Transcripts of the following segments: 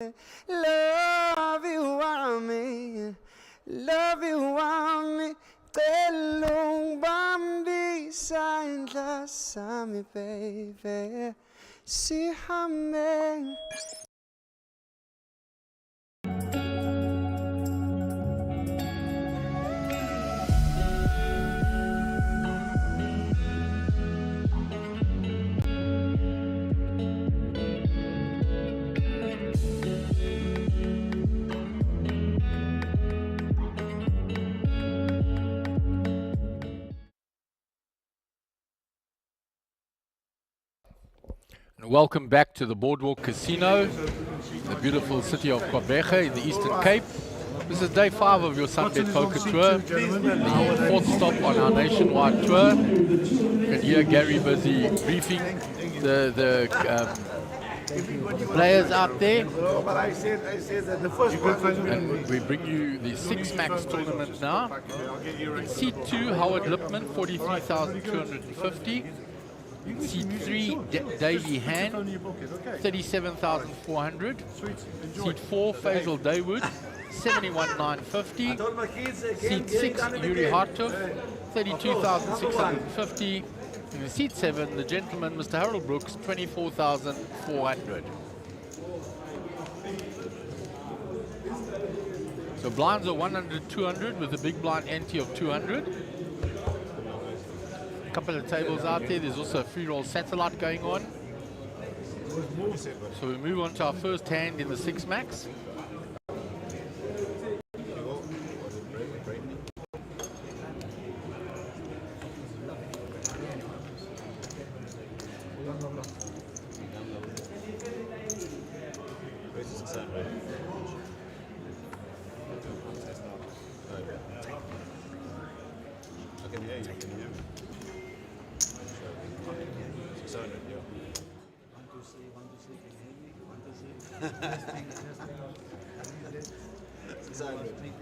Love you wami, love you wami, telung bambi sa indla sami baby, si hameng. Welcome back to the Boardwalk Casino, the beautiful city of Gqeberha in the Eastern Cape. This is day 5 of your Sunbet Poker Tour, the 4th stop on our nationwide tour. You can hear Gary busy briefing the players out there. And we bring you the 6 Max tournament now. In Seat 2, Howard Lipman, 43,250. In Seat 3, Davey Han, 37,400. Seat 4, Faisal Dawood, 71,950. Seat 6, Yuri Hartov, 32,650. In Seat 7, the gentleman, Mr. Harold Brooks, 24,400. So blinds are 100, 200 with a big blind ante of 200. Couple of tables out there. There's also a free roll satellite going on. So we move on to our first hand in the 6 Max.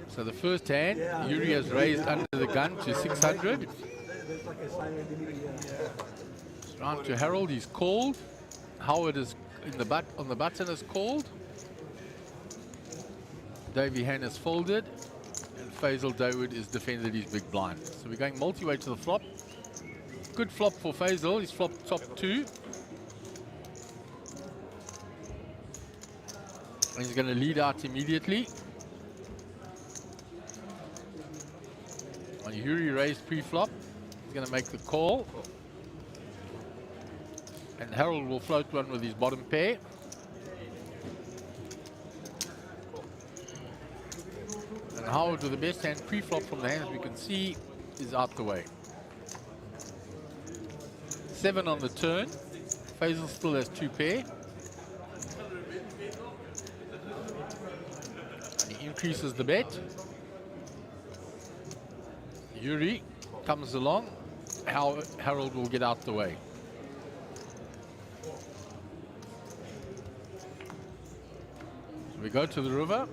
So the first hand, Yuri has raised under the gun to 600. Round to Harold, he's called. Howard is in the on the button is called. Davey Han is folded, and Faisal Dawood is defended his big blind. So we're going multi-way to the flop. Good flop for Faisal. He's flopped top 2. And he's going to lead out immediately. On Yuri raised pre-flop, he's going to make the call. And Harold will float one with his bottom pair. And Howard with the best hand pre-flop from the hands we can see is out the way. 7 on the turn. Faisal still has 2 pair. He increases the bet. Yuri comes along. Harold will get out the way. So we go to the river.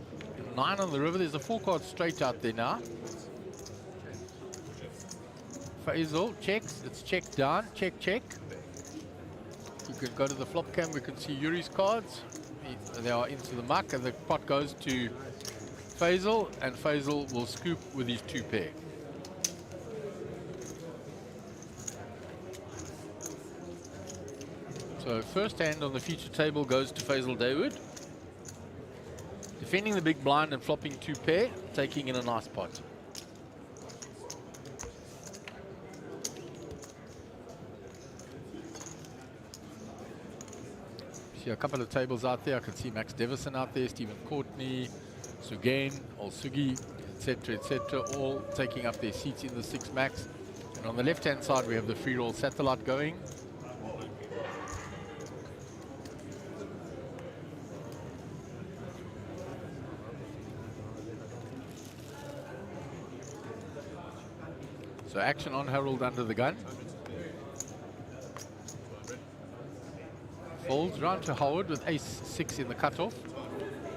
9 on the river. There's a 4-card straight out there now. Faisal checks. It's checked down. Check, check. You can go to the flop cam. We can see Yuri's cards. They are into the muck, and the pot goes to Faisal, and Faisal will scoop with his 2 pair. So first hand on the feature table goes to Faisal Dawood. Defending the big blind and flopping 2 pair, taking in a nice pot. See a couple of tables out there. I can see Max Devison out there, Stephen Courtney, Sugain, Olsugi, etc., all taking up their seats in the 6 Max. And on the left-hand side, we have the free roll satellite going. So action on Harold under the gun. Folds round to Howard with ace-6 in the cutoff.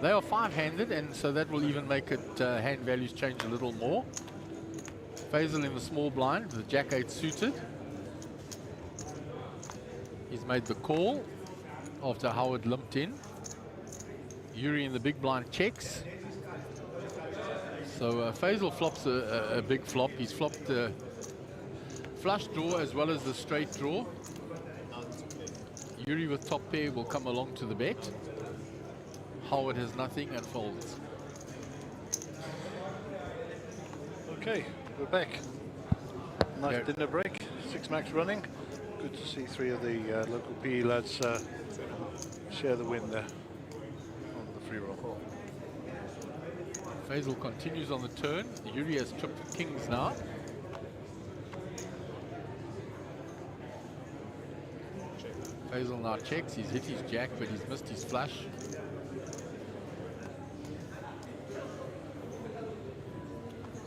They are 5-handed, and so that will even make it hand values change a little more. Faisal in the small blind with jack-8 suited. He's made the call after Howard limped in. Yuri in the big blind checks. So Faisal flops a big flop. He's flopped the flush draw as well as the straight draw. Yuri with top pair will come along to the bet. Howard has nothing and folds. Okay, we're back. Nice dinner break. 6 max running. Good to see 3 of the local PE lads share the win there on the free roll. Faisal continues on the turn. Yuri has tripped kings now. Faisal now checks. He's hit his jack, but he's missed his flush.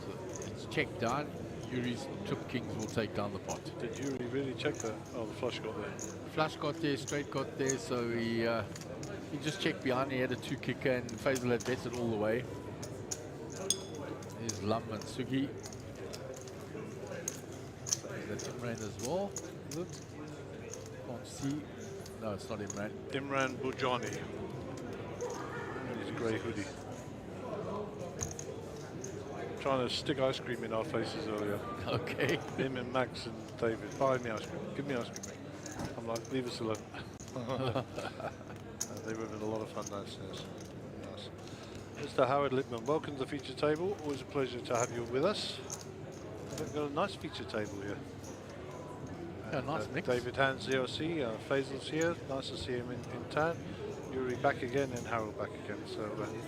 So it's checked down. Yuri's trip kings will take down the pot. Did Yuri really check that? Oh, the flush got there. Flush got there, straight got there, so he just checked behind. He had a 2 kicker, and Faisal had betted all the way. There's Lam and Sugi. Is that Imran as well? Is it? Can't see. No, it's not Imran. Imran Bujani. In his grey hoodie. Trying to stick ice cream in our faces earlier. Okay. Him and Max and David. Buy me ice cream. Give me ice cream. I'm like, leave us alone. They were having a lot of fun downstairs. Nice. Mr. Howard Lippman, welcome to the feature table. Always a pleasure to have you with us. We've got a nice feature table here. Yeah, nice mix. David Hans, ZOC, Faisal's here. Nice to see him in town. Yuri back again and Harold back again. So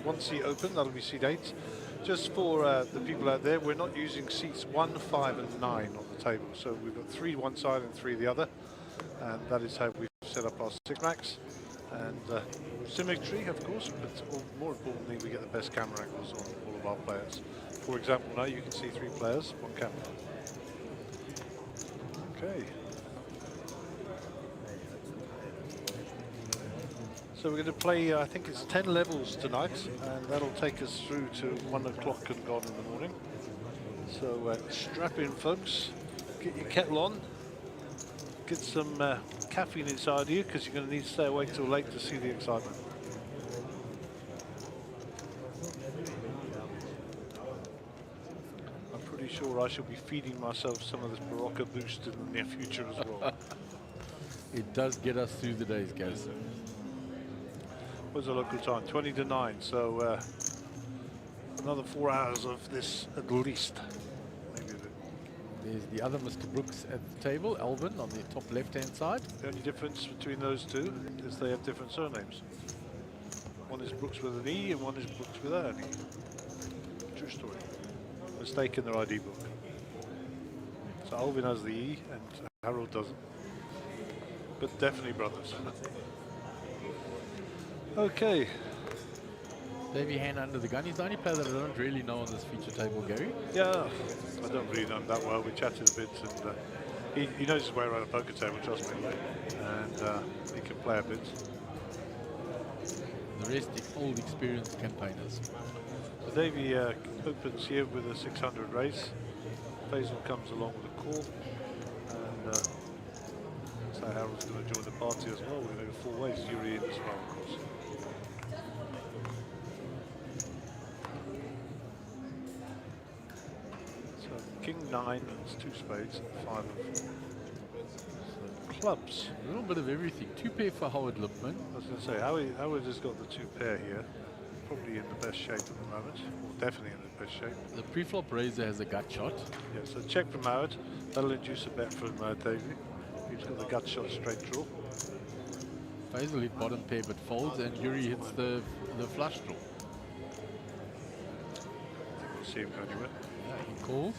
one seat open, that'll be seat 8. Just for the people out there, we're not using seats 1, 5 and 9 on the table. So we've got 3 one side and 3 the other. And that is how we've set up our 6 max. And symmetry, of course, but more importantly, we get the best camera angles on all of our players. For example, now you can see 3 players, 1 camera. Okay. So we're going to play, I think it's 10 levels tonight, and that'll take us through to 1 o'clock and gone in the morning. So strap in, folks. Get your kettle on. Get some caffeine inside you, because you're going to need to stay awake till late to see the excitement. I'm pretty sure I shall be feeding myself some of this Barocca boost in the near future as well. It does get us through the days, guys. What's the local time? 20 to 9, so another 4 hours of this at least. Maybe a bit. There's the other Mr. Brooks at the table, Alvin, on the top left-hand side. The only difference between those two is they have different surnames. One is Brooks with an E and one is Brooks without an E. True story. Mistake in their ID book. So Alvin has the E and Harold doesn't. But definitely brothers. Okay. Davey hand under the gun. He's the only player that I don't really know on this feature table, Gary. Yeah, I don't really know him that well. We chatted a bit, and he knows his way around a poker table, trust me. And he can play a bit. The rest are old, experienced campaigners. So Davey opens here with a 600 raise. Faisal comes along with a call. And so Harold's going to join the party as well. We're going to go 4 ways. Yuri in as well, of course. King 9, it's 2 spades, 5 of clubs. A little bit of everything. 2 pair for Howard Lippman. I was going to say, Howard has got the 2 pair here. Probably in the best shape at the moment, or definitely in the best shape. The pre-flop raiser has a gut shot. Yeah, so check from Howard. That'll induce a bet from Davey. He's got the gut shot straight draw. Faisal hit bottom pair but folds, and Yuri hits the flush draw. We'll see him go anywhere. Yeah, he calls.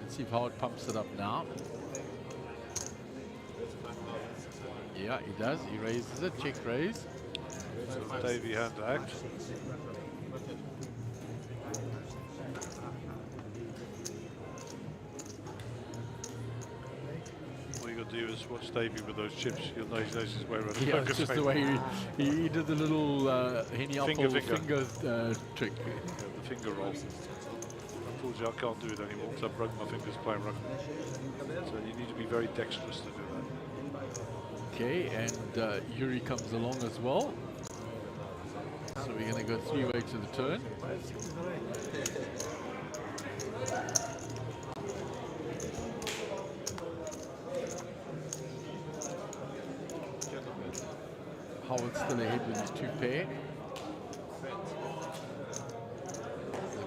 Let's see if Howard pumps it up now. Yeah, he does. He raises it. Check raise. So Davey hand to act. All you got to do is watch Davey with those chips. You'll know he knows his way around. Yeah, it's just the way he did the little henny apple finger trick. Yeah, the finger roll. Unfortunately, I can't do it anymore because I broke my fingers playing rugby. So you need to be very dexterous to do that. Okay, and Yuri comes along as well. So we're going to go three-way to the turn. Howard's still ahead with his two pair.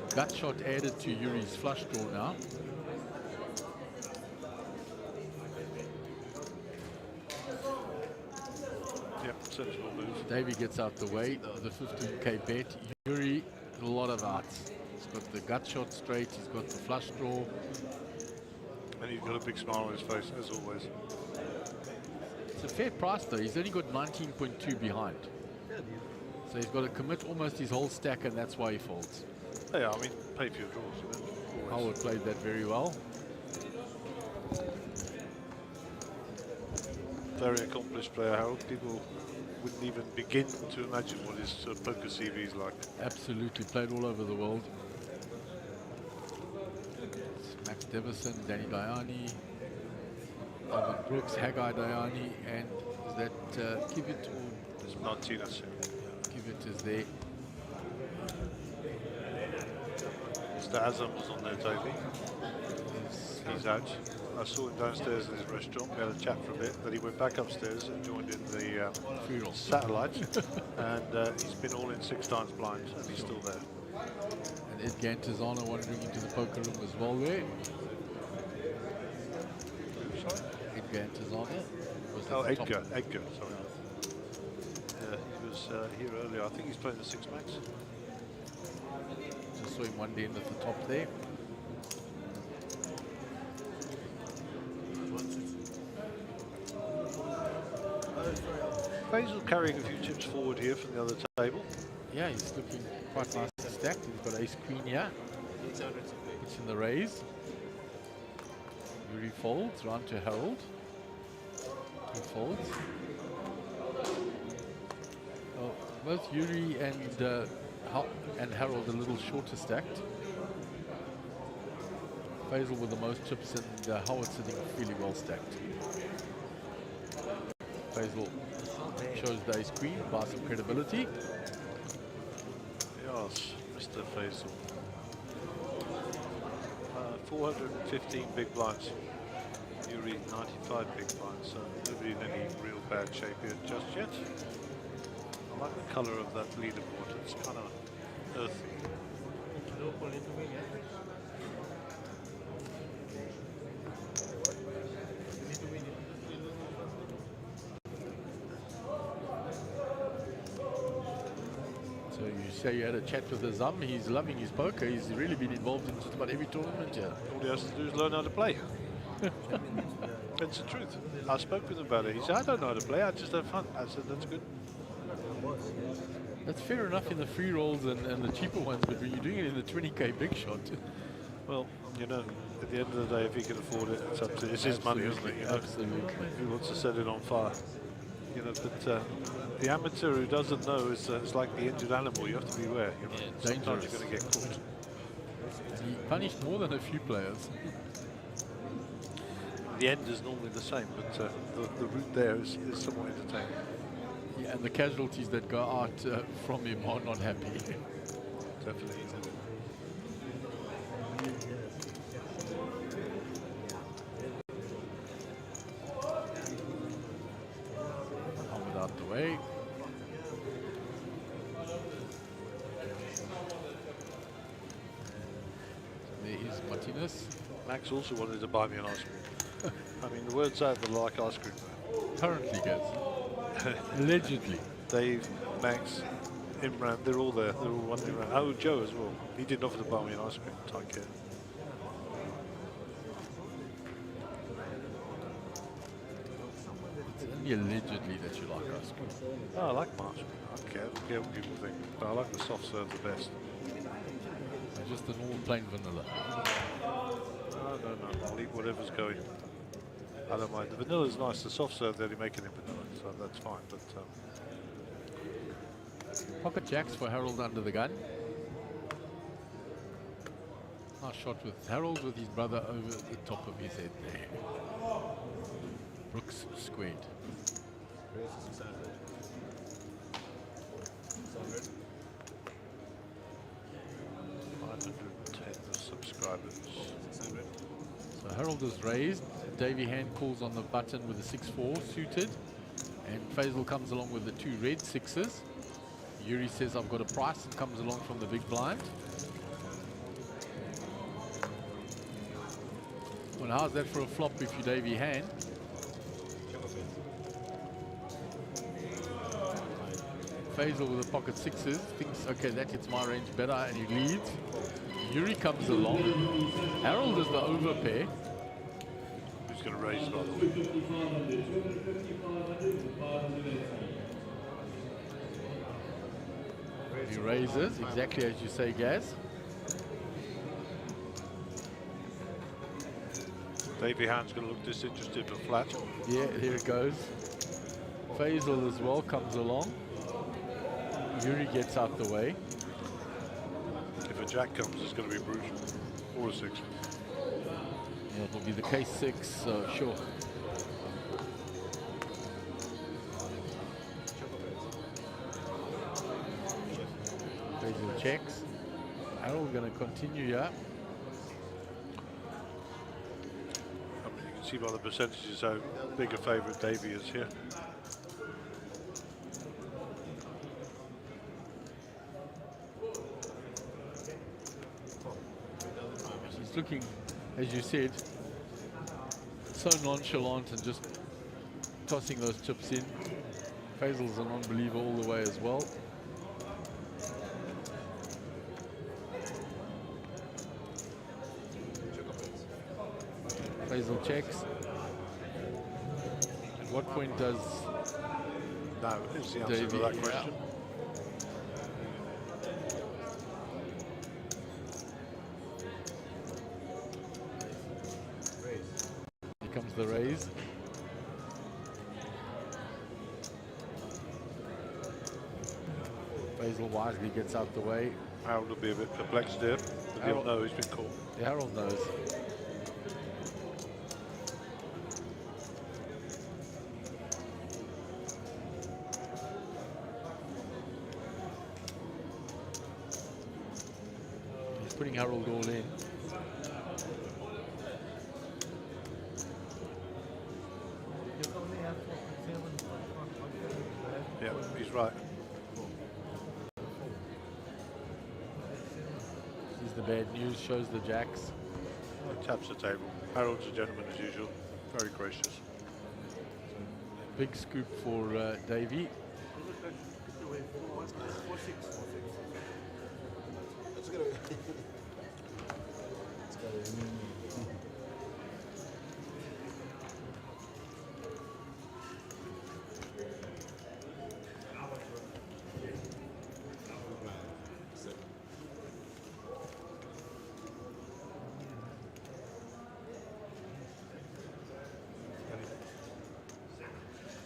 The gut shot added to Yuri's flush draw now. Yep, sensible move. Davey gets out the way of the 15k bet. Yuri, a lot of outs. He's got the gut shot straight, he's got the flush draw. And he's got a big smile on his face, as always. It's a fair price though, he's only got 19.2 behind. So he's got to commit almost his whole stack, and that's why he folds. Yeah, I mean, pay for your draws, you know. Always. Howard played that very well. Very accomplished player, Harold. People wouldn't even begin to imagine what his poker CV is like. Absolutely, played all over the world. It's Max Devison, Danny Diani, Alvin Brooks, Haggai Diani, and is that Kivit or It's Martinez. Kivit is there. Mr. Azam was on there, Davey. He's out. I saw him downstairs in his restaurant. We had a chat for a bit. Then he went back upstairs and joined in the satellite. And he's been all in 6 times blind, and he's still there. And Ed Gantizano wandering into the poker room as well there. Ed Gantizano. Oh, Edgar, sorry. Yeah, he was here earlier. I think he's playing the 6 max. Just saw him one day in at the top there. Faisal carrying a few chips forward here from the other table. Yeah, he's looking quite nicely stacked. He's got ace queen here. It's in the raise. Yuri folds, round to Harold. 2 folds. Oh, both Yuri and Harold a little shorter stacked. Faisal with the most chips, and Howard sitting really well stacked. Faisal shows the ace queen, buys some credibility. Yes, Mr. Faisal. 415 big blinds. Yuri 95 big blinds, so nobody in any real bad shape here just yet. I like the colour of that leaderboard, it's kind of earthy. So you say you had a chat with Azam, he's loving his poker, he's really been involved in just about every tournament here. All he has to do is learn how to play. That's the truth. I spoke with him about it. He said, I don't know how to play, I just have fun. I said, that's good. That's fair enough in the free rolls and the cheaper ones, but when you're doing it in the 20k big shot. Well, you know, at the end of the day, if he can afford it, it's up to it's his money, isn't it? You know? Absolutely. He wants to set it on fire. You know, but the amateur who doesn't know is like the injured animal. You have to beware. You know? Sometimes you're going to get caught. He punished more than a few players. The end is normally the same, but the route there is somewhat entertaining. Yeah, and the casualties that go out from him are not happy. Definitely. Ahmed out the way. There is Martinez. Max also wanted to buy me an ice cream. I mean, the word's out that I like ice cream. Currently gets. Allegedly. Dave, Max, Imran, they're all there. They're all wandering around. Oh, Joe as well. He didn't offer to buy me an ice cream. Take care. It's only allegedly that you like ice cream. Oh, I like my ice cream. I don't care what people think. But I like the soft serve the best. Just the normal plain vanilla. No. I'll eat whatever's going. I don't mind. The vanilla's nice. The soft serve, they're making it vanilla, so that's fine. But Pocket jacks for Harold under the gun. Nice shot with Harold with his brother over the top of his head there. Brooks squared. Subscribers. So Harold is raised. Davy Hand calls on the button with a 6-4 suited. And Faisal comes along with the 2 red 6s. Yuri says, I've got a price, and comes along from the big blind. Well, how's that for a flop if you Davy Hand? Faisal with the pocket 6s thinks, okay, that hits my range better, and he leads. Yuri comes along. Harold is the overpair. Who's going to raise, by the way? He raises, exactly as you say, Gaz. Davy Hand's going to look disinterested but flat. Yeah, here it goes. Faisal as well comes along. Yuri gets out the way. If a jack comes, it's going to be brutal. Or a 6. Yeah, it'll be the case 6, sure. Faisal checks. Harold going to continue here. I mean, you can see by the percentages how big a favourite Davy is here. He's looking, as you said, so nonchalant and just tossing those chips in. Faisal's a non-believer all the way as well. Faisal checks. At what point does No, is the answer Davy, to that question. Here comes the raise. Faisal wisely gets out the way. Harold will be a bit perplexed here, but he'll know he's been caught. Yeah, Harold knows. He's putting Harold all in. Yeah, he's right. Sees the bad news, shows the jacks. He taps the table. Harold's a gentleman as usual, very gracious. Big scoop for Davy.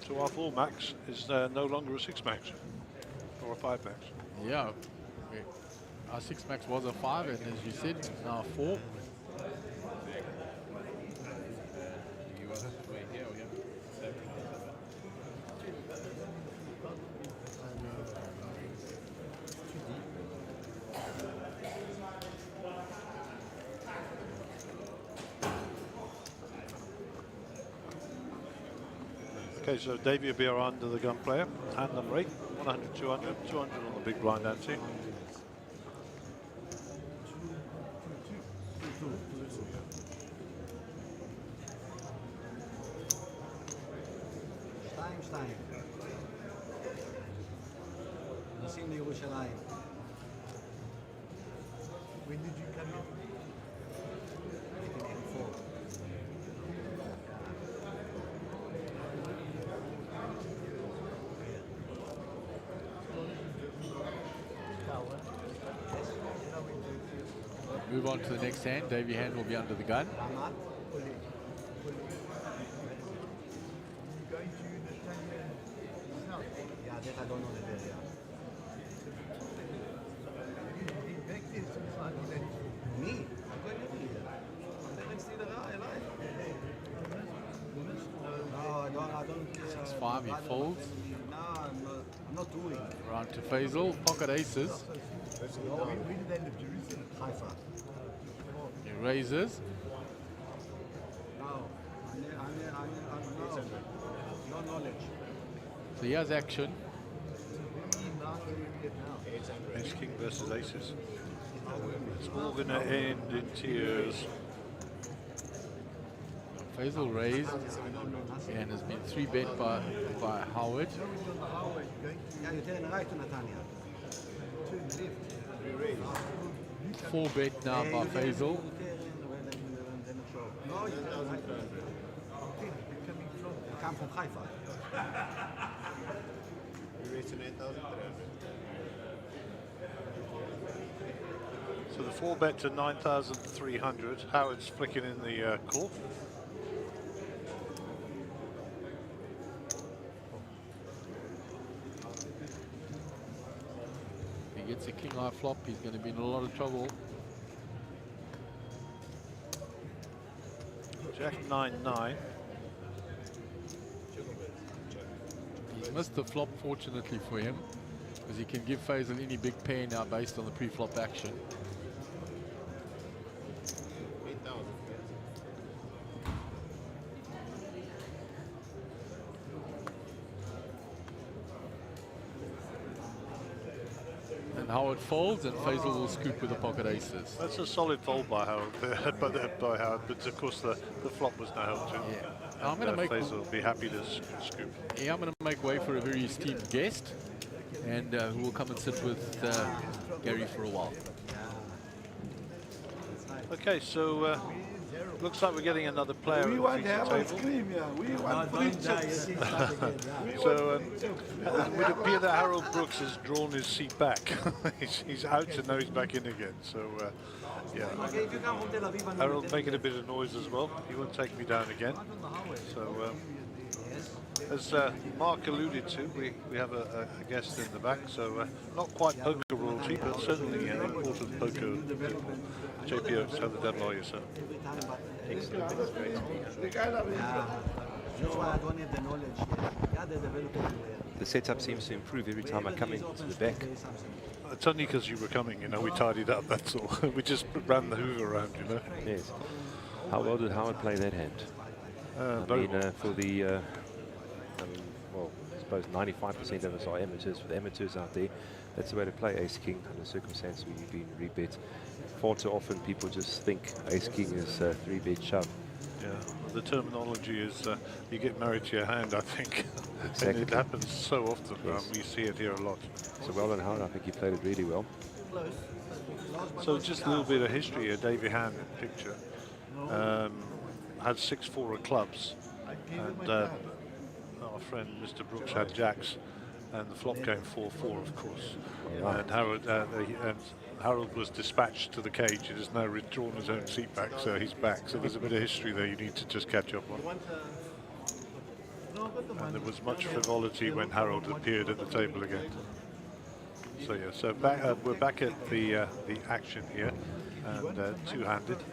So our 4 max is no longer a 6 max or a 5 max. Yeah. Our 6 max was a 5, and as you said, now 4. Okay, so Davy will be our under the gun player, hand number 8, 100, 200, 200 on the big blind ante. שתיים. נוסעים לירושלים. When did you come in? 1984. Move on to the next hand. Davy Hand will be under the gun. Yeah, that I don't know the area. Me? I'm going to be here. No, I don't. 6-5 time, he folds. No, I'm not doing. Round to Faisal, pocket aces. No, we did end of Jerusalem. Haifa. He raises. No, no knowledge. So he has action. Ace King versus Aces. It's all going to end in tears. Faisal raised and has been 3-bet by Howard. Yeah, you're telling right to Natania. 4-bet now by Faisal. No, you tell right. Come from Haifa. So the 4-bet to 9,300. Howard's flicking in the call. If he gets a king high flop, he's going to be in a lot of trouble. Jack 9-9. He's missed the flop, fortunately for him, because he can give Faisal any big pair now based on the pre-flop action. And Howard folds, and Faisal will scoop with the pocket aces. That's a solid fold by Howard, by Howard, but of course the flop was no help to him. Yeah. I'm going to make Faisal will be happy to scoop. Yeah, I'm going to make way for a very esteemed guest, and who will come and sit with Gary for a while. Okay, so looks like we're getting another player. We at want the to have table. ice cream, yeah. We want free chips. So it would appear that Harold Brooks has drawn his seat back. he's out and now he's back in again. So yeah, Okay, if you come from Tel Aviv, I know Harold making a bit of noise as well. He won't take me down again. So as Mark alluded to, we have a guest in the back. So not quite poker royalty, but certainly an important poker people. JP Oaks, how the devil are you, sir? The guy that that's why I don't need the knowledge. Yeah, they develop everywhere. The setup seems to improve every time I come into the back. It's only because you were coming, you know, we tidied up, that's all. We just ran the Hoover around, you know. Yes. How well did Howard play that hand? Very well. For the, well, I suppose 95% of us are amateurs. For the amateurs out there, that's the way to play Ace King under circumstances where you've been rebet. Far too often people just think Ace King is a 3-bet shove. Yeah, the terminology is you get married to your hand, I think. Exactly. And it happens so often. Yes. We see it here a lot. So well done, Howard. I think he played it really well. So just a little bit of history here. Davey Hand picture. Had 6-4 of clubs. And our friend Mr. Brooks had jacks. And the flop came 4-4, of course. Right. And Harold was dispatched to the cage. He has now withdrawn his own seat back, so he's back. So there's a bit of history there you need to just catch up on. And there was much frivolity when Harold appeared at the table again. So yeah, so we're back at the action here, and two-handed.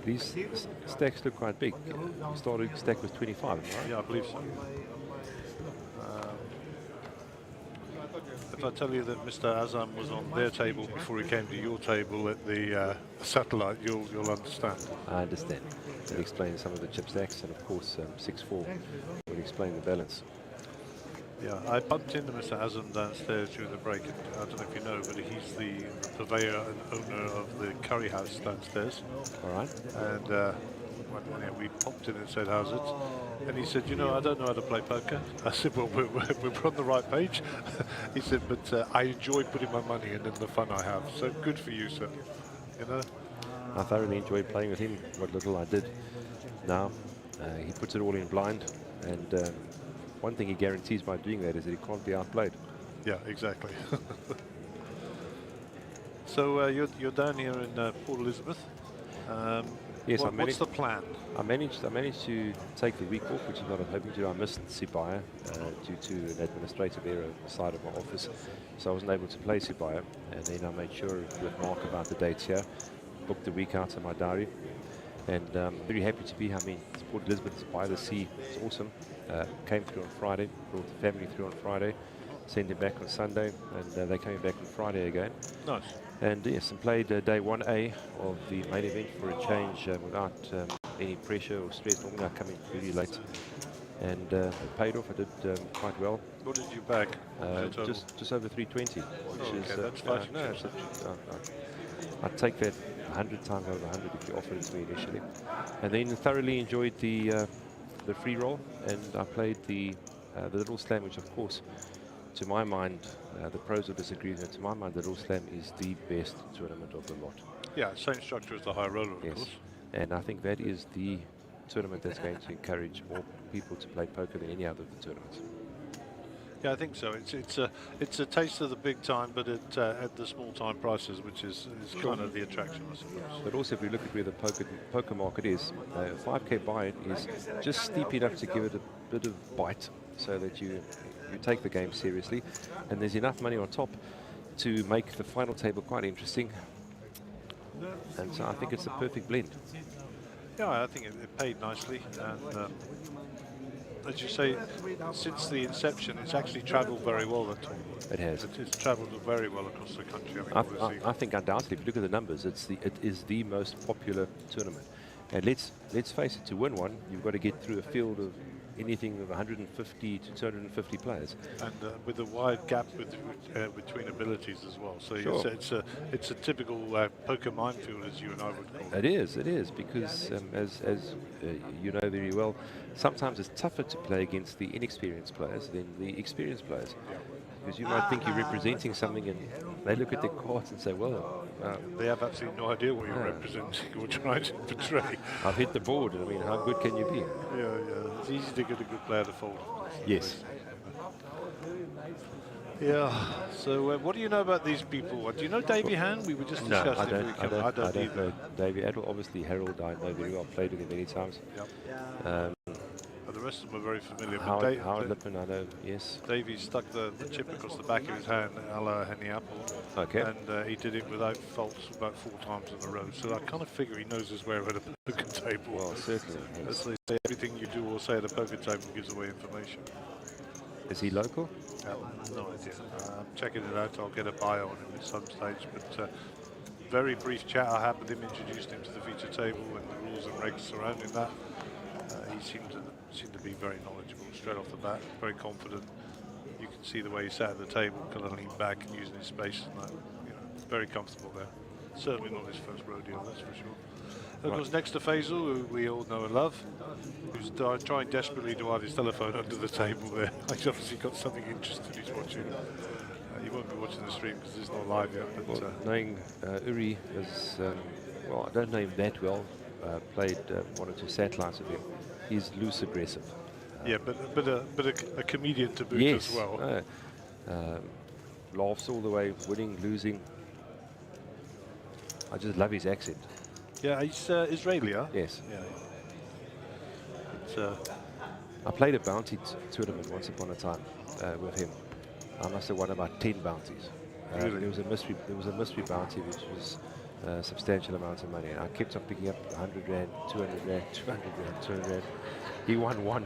These stacks look quite big. Starting stack was 25, right? Yeah, I believe so. If I tell you that Mr. Azam was on their table before he came to your table at the satellite, you'll understand. I understand. That explains some of the chip stacks, and of course 6-4 would explain the balance. Yeah, I bumped into Mr. Azam downstairs during the break. I don't know if you know, but he's the purveyor and owner of the curry house downstairs. All right. And when we popped in and said, "How's it?" And he said, "You know, I don't know how to play poker." I said, "Well, we're on the right page." He said, "But I enjoy putting my money in and the fun I have. So good for you, sir." You know. I thoroughly enjoyed playing with him, what little I did. Now, he puts it all in blind, and one thing he guarantees by doing that is that he can't be outplayed. Yeah, exactly. So you're down here in Port Elizabeth. Yes, what's the plan? I managed to take the week off, which is what I was hoping to do. I missed Sibaya due to an administrative error on the side of my office, so I wasn't able to play Sibaya. And then I made sure with Mark about the dates here, booked the week out in my diary. And very happy to be here. I mean, Port Elizabeth is by the sea. It's awesome. Came through on Friday, brought the family through on Friday, sent him back on Sunday, and they're coming back on Friday again. Nice. And yes, and played day 1A of the main event for a change without any pressure or stress. Normally I come in really late, and it paid off. I did quite well. What did you bag? Just over 320, which is that's fighting chips. I'd take that 100 times over 100 if you offered it to me initially. And then thoroughly enjoyed the free roll, and I played the little slam, which of course, to my mind, the pros will disagree with me. To my mind, the little slam is the best tournament of the lot. Yeah, same structure as the high roller, of course. And I think that is the tournament that's going to encourage more people to play poker than any other of the tournaments. Yeah, I think so. It's a taste of the big time, but at the small time prices, which is kind of the attraction, I suppose. But also, if we look at where the poker market is, 5K buy-in is just steep enough to give it a bit of bite, so that you take the game seriously, and there's enough money on top to make the final table quite interesting. And so I think it's a perfect blend. Yeah, I think it paid nicely, and as you say, since the inception, it's actually travelled very well. It has. It's travelled very well across the country. I think undoubtedly, if you look at the numbers, it is the most popular tournament. And let's face it, to win one, you've got to get through a field of anything of 150 to 250 players, and with a wide gap between abilities as well. So sure. it's a typical poker minefield, as you and I would call it. It is, because as you know very well, sometimes it's tougher to play against the inexperienced players than the experienced players. Because you might think you're representing something, and they look at their cards and say, well, they have absolutely no idea what you're representing or trying to portray. I've hit the board, and I mean, how good can you be? Yeah. It's easy to get a good player to fold. Yes. Yeah. So what do you know about these people? Do you know Davey Han? We were just discussing. No, I don't know Davey at all. Obviously, Harold, I know very well. Played with him many times. Yep. The rest of them are very familiar. Howard Lippman, I know, yes. Davey stuck the chip across the back of his hand, a la Henny Apple. Okay. And he did it without faults about 4 times in a row. So I kind of figure he knows his way around a poker table. Well, certainly. As they say, everything you do or say at a poker table gives away information. Is he local? No idea. I'm checking it out. I'll get a bio on him at some stage. But very brief chat I had with him, introduced him to the feature table and the rules and regs surrounding that. He seemed to be very knowledgeable straight off the bat, very confident. You can see the way he sat at the table, kind of leaned back and using his space, and that, very comfortable there. Certainly not his first rodeo, that's for sure. Of course, next to Faisal, who we all know and love, who's trying desperately to hide his telephone under the table there. He's obviously got something interesting he's watching. He won't be watching the stream because it's not live yet. But well, knowing Uri is, well, I don't know him that well. Played 1 or 2 satellites with him. He's loose aggressive. Yeah, but a comedian to boot yes, as well. Laughs all the way, winning, losing. I just love his accent. Yeah, he's Israeli, huh? Yes. Yeah. I played a bounty tournament once upon a time with him. I must have won about 10 bounties. Really? There was a mystery bounty which was substantial amounts of money. And I kept on picking up 100 Rand, 200 Rand, 200 Rand, 200 Rand. He won one.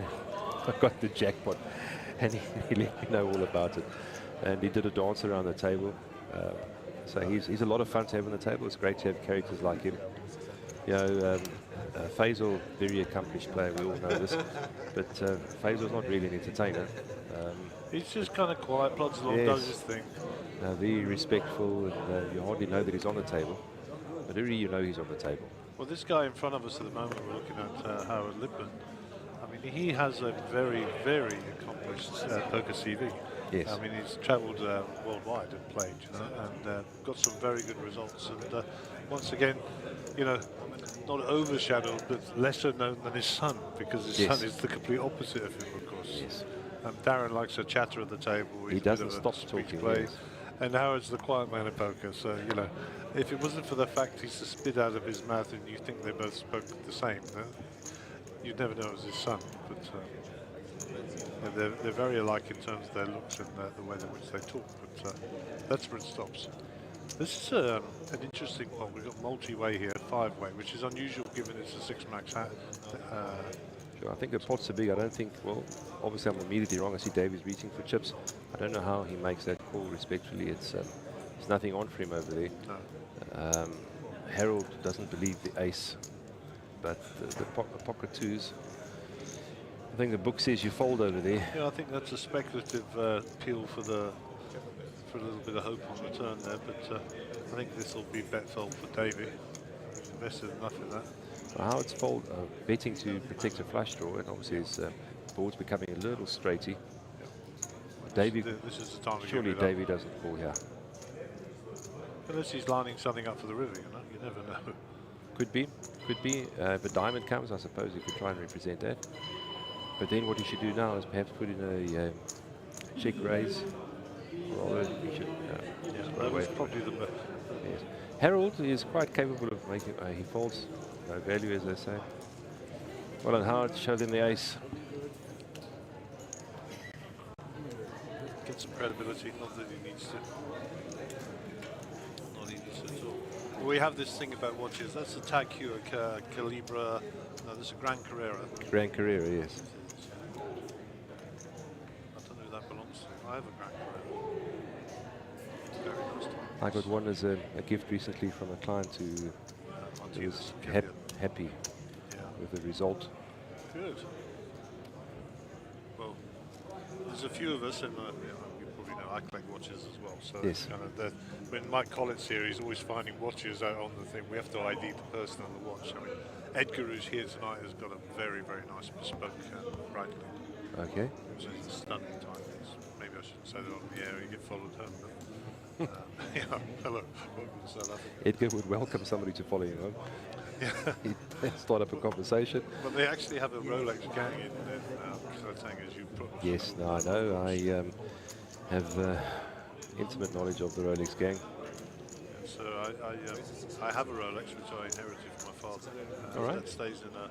I got the jackpot, and he let me know all about it. And he did a dance around the table. So he's a lot of fun to have on the table. It's great to have characters like him. You know, Faisal, very accomplished player, we all know this. But Faisal's not really an entertainer. He's just kind of quiet, plods along, does his thing. Very respectful, and you hardly know that he's on the table. But really, you know he's on the table. Well, this guy in front of us at the moment, we're looking at Howard Lippman. I mean, he has a very, very accomplished poker CV. Yes. I mean, he's travelled worldwide and played, and got some very good results. And once again, not overshadowed, but lesser known than his son, because his son is the complete opposite of him, of course. Yes. Darren likes a chatter at the table. He doesn't stop talking. Yes. And Howard's the quiet man of poker, so, if it wasn't for the fact he's the spit out of his mouth and you think they both spoke the same, you'd never know it was his son. But they're very alike in terms of their looks and the way in which they talk, but that's where it stops. This is an interesting pot. We've got multi-way here, 5-way, which is unusual given it's a 6-max hat. Sure, I think the pots are big. I don't think, well, obviously I'm immediately wrong. I see Davies reaching for chips. I don't know how he makes that call respectfully. It's there's nothing on for him over there. No. Harold doesn't believe the ace, but the pocket twos. I think the book says you fold over there. Yeah, I think that's a speculative peel for a little bit of hope on the turn there, but I think this will be bet fold for Davey. He's invested enough in that. Well, how it's betting to protect a flush draw, and obviously his board's becoming a little straighty. Davey, this is the time to surely Davey doesn't call here. Unless he's lining something up for the river, you never know. Could be. If a diamond comes, I suppose he could try and represent that. But then what he should do now is perhaps put in a check raise. Rather, he should. That was probably the best. Yes. Harold is quite capable of making. He folds. No value, as they say. Well, and Howard showed him the ace. Get some credibility, not that he needs to. Not needed at all. We have this thing about watches. That's a Tag Heuer Calibra. No, this is a Gran Carrera. Gran Carrera, yes. I don't know who that belongs to. I have a Gran Carrera. Very nice time. I got one as a gift recently from a client who was happy with the result. Good. Well, there's a few of us, and you probably know I collect watches as well. So yes. Kind of when Mike Collett's here, he's always finding watches out on the thing. We have to ID the person on the watch. I mean, Edgar, who's here tonight, has got a very, very nice bespoke Breitling. Okay. It was a stunning timepiece. Maybe I shouldn't say that on the air. You get followed home. But, yeah, hello. Welcome to South Africa. Edgar would welcome somebody to follow him home. Yeah. He'd start up a conversation. But they actually have a Rolex gang in Gauteng, as you put. Yes, no, I know. I have intimate knowledge of the Rolex gang. So I have a Rolex which I inherited from my father. All right. That stays in a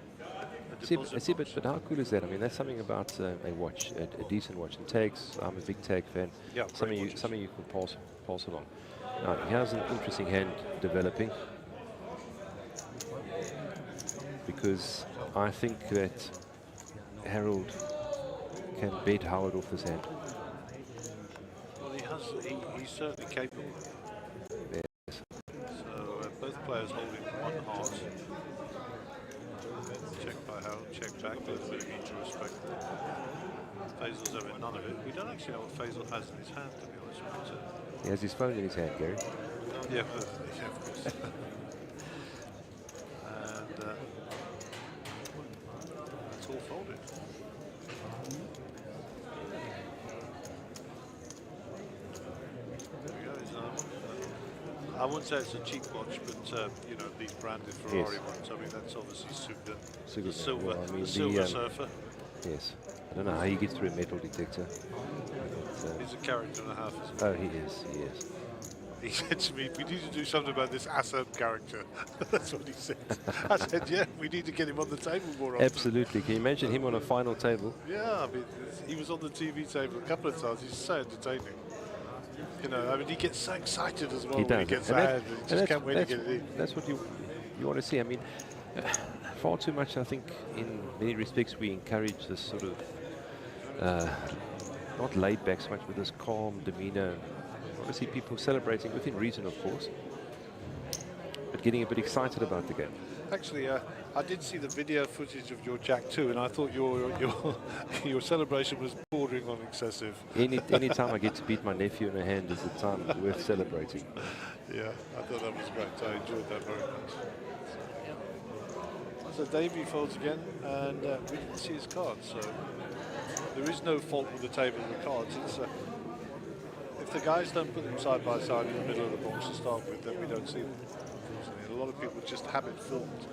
See, deposit but how cool is that? I mean, that's something about a watch, a decent watch. And tags, I'm a big tag fan. Yeah, something you can pass along. Now, here's an interesting hand developing, because I think that Harold can bet Howard off this hand. Well, he's certainly capable. Yes. So both players holding one heart. Check by Harold, check back, a little bit of mutual respect. Faisal's having none of it. We don't actually know what Faisal has in his hand, to be honest with you. He has his phone in his hand, Gary. Yeah, of course. And it's all folded. There we go. It's another one. I wouldn't say it's a cheap watch, but you know, these branded Ferrari ones. I mean, that's obviously Suga, the silver, well, I mean, the silver surfer. Yes. I don't know how he gets through a metal detector. But, He's a character and a half. Isn't oh, he is. he said to me, we need to do something about this Assam character. That's what he said. I said, yeah, we need to get him on the table more often. Absolutely. Can you imagine him on a final table? Yeah, I mean, he was on the TV table a couple of times. He's so entertaining. You know, I mean, he gets so excited as well when he gets ahead. He just can't wait to get it in. That's what you want to see. I mean, far too much, I think, in many respects, we encourage this sort of, not laid back so much, but this calm demeanor. I want to see people celebrating within reason, of course, but getting a bit excited about the game. Actually, I did see the video footage of your Jack too, and I thought your celebration was bordering on excessive. Any time I get to beat my nephew in a hand is a time worth celebrating. Yeah, I thought that was great. I enjoyed that very much. So Davey folds again, and we didn't see his cards, so there is no fault with the table and the cards. It's if the guys don't put them side by side in the middle of the box to start with, then we don't see them. A lot of people just have it filmed.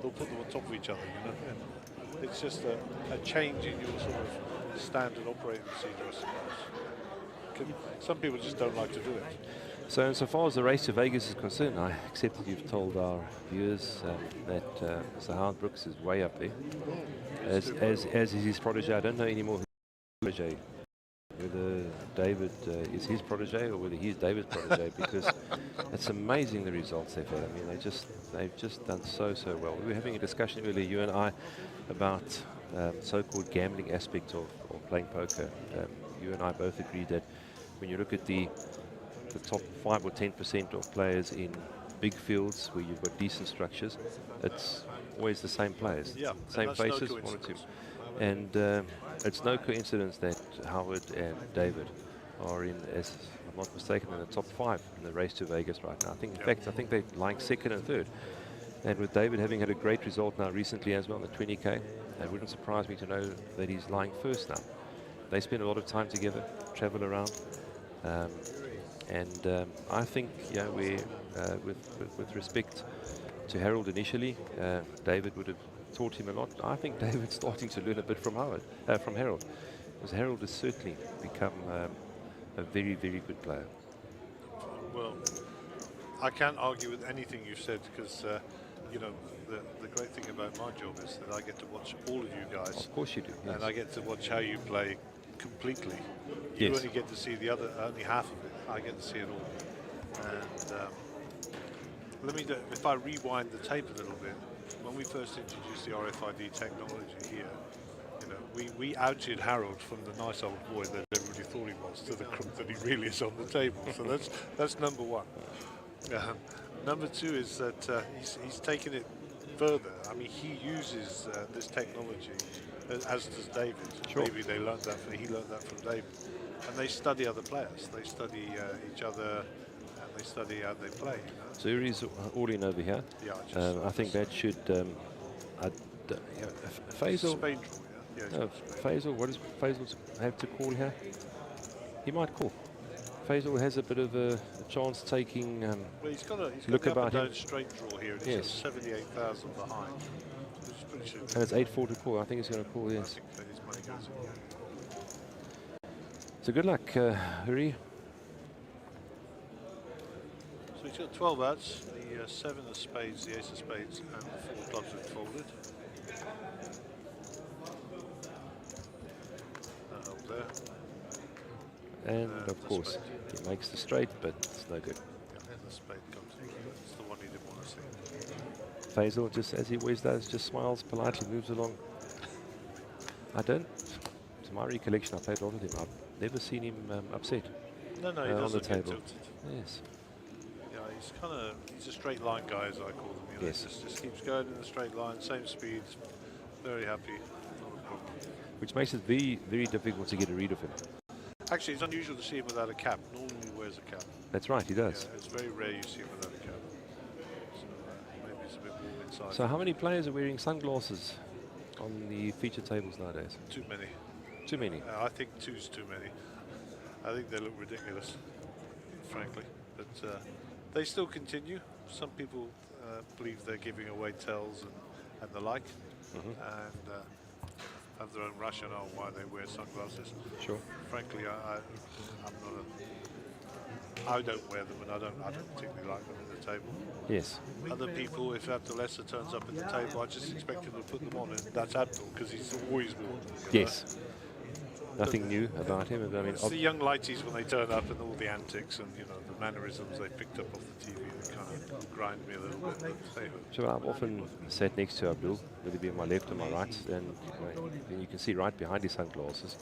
They'll put them on top of each other, you know. And it's just a change in your sort of standard operating procedure, I suppose. Some people just don't like to do it. So insofar as the race to Vegas is concerned, I accept that you've told our viewers that Mr. Howard Brooks is way up there. As is his protege. I don't know anymore who his protege whether David is his protege or whether he's David's protege, because it's amazing the results they've had. I mean, they've just done so well. We were having a discussion earlier, you and I, about so-called gambling aspect of playing poker. You and I both agreed that when you look at the top 5 or 10% of players in big fields where you've got decent structures, it's always the same players, same faces, one or two. And it's no coincidence that Howard and David are in, as I'm not mistaken, in the top 5 in the race to Vegas right now. I think, in fact, I think they're lying second and third. And with David having had a great result now recently as well in the 20K, it wouldn't surprise me to know that he's lying first now. They spend a lot of time together, travel around, and I think, yeah, with respect to Harold initially, David would have taught him a lot. I think David's starting to learn a bit from Harold, because Harold has certainly become a very, very good player. Well, I can't argue with anything you've said, because you know, the great thing about my job is that I get to watch all of you guys. Of course you do. Yes. And I get to watch how you play completely. You Yes. only get to see only half of it. I get to see it all. And if I rewind the tape a little bit, when we first introduced the RFID technology here, you know, we outed Harold from the nice old boy that everybody thought he was to the crook that he really is on the table. So that's number one. Number two is that he's taken it further. I mean, he uses this technology, as does David. Sure. Maybe he learned that from David. And they study other players. They study each other, and they study how they play. You know? So here is all in over here. Yeah, I think that should... Faisal, Spain draw, yeah? Faisal, what does Faisal have to call here? He might call. Faisal has a bit of a chance taking Well, he's got look the up about and him. down straight draw here, and Yes. he's 78,000 behind, which is pretty sure. and it's 8-4 to call. I think he's going to call, I yes. think that his money goes in. So good luck, Huri. So he's got 12 outs, the 7 of spades, the ace of spades, and the 4 clubs have folded. That helped there. And the of course, spade. he makes the straight, but it's no good. Yeah, and the spade comes in. It's the one he didn't want to see. Faisal, just as he always does, just smiles politely, moves along. I don't, to my recollection, I played a lot with him. I've never seen him upset No, he on the doesn't get table. tilted. Yes. Yeah, he's a straight line guy, as I call them. You know, Yes. just keeps going in a straight line, same speed, very happy, not a problem. Which makes it very, very difficult to get a read of him. Actually, it's unusual to see him without a cap. Normally he wears a cap. That's right, he does. Yeah, it's very rare you see him without a cap. So maybe it's a bit warm inside. So how many players are wearing sunglasses on the feature tables nowadays? Too many. Too many. I think 2's too many. I think they look ridiculous, frankly. But they still continue. Some people believe they're giving away tells and the like, and have their own rationale why they wear sunglasses. Sure. Frankly, I don't wear them, and I don't particularly like them at the table. Yes. Other people, if Abdul Lesser turns up at the table, I just expect him to put them on, and that's Abdul, because he's always worn them. You know? Yes. Nothing new about him. I mean, It's the young lighties when they turn up and all the antics and, you know, the mannerisms they picked up off the TV that kind of grind me a little bit. But hey, so I've often sat next to Abdul, whether it be on my left or my right, and you can see right behind his sunglasses.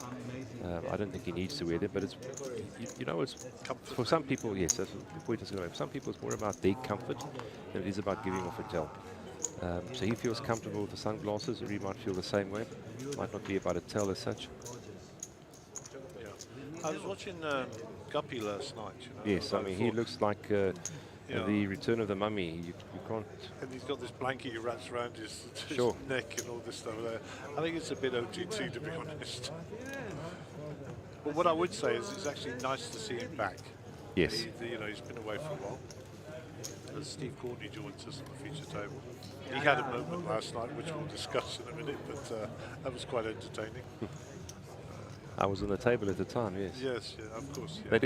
I don't think he needs to wear them, but it's, you know, it's comfort. for some people, yes, that's the point I was going to make. For some people, it's more about their comfort than it is about giving off a tell. So he feels comfortable with the sunglasses, or he might feel the same way. Might not be about a tell as such. I was watching Guppy last night. You know, Yes, I mean, he looks like the Return of the Mummy. You can't... And he's got this blanket he wraps around his Sure. neck and all this stuff there. I think it's a bit OTT, to be honest. But what I would say is it's actually nice to see him back. Yes. You know, he's been away for a while. As Steve Courtney joins us on the feature table. He had a moment last night, which we'll discuss in a minute, but that was quite entertaining. I was on the table at the time, yes. Yes, yeah, of course. Yeah.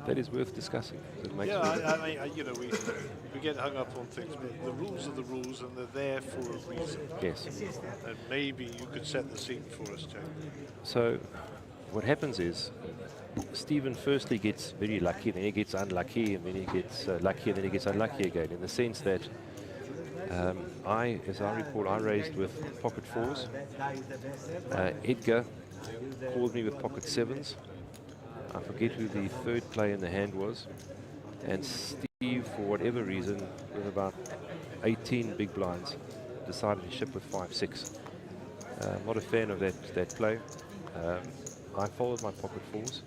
That is worth discussing. It makes I mean, you know, we get hung up on things, but the rules are the rules, and they're there for a reason. Yes. And maybe you could set the scene for us, Jane. So, what happens is Stephen firstly gets very lucky, then he gets unlucky, and then he gets lucky, and then he gets unlucky again, in the sense that as I recall, I raised with pocket 4s. Edgar called me with pocket 7s. I forget who the third player in the hand was. And Steve, for whatever reason, with about 18 big blinds, decided to ship with 5-6. Not a fan of that play. I followed my pocket 4s.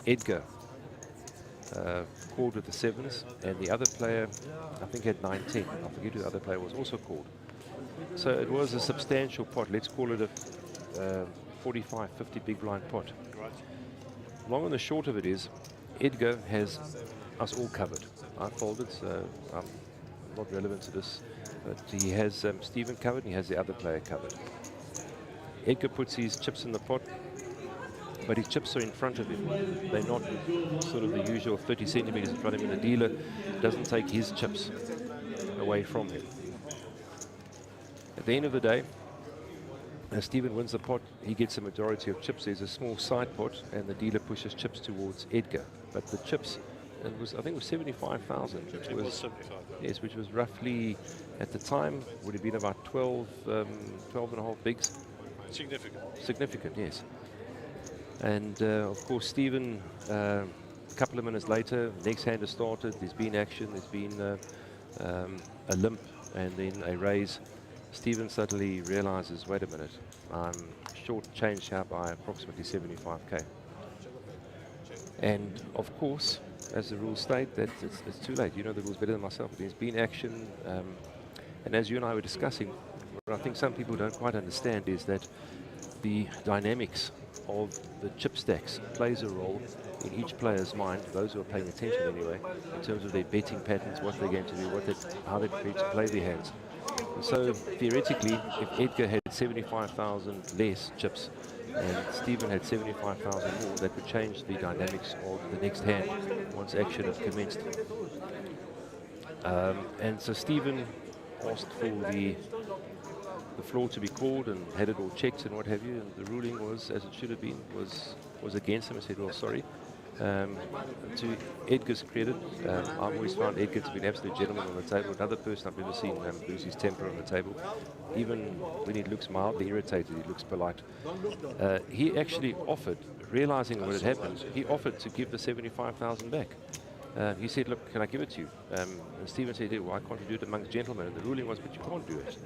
Edgar called with the 7s, and the other player, I think, had 9-10. I forget who the other player was, also called. So it was a substantial pot. Let's call it a 45, 50 big blind pot. Long and the short of it is, Edgar has us all covered. I folded, so I'm not relevant to this, but he has Stephen covered, and he has the other player covered. Edgar puts his chips in the pot, but his chips are in front of him. They're not sort of the usual 30 centimeters in front of him. The dealer doesn't take his chips away from him. At the end of the day, as Stephen wins the pot, he gets a majority of chips. There's a small side pot, and the dealer pushes chips towards Edgar. But the chips, I think it was 75,000. It was 75,000. Yes, which was roughly, at the time, would have been about 12 and a half bigs. Significant. Significant, yes. And of course, Stephen, a couple of minutes later, next hand has started. There's been action. There's been a limp and then a raise. Stephen suddenly realizes, wait a minute, I'm short-changed here by approximately 75k. And of course, as the rules state, that it's too late. You know the rules better than myself. There's been action, and as you and I were discussing, what I think some people don't quite understand is that the dynamics of the chip stacks plays a role in each player's mind, those who are paying attention anyway, in terms of their betting patterns, what they're going to do, how they're prepared to play their hands. And so theoretically, if Edgar had 75,000 less chips and Stephen had 75,000 more, that would change the dynamics of the next hand once action had commenced. And so Stephen asked for the floor to be called and had it all checked and what have you, and the ruling was, as it should have been, was against him. I said, well, sorry. To Edgar's credit, I've always found Edgar to be an absolute gentleman on the table. Another person I've never seen lose his temper on the table. Even when he looks mildly irritated, he looks polite. He actually offered, realizing what had happened, he offered to give the 75,000 back. He said, look, can I give it to you? And Stephen said, well, why can't you do it amongst gentlemen? And the ruling was, but you can't do it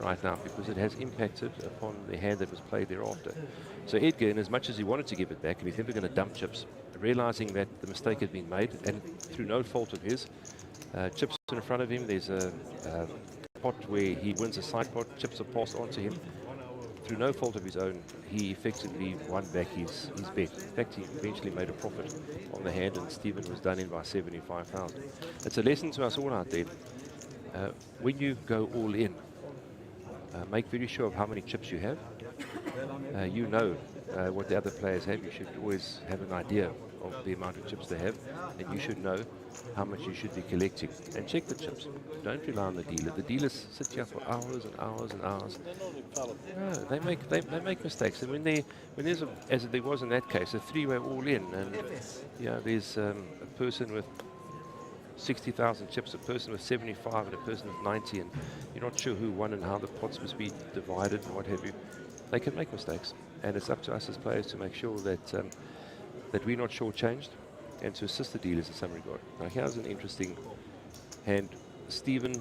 right now because it has impacted upon the hand that was played thereafter. So Edgar, in as much as he wanted to give it back, and he's never going to dump chips, realizing that the mistake had been made, and through no fault of his, chips in front of him, there's a pot where he wins a side pot, chips are passed on to him. Through no fault of his own, he effectively won back his bet. In fact, he eventually made a profit on the hand, and Stephen was done in by 75,000. It's a lesson to us all out there. When you go all in, make very sure of how many chips you have. You know what the other players have. You should always have an idea of the amount of chips they have, and you should know how much you should be collecting. And check the chips. Don't rely on the dealer. The dealers sit here for hours and hours and hours. No, they make mistakes. And when there's as there was in that case, a three-way all in, and there's a person with 60,000 chips, a person with 75, and a person with 90, and you're not sure who won and how the pots must be divided and what have you. They can make mistakes, and it's up to us as players to make sure that that we're not shortchanged, and to assist the dealers in some regard. Now here's an interesting hand. Stephen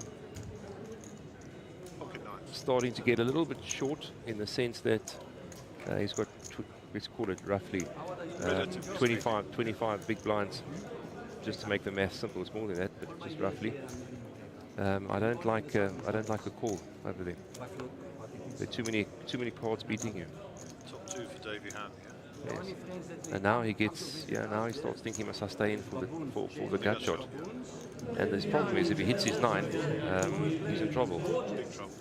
starting to get a little bit short in the sense that he's got, let's call it roughly 25 big blinds. Just to make the math simple, it's more than that, but just roughly. I don't like a call over there. There are too many cards beating you. Top two for Davey Hand. Yes. And now he gets, now he starts thinking, must I stay in for the gut shot? And his problem is, if he hits his 9, he's in trouble. Big trouble.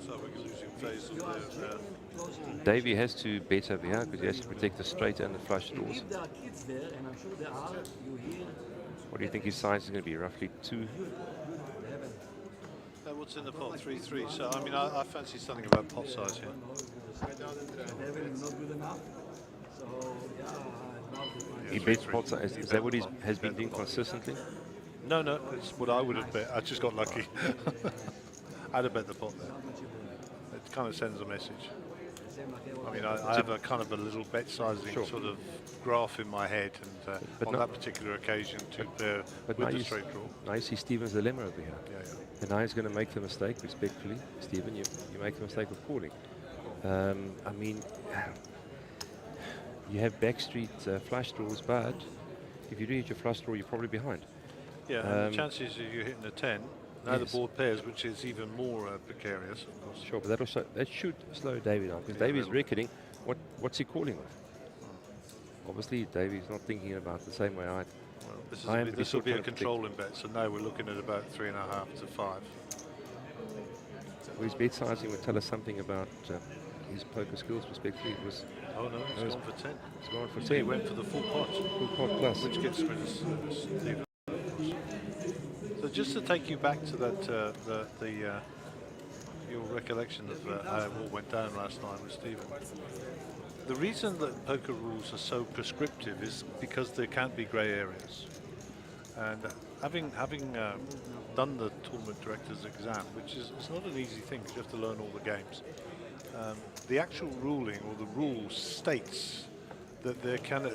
So we're losing Faisal there. Davey has to bet over here because he has to protect the straight and the flush draws. What do you think his size is going to be? Roughly 2? What's in the pot? 3-3. So I mean, I fancy something about pot size here. Devil is not good enough. So yeah, I love it. He bets pots. Is that what he has been doing consistently? No, no, it's what I would have bet. I just got lucky. I'd have bet the pot there. It kind of sends a message. I mean, I have a kind of a little bet sizing sort of graph in my head, and on that particular occasion, two pair with the straight draw. Now you see Stephen's dilemma over here. Yeah, yeah. And now he's going to make the mistake, respectfully. Stephen, you make the mistake of calling. I mean, you have backstreet flush draws, but if you do hit your flush draw, you're probably behind. Yeah, and the chances of you hitting a 10, now the board pairs, which is even more precarious, of course. Sure, but that should slow Davey down, because Davey's reckoning, what's he calling with? Obviously, Davey's not thinking about the same way I Well, this will be a controlling bet, so now we're looking at about 3.5 to 5. Well, his bet sizing would tell us something about his poker skills, respectively. It was, oh no, it's gone for 10. It's gone for 10. He went for the full pot. Full pot plus. Which gets rid of Stephen. So just to take you back to that, your recollection of how it all went down last night with Stephen. The reason that poker rules are so prescriptive is because there can't be grey areas. And having done the tournament director's exam, which is it's not an easy thing, 'cause you have to learn all the games. The actual ruling or the rule states that there can,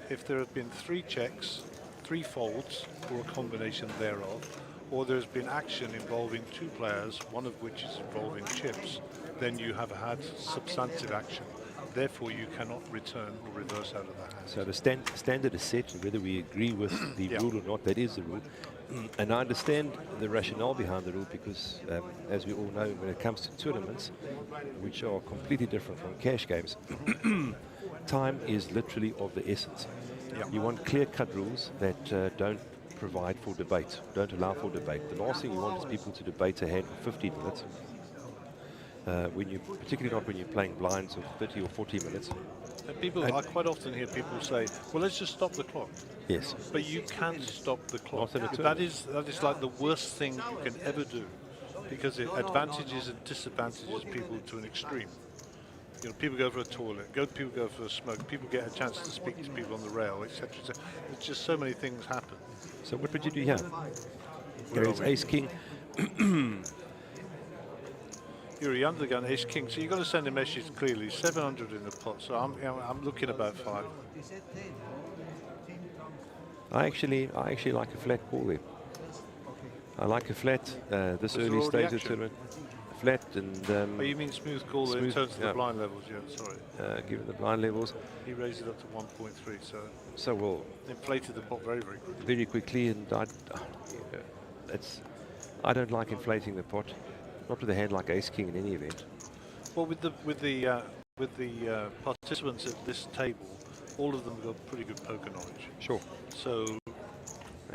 if there have been 3 checks, 3 folds, or a combination thereof, or there's been action involving 2 players, one of which is involving chips, then you have had substantive action. Therefore, you cannot return or reverse out of the hand. So the standard is set, and whether we agree with the rule or not, that is the rule. And I understand the rationale behind the rule because, as we all know, when it comes to tournaments, which are completely different from cash games, time is literally of the essence. You want clear-cut rules that don't provide for debate, don't allow for debate. The last thing you want is people to debate a hand for 15 minutes. Particularly not when you're playing blinds of 30 or 40 minutes. And I quite often hear people say, well, let's just stop the clock. Yes. But you can't stop the clock. Not in a That is like the worst thing you can ever do, because it advantages and disadvantages people to an extreme. You know, people go for a toilet, people go for a smoke, people get a chance to speak to people on the rail, etc. It's just so many things happen. So what would you do here? Here it's ace king. You're under the gun, ace king. So you've got to send a message clearly. 700 in the pot. So I'm looking about 5. I actually like a flat call there. I like a flat this early stage of the tournament. Flat and. Oh, you mean smooth call in terms of the blind levels? Yeah, sorry. Given the blind levels. He raised it up to 1.3, so we'll inflated the pot very, very quickly. Very quickly, and I don't like inflating the pot. Not with a hand like ace king in any event. Well, with the participants at this table, all of them have got pretty good poker knowledge. Sure. So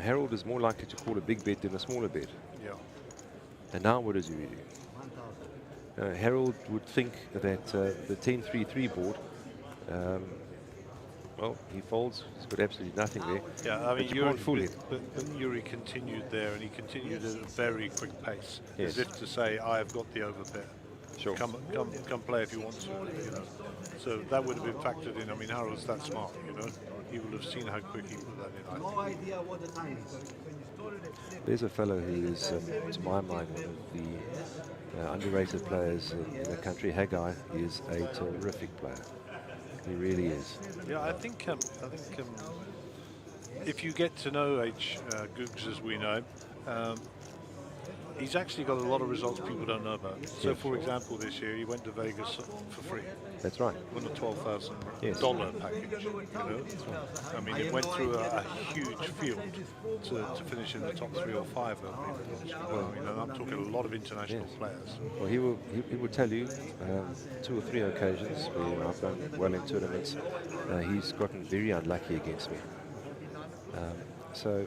Harold is more likely to call a big bet than a smaller bet. Yeah. And now what does he do? Harold would think that the 10-3-3 board, well, he folds. He's got absolutely nothing there. Yeah, I mean, you can't fool him. But Yuri continued there, and he continued at a very quick pace, yes. as if to say, "I have got the overbet. Sure. Come play if you want to." You know. So that would have been factored in. I mean, Harold's that smart, you know. He will have seen how quick he put that in. I think. No idea what the time is. There's a fellow who is, to my mind, one of the underrated players in the country. Haggai is a terrific player. He really is. Yeah, I think if you get to know Googs as we know, he's actually got a lot of results people don't know about. So, for example, this year he went to Vegas for free. That's right. Won a $12,000 package. You know, I mean, it went through a huge field to finish in the top 3 or 5. I believe. Well, you know, I'm talking a lot of international players. Well, he will tell you 2 or 3 occasions where I've done well in tournaments. He's gotten very unlucky against me. So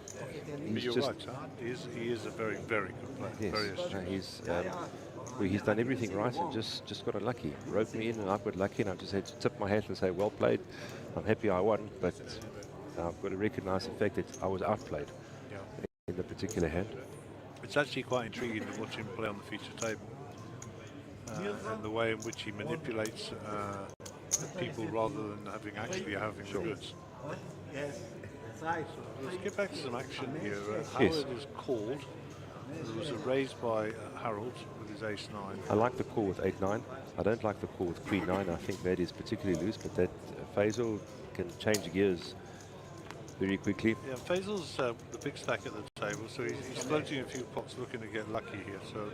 he's you're just right, huh? He is a very, very good player. yes. Very astute. He's done everything right and just got unlucky. Roped me in and I've got lucky, and I just had to tip my hat and say, well played. I'm happy I won, but I've got to recognise the fact that I was outplayed in the particular hand. It's actually quite intriguing to watch him play on the feature table. and the way in which he manipulates the people rather than having the goods. Yes, that's right. Let's get back to some action here. Yes. Howard is called. There was a raise by Harold with his ace-9. I like the call with 8-9. I don't like the call with queen 9. I think that is particularly loose, but that Faisal can change gears very quickly. Yeah, Faisal's the big stack at the table, so he's floating a few pots looking to get lucky here. So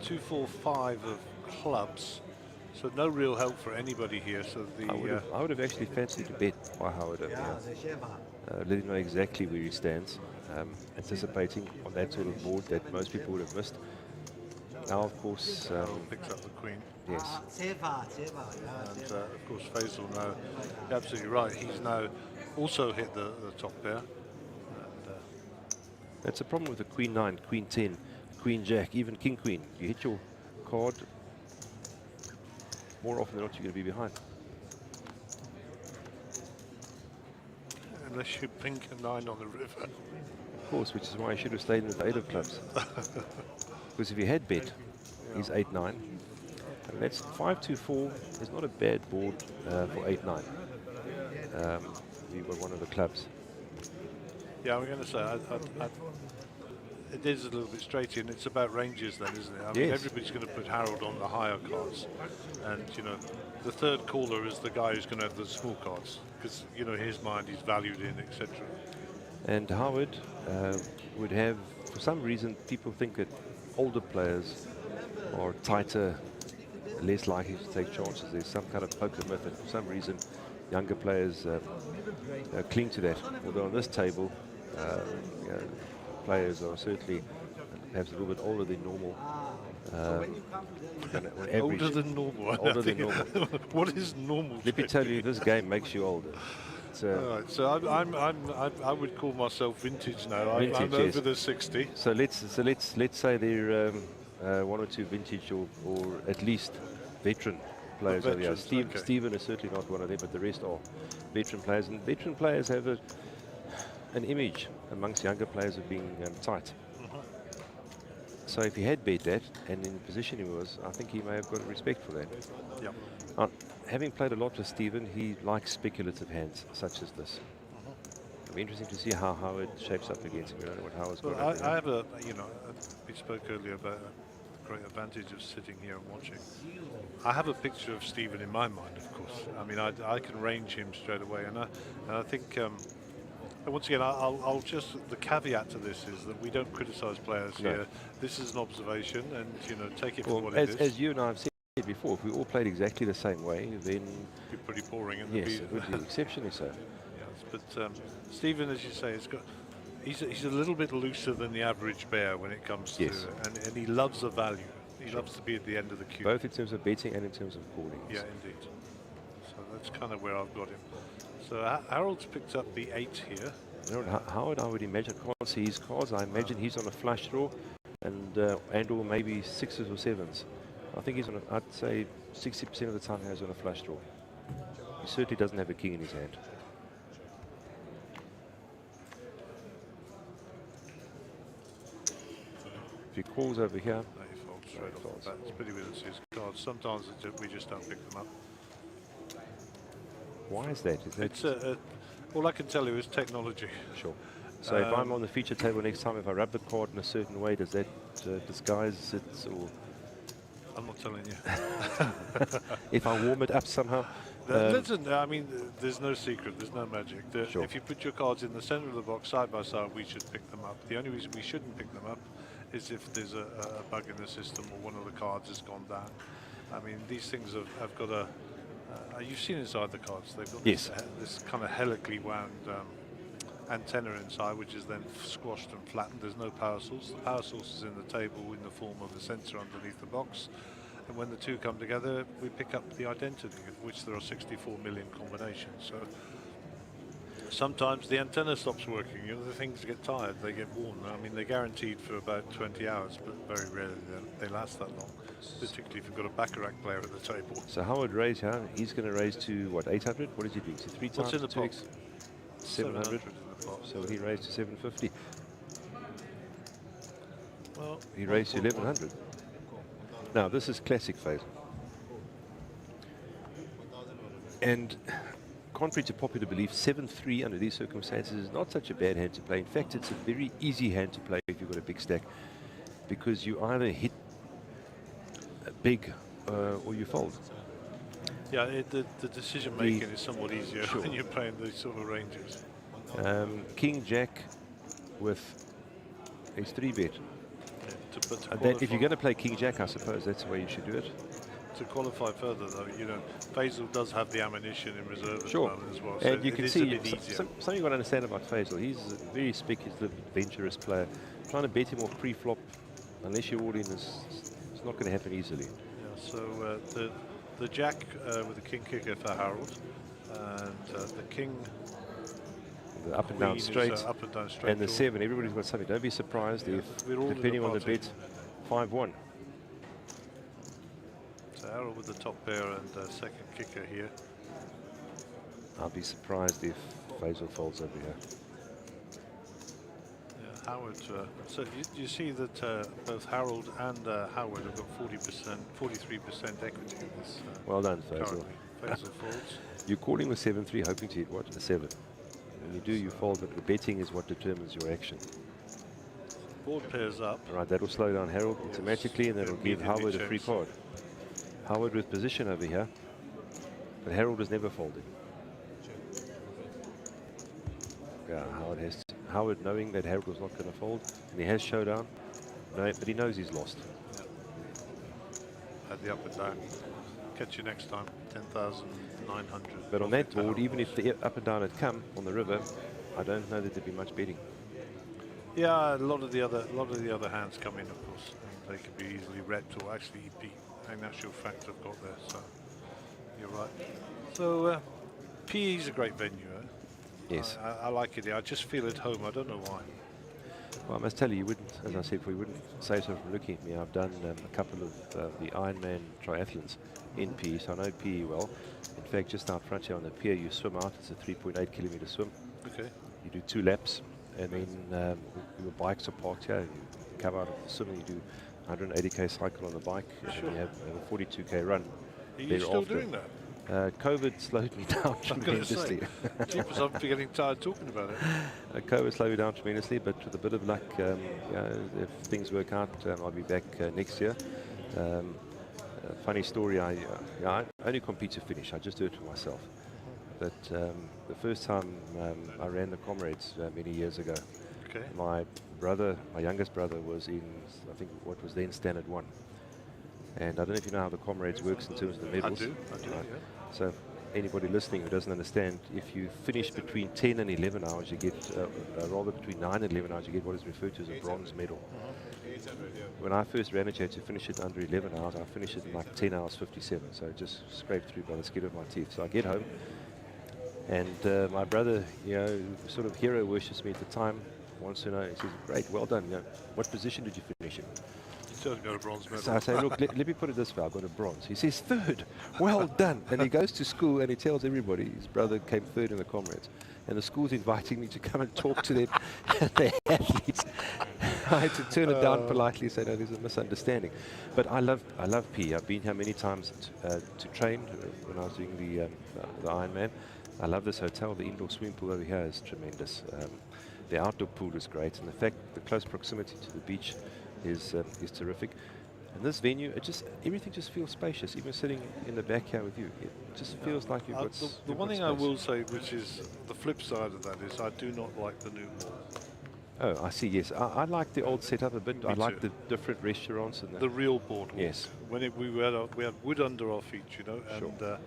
2, 4, 5 of clubs. So no real help for anybody here. So I would have actually fancied a bet by Howard over Yeah, here. the Sheva. Let him know exactly where he stands, anticipating on that sort of board that most people would have missed. Now, of course, picks up the queen. yes. Seva. And of course, Faisal now, you're absolutely right. He's now also hit the top pair. And, That's a problem with the queen 9, queen 10, queen jack, even king queen. You hit your card, more often than not, you're going to be behind. unless you pink a 9 on the river. Of course, which is why he should have stayed with the 8 of clubs. Because if he had bet, he's 8-9. And that's 5-2-4 is not a bad board for 8-9. He were one of the clubs. Yeah, I'm going to say it is a little bit straighty, and it's about ranges then, isn't it? I mean, Yes. everybody's going to put Harold on the higher cards, and you know, the third caller is the guy who's going to have the small cards, because you know his mind is valued in, etc. And Howard would have, for some reason, people think that older players are tighter, less likely to take chances. There's some kind of poker method. For some reason, younger players cling to that. Although on this table, you know, players are certainly perhaps a little bit older than normal. Older than normal. Older than normal. What is normal? Let me tell you, this game makes you older. All right, so I would call myself vintage now. I'm Vintage, over yes. the 60. So let's say they're one or two vintage or at least veteran players. Over here. Veterans, okay. Stephen is certainly not one of them, but the rest are veteran players. And veteran players have an image amongst younger players of being tight. So if he had bet that, and in the position he was, I think he may have got respect for that. Yeah. Having played a lot with Stephen, he likes speculative hands such as this. It'll be interesting to see how Howard shapes up against him. We don't know what Howard's got. Well, I have we spoke earlier about a great advantage of sitting here and watching. I have a picture of Stephen in my mind, of course. I mean, I can range him straight away, and I think. And once again, I'll just, the caveat to this is that we don't criticise players here. This is an observation, and you know, take it for what it is. As you and I have said before, if we all played exactly the same way, then It'd be pretty boring. And yes, it would be exceptionally so. Yes, but Stephen, as you say, he's a little bit looser than the average bear when it comes to, and he loves the value. He loves to be at the end of the queue. Both in terms of betting and in terms of calling. Yeah, indeed. So that's kind of where I've got him. So Harold's picked up the 8 here. You know, Howard, I would imagine, can't see his cards. I imagine he's on a flush draw, and or maybe 6s or 7s. I think he's on. I'd say 60% of the time he's on a flush draw. He certainly doesn't have a king in his hand. If he calls over here, He folds straight off the bat. It's pretty with his cards. Sometimes we just don't pick them up. why is that? Is that It's all I can tell you is technology. sure? So if I'm on the feature table next time, if I rub the card in a certain way, does that disguise it? Or I'm not telling you. if I warm it up somehow? Listen, I mean, there's no secret, there's no magic. Sure. If you put your cards in the center of the box side by side, we should pick them up. The only reason we shouldn't pick them up is if there's a bug in the system or one of the cards has gone down. I mean, these things have got a... you've seen inside the cards. They've got Yes. this kind of helically wound antenna inside, which is then squashed and flattened. There's no power source. The power source is in the table in the form of a sensor underneath the box. And when the two come together, we pick up the identity, of which there are 64 million combinations. So sometimes the antenna stops working. You know, the things get tired, they get worn. I mean, they're guaranteed for about 20 hours, but very rarely they last that long, particularly if you've got a Baccarat player at the table. So Howard raised here. He's going to raise to what, 800? What is he doing? So 3 times What's in the 2x? box? 700. in the box. So he raised to 750. Well, He raised to 1100. Now, this is classic Faisal. And contrary to popular belief, 7-3 under these circumstances is not such a bad hand to play. In fact, it's a very easy hand to play if you've got a big stack, because you either hit big or you fold. Yeah, the decision making is somewhat easier when you're playing these sort of ranges. King Jack with his 3-bet. Yeah, if you're going to play King Jack, I suppose that's the way you should do it. To qualify further, though, you know, Faisal does have the ammunition in reserve at the moment as well. So and you can see something something you've got to understand about Faisal. He's a very speculative, adventurous player. Trying to bet him off pre-flop, unless you're all in, it's not going to happen easily. Yeah, so the Jack with the King kicker for Harold, and the King. The up and down straight, up and down straight, and the 7. Everybody's got something. Don't be surprised if, depending on the bet, 5-1. So Harold with the top pair and second kicker here. I'll be surprised if Faisal folds over here. Yeah, Howard. So you see that both Harold and Howard have got 43% equity in this. Well done, Faisal. Faisal folds. You're calling with 7-3, hoping to hit what? A 7. When you do, you fold, but the betting is what determines your action. Board pairs up. All right, that'll slow down Harold automatically, and that'll give Howard a free card. Howard with position over here, but Harold has never folded. Yeah, Howard knowing that Harold was not going to fold, and he has showdown, but he knows he's lost. At the up and down. Catch you next time. 10,900. But on that board, even if the up and down had come on the river, I don't know that there'd be much betting. Yeah, a lot of the other hands come in, of course. And they could be easily repped or actually beat. In actual fact, I've got there. So you're right. So PE is a great venue. Yes. I like it here. I just feel at home. I don't know why. Well, I must tell you, wouldn't, as I said, we wouldn't say so from looking at me. I've done a couple of the Ironman triathlons in PE, so I know PE well. In fact, just out front here on the pier, you swim out. It's a 3.8 kilometer swim. Okay. You do 2 laps, and then your bikes are parked here. You come out of the swim and you do 180k cycle on the bike, and then you have a 42k run. Are you still doing that? COVID slowed me down tremendously. Jeepers, I'm getting tired talking about it. COVID slowed me down tremendously, but with a bit of luck, if things work out, I'll be back next year. Funny story, I only compete to finish. I just do it for myself. But the first time I ran the Comrades many years ago, my youngest brother was in, I think, what was then Standard 1. And I don't know if you know how the Comrades works in terms of the medals. I do, right. yeah. So anybody listening who doesn't understand, if you finish between 10 and 11 hours, you get, rather between 9 and 11 hours, you get what is referred to as a bronze medal. When I first ran it, you had to finish it under 11 hours. I finished it in like 10 hours 57, so I just scraped through by the skin of my teeth. So I get home, and my brother, sort of hero worships me at the time, wants to know, he says, great, well done. What position did you finish in? Got a bronze medal. So I say, look, let me put it this way, I've got a bronze. He says, 3rd, well done. And he goes to school and he tells everybody his brother came 3rd in the Comrades. And the school's inviting me to come and talk to them, the athletes. I had to turn it down politely, say, no, there's a misunderstanding. But I love PE. I've been here many times to train when I was doing the Ironman. I love this hotel. The indoor swimming pool over here is tremendous. The outdoor pool is great. And the fact, the close proximity to the beach is terrific. And this venue, everything just feels spacious. Even sitting in the back here with you, it just feels like you've got the one thing I will say, which is the flip side of that, is I do not like the new mall. Oh, I see, yes. I like the old setup a bit. I like the different restaurants. And the real Boardwalk. Yes. When we had wood under our feet, and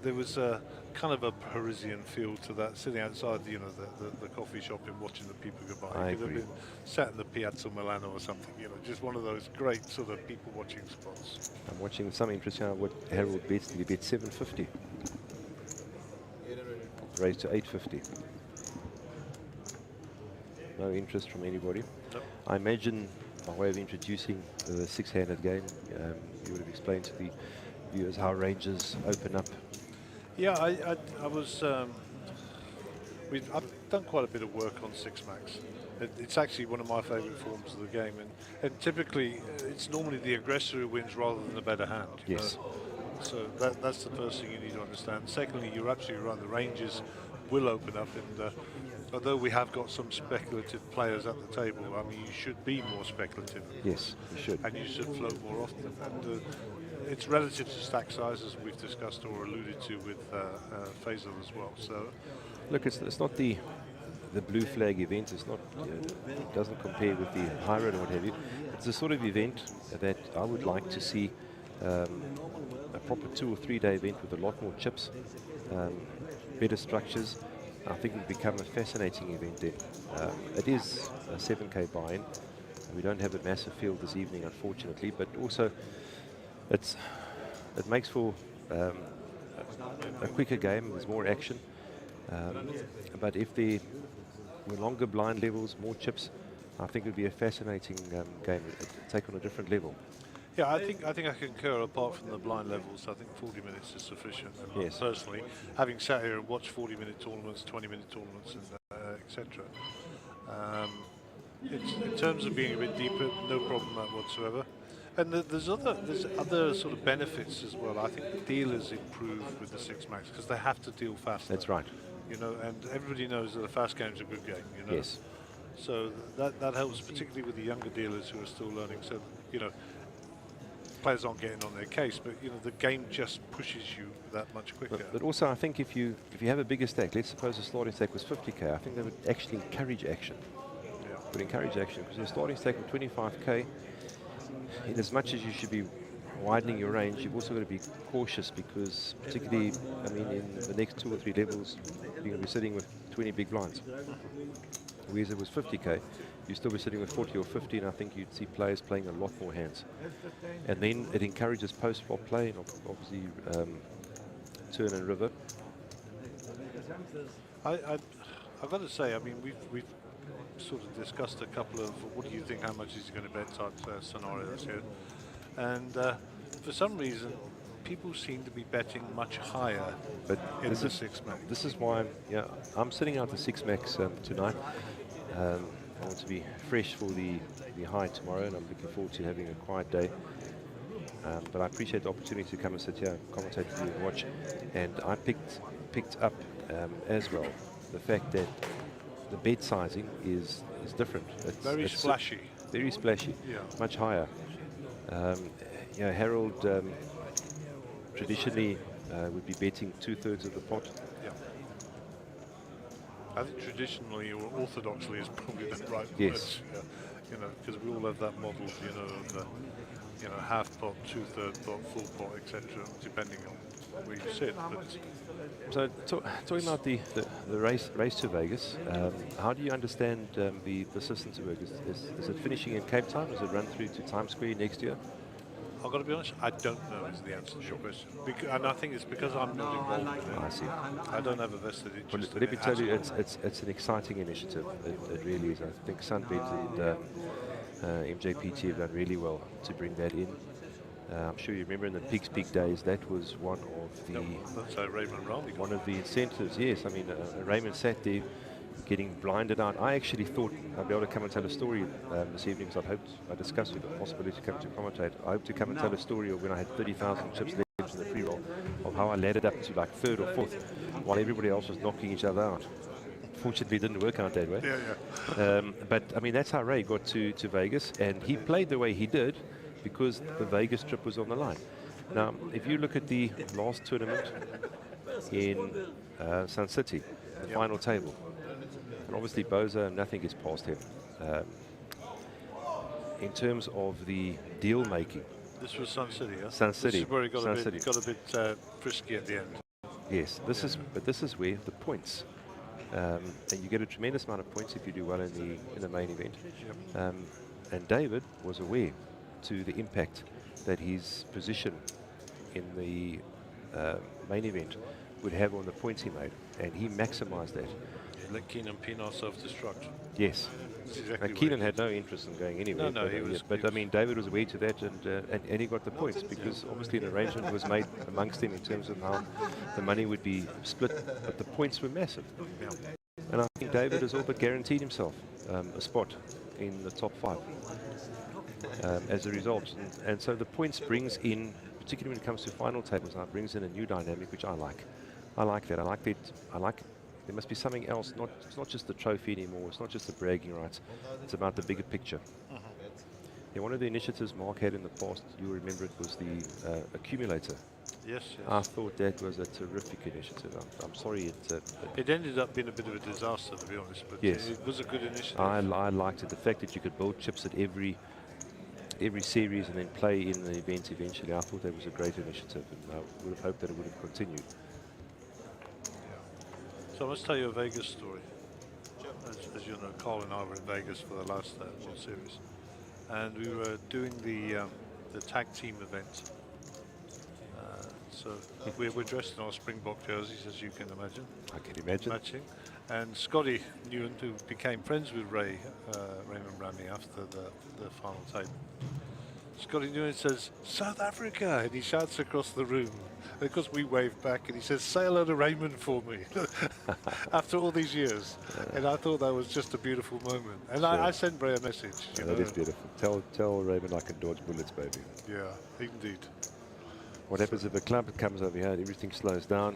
there was a kind of a Parisian feel to that, sitting outside, the coffee shop and watching the people go by. I You could agree. have been sat in the Piazza Milano or something, just one of those great sort of people watching spots. I'm watching some interesting. What Harold bets, did he bet 750? Raised to 850. No interest from anybody. Nope. I imagine, by way of introducing the 6-handed game, you would have explained to the viewers how ranges open up. Yeah, I was I've done quite a bit of work on Six Max. It's actually one of my favourite forms of the game, and typically it's normally the aggressor who wins rather than the better hand. You Yes. know? So that's the first thing you need to understand. Secondly, you're absolutely right. The ranges will open up, and although we have got some speculative players at the table, I mean, you should be more speculative. Yes, you should. And you should float more often. And it's relative to stack sizes we've discussed or alluded to with Faisal as well. So, Look, it's not the blue flag event. It's not. It doesn't compare with the high road or what have you. It's the sort of event that I would like to see. A proper 2 or 3 day event with a lot more chips, better structures. I think it will become a fascinating event then. It is a 7K buy-in. We don't have a massive field this evening, unfortunately, but also it makes for a quicker game. There's more action. But if there were longer blind levels, more chips, I think it would be a fascinating game. It'd take on a different level. yeah, I think I concur. Apart from the blind levels, I think 40 minutes is sufficient. And Yes. personally, having sat here and watched 40-minute tournaments, 20-minute tournaments, and etc. In terms of being a bit deeper, no problem whatsoever. And there's other sort of benefits as well. I think the dealers improve with the Six Max because they have to deal faster. That's right. You know, and everybody knows that a fast game's a good game. You know. Yes. So that helps, particularly with the younger dealers who are still learning. So you know, players aren't getting on their case, but you know, the game just pushes you that much quicker. But also, I think if you have a bigger stack, let's suppose the starting stack was 50K, I think that would actually encourage action. Yeah. Would encourage action because the starting stack of 25K, in as much as you should be widening your range, you've also got to be cautious because particularly, I mean, in the next 2 or 3 levels, you're going to be sitting with 20 big blinds. Whereas it was 50K, you'd still be sitting with 40 or 50, and I think you'd see players playing a lot more hands. And then it encourages post-flop play, and obviously turn and river. I've got to say, I mean, we've sort of discussed a couple of what do you think, how much is he going to bet type scenarios here, and for some reason people seem to be betting much higher But in the Six Max. this is why I'm sitting out the Six Max tonight. I want to be fresh for the high tomorrow, and I'm looking forward to having a quiet day. But I appreciate the opportunity to come and sit here and commentate with you and watch. And I picked up as well the fact that the bet sizing is different. Very splashy. Very splashy. Yeah. Much higher. Harold traditionally would be betting 2/3 of the pot. Yeah. I think traditionally or orthodoxly is probably the right Yes. word. Yeah. You know, because we all have that model, you know, of the, you know, half pot, 2/3 pot, full pot, etc., depending on where you sit. But So talking about the race to Vegas, how do you understand the system to work? Is it finishing in Cape Town? Does it run through to Times Square next year? I've got to be honest, I don't know is the answer to your question. And I think it's because I'm not involved in it. I see. I don't have a vested Well, interest in let me it tell at you, all. it's an exciting initiative. It really is. I think Sunbet and MJPT have done really well to bring that in. I'm sure you remember in the Peak days, that was one That's how Raymond Rowley got of the incentives. Yes, I mean, Raymond sat there getting blinded out. I actually thought I'd be able to come and tell a story this evening, because I discussed with the possibility to come to commentate. I hope to come and tell a story of when I had 30,000 chips left in the free roll, of how I laddered up to like 3rd or 4th, while everybody else was knocking each other out. Fortunately, it didn't work out that way. Yeah. But I mean, that's how Ray got to Vegas, and he played the way he did because the Vegas trip was on the line. Now, if you look at the last tournament in Sun City, the final table, and obviously Boza, nothing gets past him. In terms of the deal making, This was Sun City, yeah? Sun City. This is where he got Sun a City. bit frisky at the end. yes, this is where the points, and you get a tremendous amount of points if you do well in the main event. Yep. And David was aware to the impact that his position in the main event would have on the points he made, and he maximized that. Let Keenan Pinar self-destruct. Yes. That's exactly what Keenan he had no interest in going anywhere. No, he was- But I mean, David was aware to that, and he got the points because obviously an arrangement was made amongst them in terms of how the money would be split. But the points were massive. Yeah. And I think David has all but guaranteed himself a spot in the top 5 as a result. And so the points brings in, particularly when it comes to final tables now, brings in a new dynamic, which I like. I like that. I like there must be something else. It's not just the trophy anymore. It's not just the bragging rights. It's about the bigger picture. Yeah, one of the initiatives Mark had in the past, you'll remember it, was the accumulator. Yes, I thought that was a terrific initiative. I'm sorry it ended up being a bit of a disaster, to be honest, but yes, it was a good initiative. I liked it. The fact that you could build chips at every series and then play in the event eventually, I thought that was a great initiative, and I would have hoped that it would have continued. So I must tell you a Vegas story. As you know, Carl and I were in Vegas for the last World Series, and we were doing the tag team event. So we're dressed in our Springbok jerseys, as you can imagine. I can imagine. Matching. And Scotty Newen, who became friends with Raymond Ramy after the final table. Scotty Newen says, "South Africa," and he shouts across the room. And of course we waved back, and he says, "Say hello to Raymond for me," after all these years. And I thought that was just a beautiful moment. And sure. I sent Ray a message. Yeah, that is beautiful. Tell Raymond I can dodge bullets, baby. Yeah, indeed. What happens if a club comes over here, everything slows down?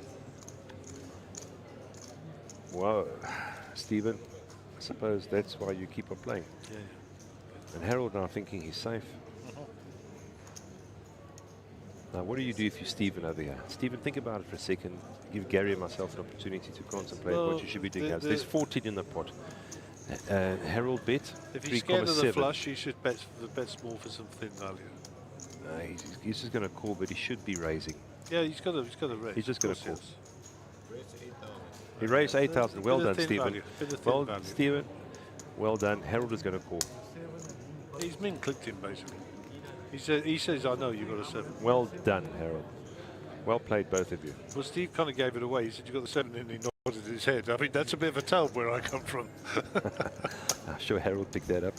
Whoa, Stephen, I suppose that's why you keep on playing. Yeah. And Harold now thinking he's safe. Now, what do you do if you're Stephen over here? Stephen, think about it for a second. Give Gary and myself an opportunity to contemplate what you should be doing. There's 14 in the pot. Harold bet if he's scared of the flush, he should bet small for some thin value. He's just going to call, but he should be raising. Yeah, he's got to raise. He's just going to call. He raised 8,000. Well done, Stephen. Well done, Stephen. Well done. Harold is going to call. He's clicked him basically. He says, "I know you got a 7." Well done, Harold. Well played, both of you. Well, Steve kind of gave it away. He said, "You got the 7," and he nodded his head. I mean, that's a bit of a tell where I come from. I'm sure Harold picked that up.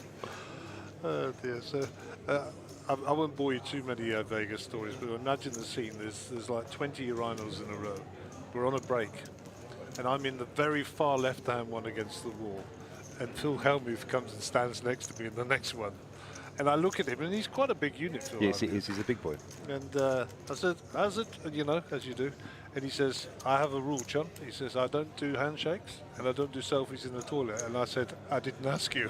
Oh dear. So I won't bore you too many Vegas stories, but imagine the scene. There's like 20 urinals in a row. We're on a break, and I'm in the very far left-hand one against the wall, and Phil Hellmuth comes and stands next to me in the next one. And I look at him, and he's quite a big unit, Phil. Yes, he is. He's a big boy. And I said, "How's it?" And, you know, as you do. And he says, "I have a rule, chum." He says, "I don't do handshakes, and I don't do selfies in the toilet." And I said, "I didn't ask you."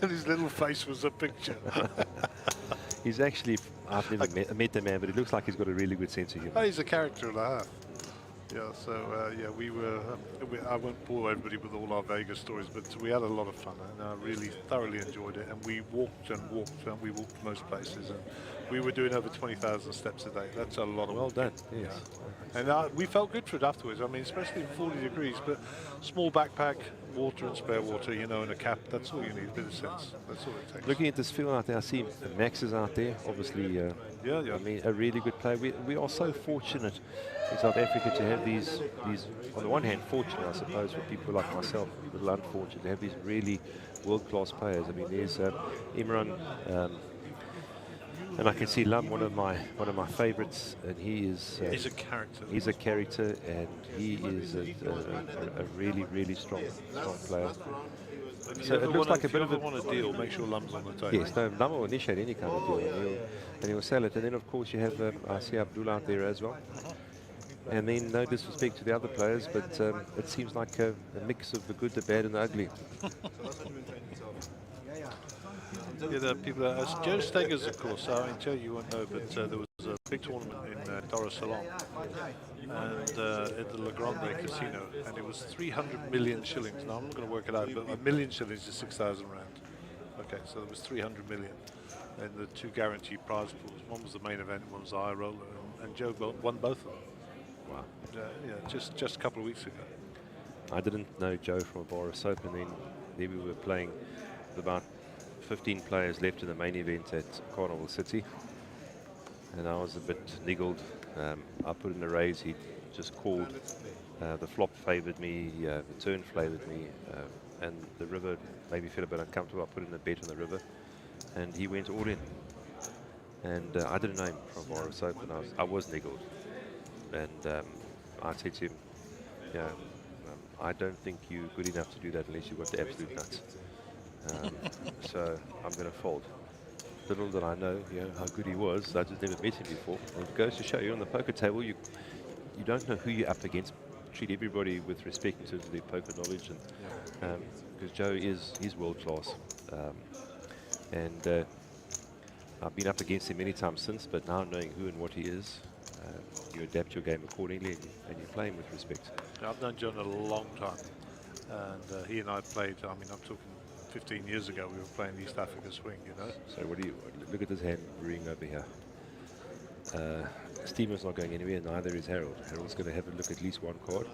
And his little face was a picture. He's actually, I've never met the man, but it looks like he's got a really good sense of humor. Oh, he's a character and a half. Yeah, so yeah, I won't bore everybody with all our Vegas stories, but we had a lot of fun, and I really thoroughly enjoyed it. And we walked and walked, and we walked most places, and we were doing over 20,000 steps a day. That's a lot of well done. Yes. Yeah. And we felt good for it afterwards. I mean, especially in 40 degrees, but small backpack, water and spare water, you know, and a cap. That's all you need. A bit of sense. That's all it takes. Looking at this field out there, I see Max is out there. Obviously, yeah. I mean, a really good player. We are so fortunate in South Africa to have these, on the one hand, fortunate, I suppose, for people like myself, a little unfortunate, to have these really world-class players. I mean, there's Imran, and I can see Lum, one of my favourites, and he is. He's a character. He's a character, and he is a really, really strong player. So it looks like a bit of a. If you want a deal, make sure Lum's on the table. Yes, no, Lum will initiate any kind of deal, and he'll sell it. And then, of course, you have I see Abdul out there as well. And then, no disrespect to the other players, but it seems like a mix of the good, the bad, and the ugly. Yeah, there are people. Joe Steggers, of course. I mean, Joe, you won't know, but there was a big tournament in Dar es Salaam, and at the La Grande Casino, and it was 300 million shillings. Now I'm not going to work it out, but 1 million shillings is 6,000 rand. Okay, so there was 300 million, and the 2 guaranteed prize pools. One was the main event, one was the high roller, and Joe won both of them. Wow. Yeah, just a couple of weeks ago. I didn't know Joe from a bar of soap, and then there we were playing with about 15 players left in the main event at Carnival City, and I was a bit niggled. I put in a raise, he just called. The flop favoured me, the turn favoured me, and the river made me feel a bit uncomfortable. I put in a bet on the river, and he went all in. And I didn't know him from a bar of soap, and I was niggled. And I said to him, yeah, I don't think you're good enough to do that unless you've got the absolute nuts. So I'm going to fold. Little did I know, how good he was. I just never met him before. And it goes to show you on the poker table, you don't know who you're up against. Treat everybody with respect in terms of their poker knowledge, and because Joe he's world class, and I've been up against him many times since. But now knowing who and what he is, you adapt your game accordingly, and you play him with respect. I've known John a long time, and he and I played. I mean, I'm talking 15 years ago. We were playing East Africa swing, So what do you look at this hand ring over here? Stephen's not going anywhere, neither is Harold. Harold's going to have a look at least one card.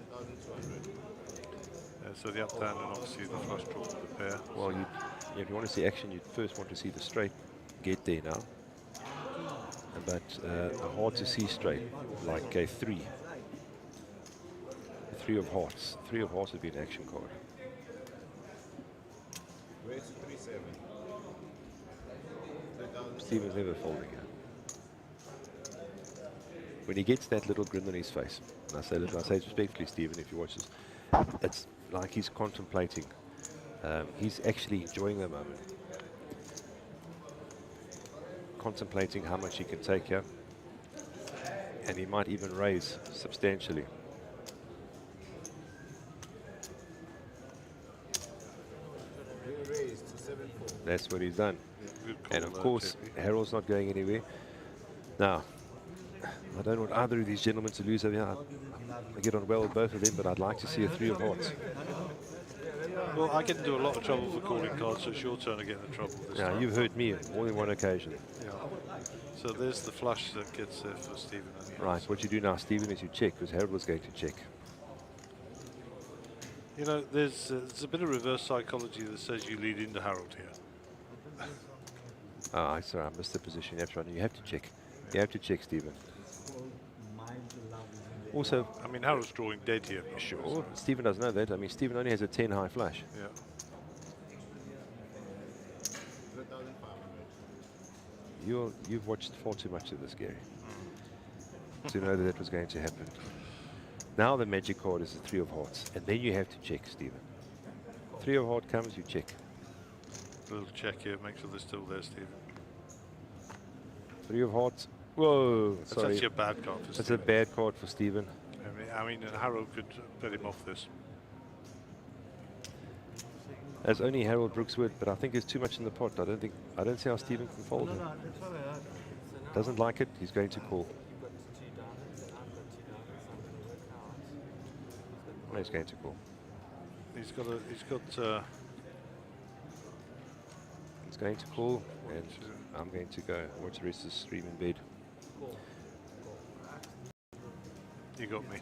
So the up down and obviously the flush draw with the pair. Well, if you want to see action, you'd first want to see the straight get there now. But hard to see straight, like a 3. The 3 of hearts. 3 of hearts would be an action card. Stephen's never folding here. When he gets that little grin on his face, and I say it respectfully, Stephen, if you watch this, it's like he's contemplating. He's actually enjoying the moment. Contemplating how much he can take here. And he might even raise substantially. That's what he's done. And of course, Harold's not going anywhere. Now, I don't want either of these gentlemen to lose over here. I get on well with both of them, but I'd like to see a 3 of hearts. Well, I get into a lot of trouble for calling cards, so it's your turn to get into trouble this time. You've heard me on more than one occasion. Yeah. So there's the flush that gets there for Stephen. Right, what you do now, Stephen, is you check, because Harold was going to check. There's a bit of reverse psychology that says you lead into Harold here. Sorry, I missed the position. That's right. You have to check. You have to check, Stephen. Also, I mean, Harold's drawing dead here. Sure. Stephen doesn't know that. I mean, Stephen only has a 10 high flush. Yeah. You've watched far too much of this, Gary, to know that was going to happen. Now the magic card is the 3 of hearts, and then you have to check, Stephen. 3 of hearts comes, you check. A little check here, make sure they're still there, Stephen. 3 of hearts. Whoa, That's sorry. actually a bad card for That's Stephen. a bad card for Stephen. I mean, Harold could bet him off this. As only Harold Brooks would, but I think there's too much in the pot. I don't see how Stephen can fold him. Doesn't like it, he's going to call. Well, he's going to call. He's going to call, and I'm going to go. Watch the rest of the stream in bed. You got me.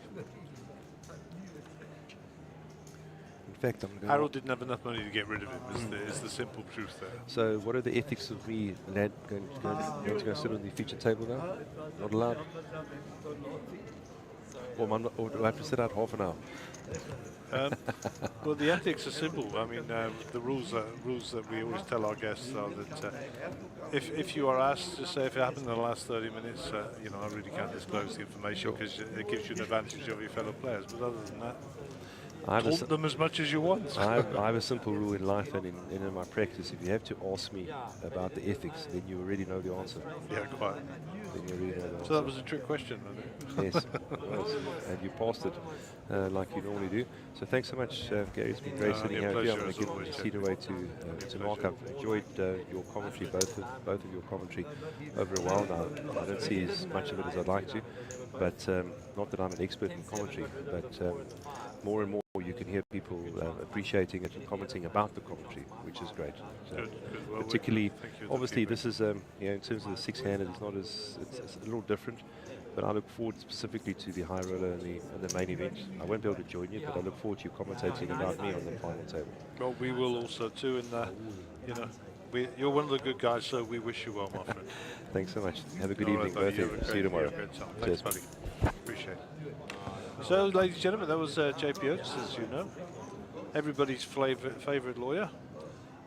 In fact, I'm going Harold didn't have enough money to get rid of him, is the simple truth there. So what are the ethics of me going to go sit on the feature table now? Not allowed? Or do I have to sit out half an hour? Well, the ethics are simple. I mean, the rules that we always tell our guests are that if you are asked to say if it happened in the last 30 minutes, I really can't disclose the information because it gives you an advantage over your fellow players. But other than that, taunt them as much as you want. I have a simple rule in life and in my practice. If you have to ask me about the ethics, then you already know the answer. Yeah, quite. Then you already know the answer. So that was a trick question, wasn't it? Yes, it was. And you passed it like you normally do. So thanks so much, Gary. It's been great sitting here with you. I'm going to give the seat away to Mark. I've enjoyed your commentary, both of your commentary over a while now. I don't see as much of it as I'd like to, but not that I'm an expert in commentary, but more and more you can hear people appreciating it and commenting about the commentary, which is great. So Good. Well, particularly, obviously, this is in terms of the six-handed, it's a little different. But I look forward specifically to the high roller and the main event. I won't be able to join you, but I look forward to you commentating about me on the final table. Well, we will also too, and you're one of the good guys, so we wish you well, my friend. Thanks so much. Have a good All evening, right, buddy, both of you. See you tomorrow. Thanks, buddy. Appreciate it. So, ladies and gentlemen, that was JP Oates, as you know, everybody's favourite lawyer.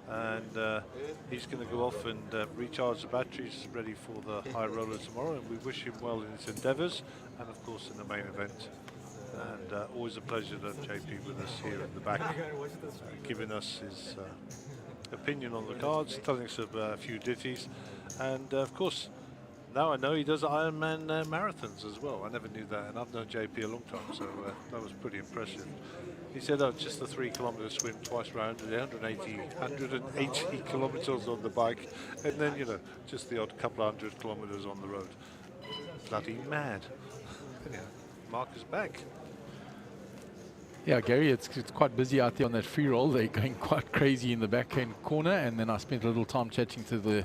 And he's going to go off and recharge the batteries ready for the high roller tomorrow, and we wish him well in his endeavours and of course in the main event And always a pleasure to have JP with us here at the back, giving us his opinion on the cards, telling us a few ditties, and of course, now I know he does Ironman marathons as well. I never knew that, and I've known JP a long time, so that was pretty impressive. He said, oh, just a 3 kilometre swim twice round, 180 kilometres on the bike, and then, you know, just the odd couple of 100 kilometres on the road. Bloody mad. Yeah, Mark is back. Yeah, Gary, it's quite busy out there on that free roll. They're going quite crazy in the backhand corner, and then I spent a little time chatting to the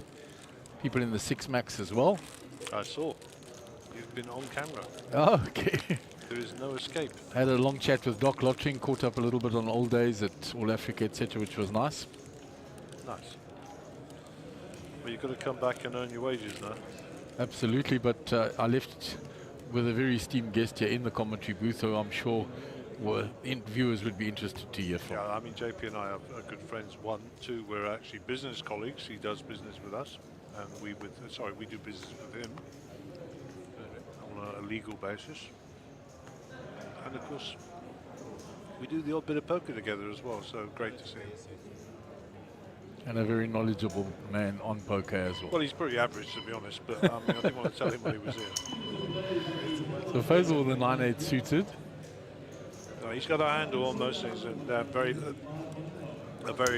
people in the 6 max as well. I saw. You've been on camera. Oh, okay. There is no escape. Had a long chat with Doc Lottering, caught up a little bit on old days at All Africa, etc., which was nice. Nice. Well, you've got to come back and earn your wages now. Absolutely, but I left with a very esteemed guest here in the commentary booth, who I'm sure viewers would be interested to hear from. Yeah, I mean, JP and I are good friends. 1, 2, we're actually business colleagues. He does business with us, and we do business with him on a legal basis. And of course, we do the odd bit of poker together as well, so great to see him. And a very knowledgeable man on poker as well. Well, he's pretty average, to be honest, but I didn't want to tell him when he was here. So Faisal with the 9-8 suited. No, he's got a handle on those things, and a very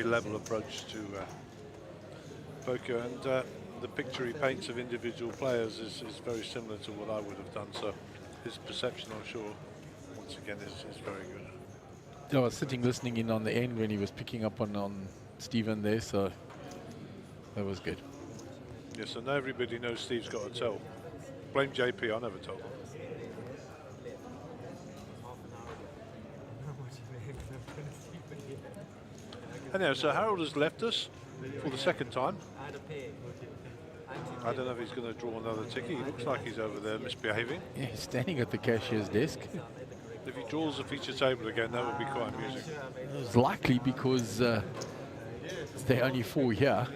level approach to poker, and the picture he paints of individual players is very similar to what I would have done, so his perception, I'm sure, once again, is very good. I was sitting listening in on the end when he was picking up on Stephen there, so that was good. Yes, and now everybody knows Steve's got a tell. Blame JP, I never told him. Anyhow, so Harold has left us for the second time. I don't know if he's going to draw another ticket. He looks like he's over there misbehaving. Yeah, he's standing at the cashier's desk. If he draws the feature table again, that would be quite amusing. It's likely because there are only 4 here.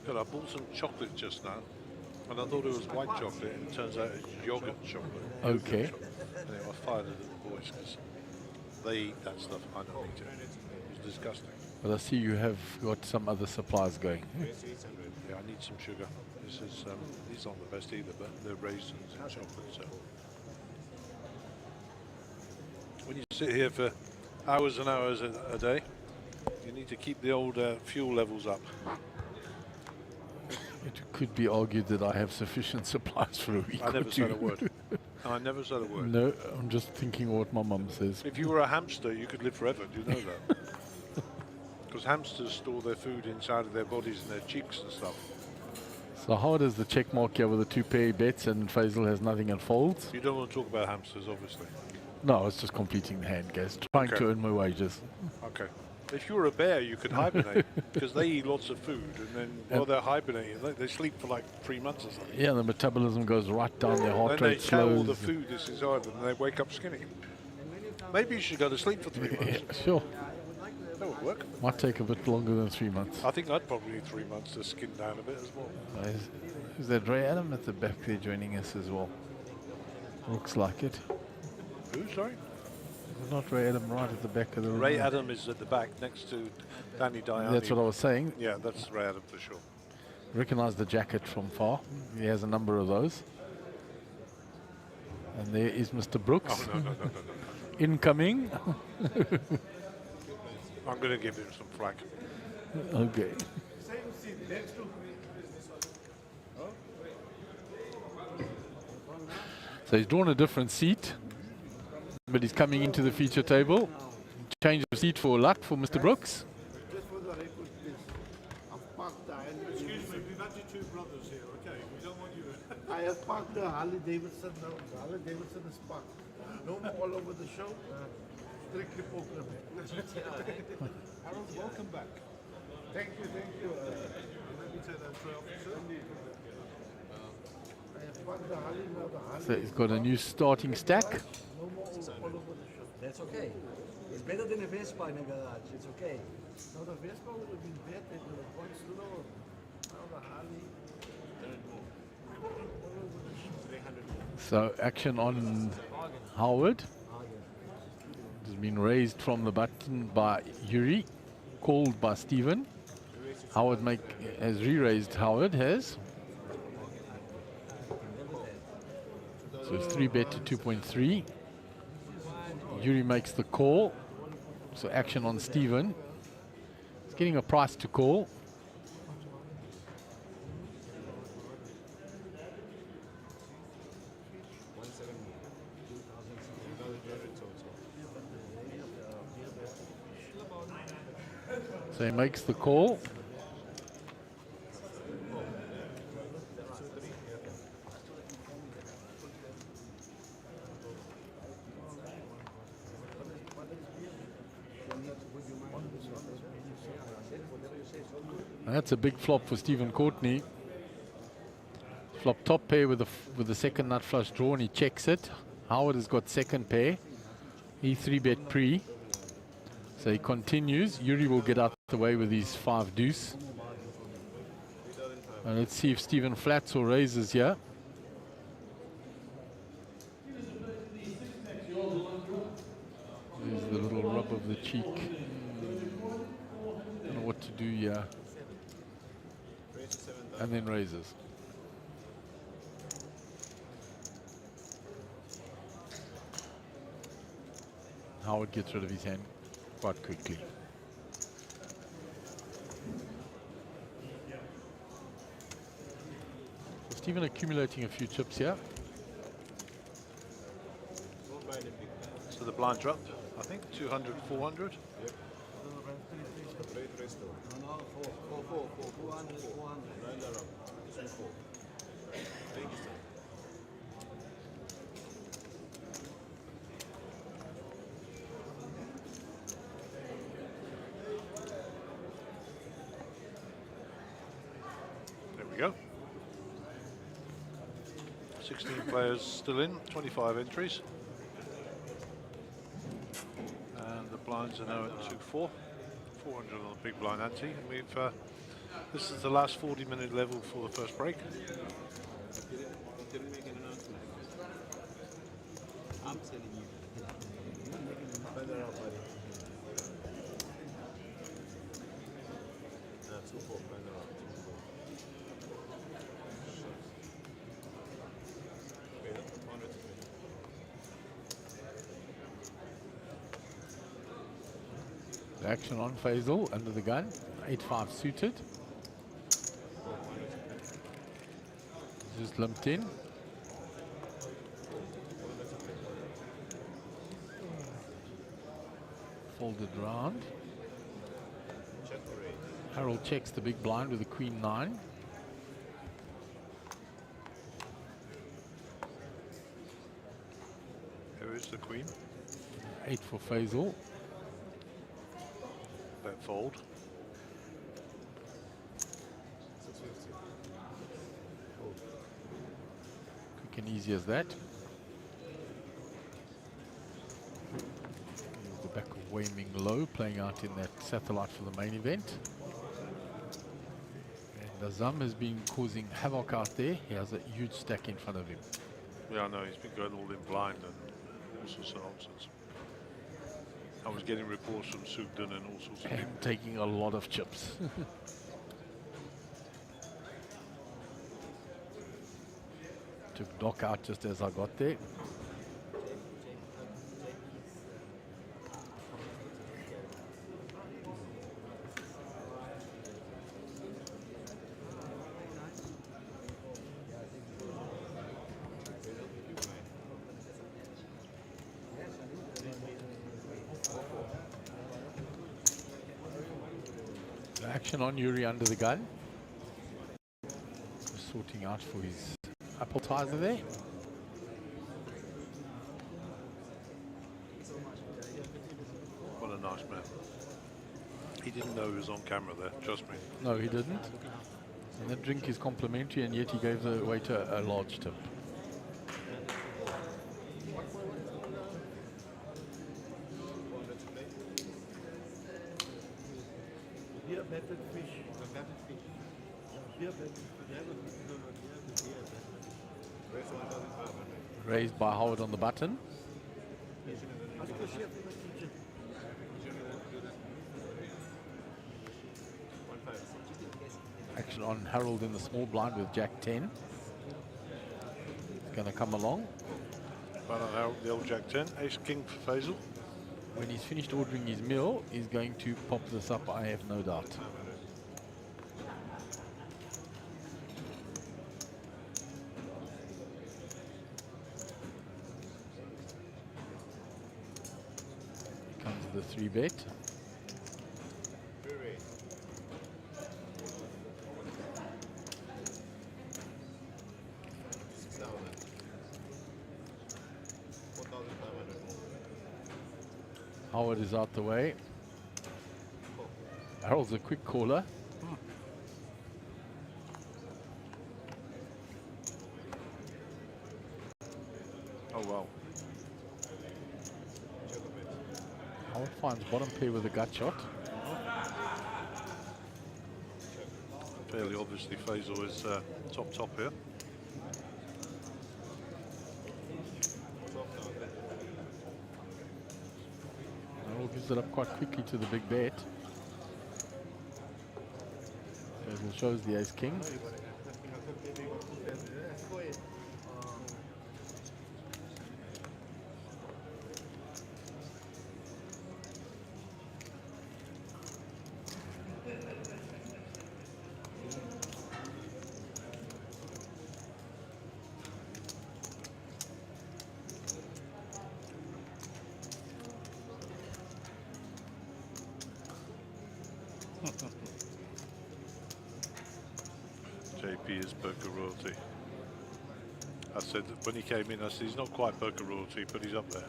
God, I bought some chocolate just now, and I thought it was white chocolate, and it turns out it's yogurt chocolate. Okay. Anyway, I fired it at the boys because they eat that stuff. I don't eat it. It's disgusting. But I see you have got some other supplies going. Yeah, I need some sugar. This is these aren't the best either, but they're raisins and chocolate. So when you sit here for hours and hours a day, you need to keep the old fuel levels up. It could be argued that I have sufficient supplies for a week. I never said a word. I never said a word. No, I'm just thinking what my mum says. If you were a hamster, you could live forever. Do you know that? Because hamsters store their food inside of their bodies and their cheeks and stuff. So how does the check mark here with the 2 pair bets and Faisal has nothing and folds? You don't want to talk about hamsters, obviously. No, I was just completing the hand, guys. Trying to earn my wages. Okay. If you were a bear, you could hibernate because they eat lots of food, and then while they're hibernating, they sleep for like 3 months or something. Yeah, the metabolism goes right down, their heart Then rate they chow all slows. the food that's inside them, and they wake up skinny. Maybe you should go to sleep for 3 months. Yeah, sure. That would work. Might take a bit longer than 3 months. I think I'd probably need 3 months to skin down a bit as well. Is that Ray Adam at the back there joining us as well? Looks like it. Who, sorry? Not Ray Adam right at the back of the room. Ray Adam is at the back next to Danny Diani. That's what I was saying. Yeah, that's Ray Adam for sure. Recognize the jacket from far. He has a number of those. And there is Mr. Brooks. Oh, no. Incoming. I'm going to give him some flack. Okay. So he's drawn a different seat, but he's coming into the feature table. Change of seat for luck for Mr. Brooks. Just for the record, please. I've parked the Excuse me, we've had your 2 brothers here, okay? We don't want you. I have parked the Harley Davidson now. The Harley Davidson is parked. No more all over the show. Strictly poker. Harold, welcome back. Thank you. Let me take that tray off, sir. I have parked the Harley now. The Harley So he's got a new starting stack. no more all over the show. That's okay. It's better than a Vespa in a garage. It's okay. Now the Vespa would have been bad. It would have gone slower. So action on Howard. Has been raised from the button by Yuri, called by Stephen. Howard has re-raised. Howard has. So it's 3-bet to 2.3. Yuri makes the call. So action on Stephen. He's getting a price to call. So he makes the call. That's a big flop for Stephen Courtney. Flop top pair with the second nut flush draw, and he checks it. Howard has got second pair. He 3-bet pre. So he continues. Yuri will get out the way with his 5 deuce. And let's see if Stephen flats or raises here. There's the little rub of the cheek. Don't know what to do here. And then raises. Howard gets rid of his hand quite quickly. So Stephen accumulating a few chips here. So the blinds are up, I think, 200, 400. There we go. 16 players still in, 25 entries. And the blinds are now at 2-4. 400 on the big blind ante. And we've this is the last 40-minute level for the first break. I'm telling you. Action on Faisal under the gun. 8-5 suited. Just limped in. Folded round. Harold checks the big blind with a queen 9. Here is the queen. 8 for Faisal. That fold. Quick and easy as that. The back of Waiming Low playing out in that satellite for the main event. And Azam has been causing havoc out there. He has a huge stack in front of him. Yeah, I know, he's been going all in blind and all sorts of nonsense. I was getting reports from Sugden and all sorts of And people. taking a lot of chips. Took Doc out just as I got there. Action on Yuri under the gun. Just sorting out for his appetizer there. What a nice man. He didn't know he was on camera there, trust me. No, he didn't. And that drink is complimentary, and yet he gave the waiter a large tip. Yeah, battered fish. Raised by Howard on the button. Action on Harold in the small blind with Jack 10. It's going to come along. But Harold, the old Jack 10, Ace King for Faisal. When he's finished ordering his meal, he's going to pop this up, I have no doubt. Here comes the 3-bet. Howard is out the way. Harold's a quick caller. Oh, wow. Howard finds bottom pair with a gut shot. Fairly obviously, Faisal is top here. Harold gives it up quite quickly to the big bet. Faisal shows the ace king. JP is poker royalty. I said that when he came in, I said he's not quite poker royalty, but he's up there.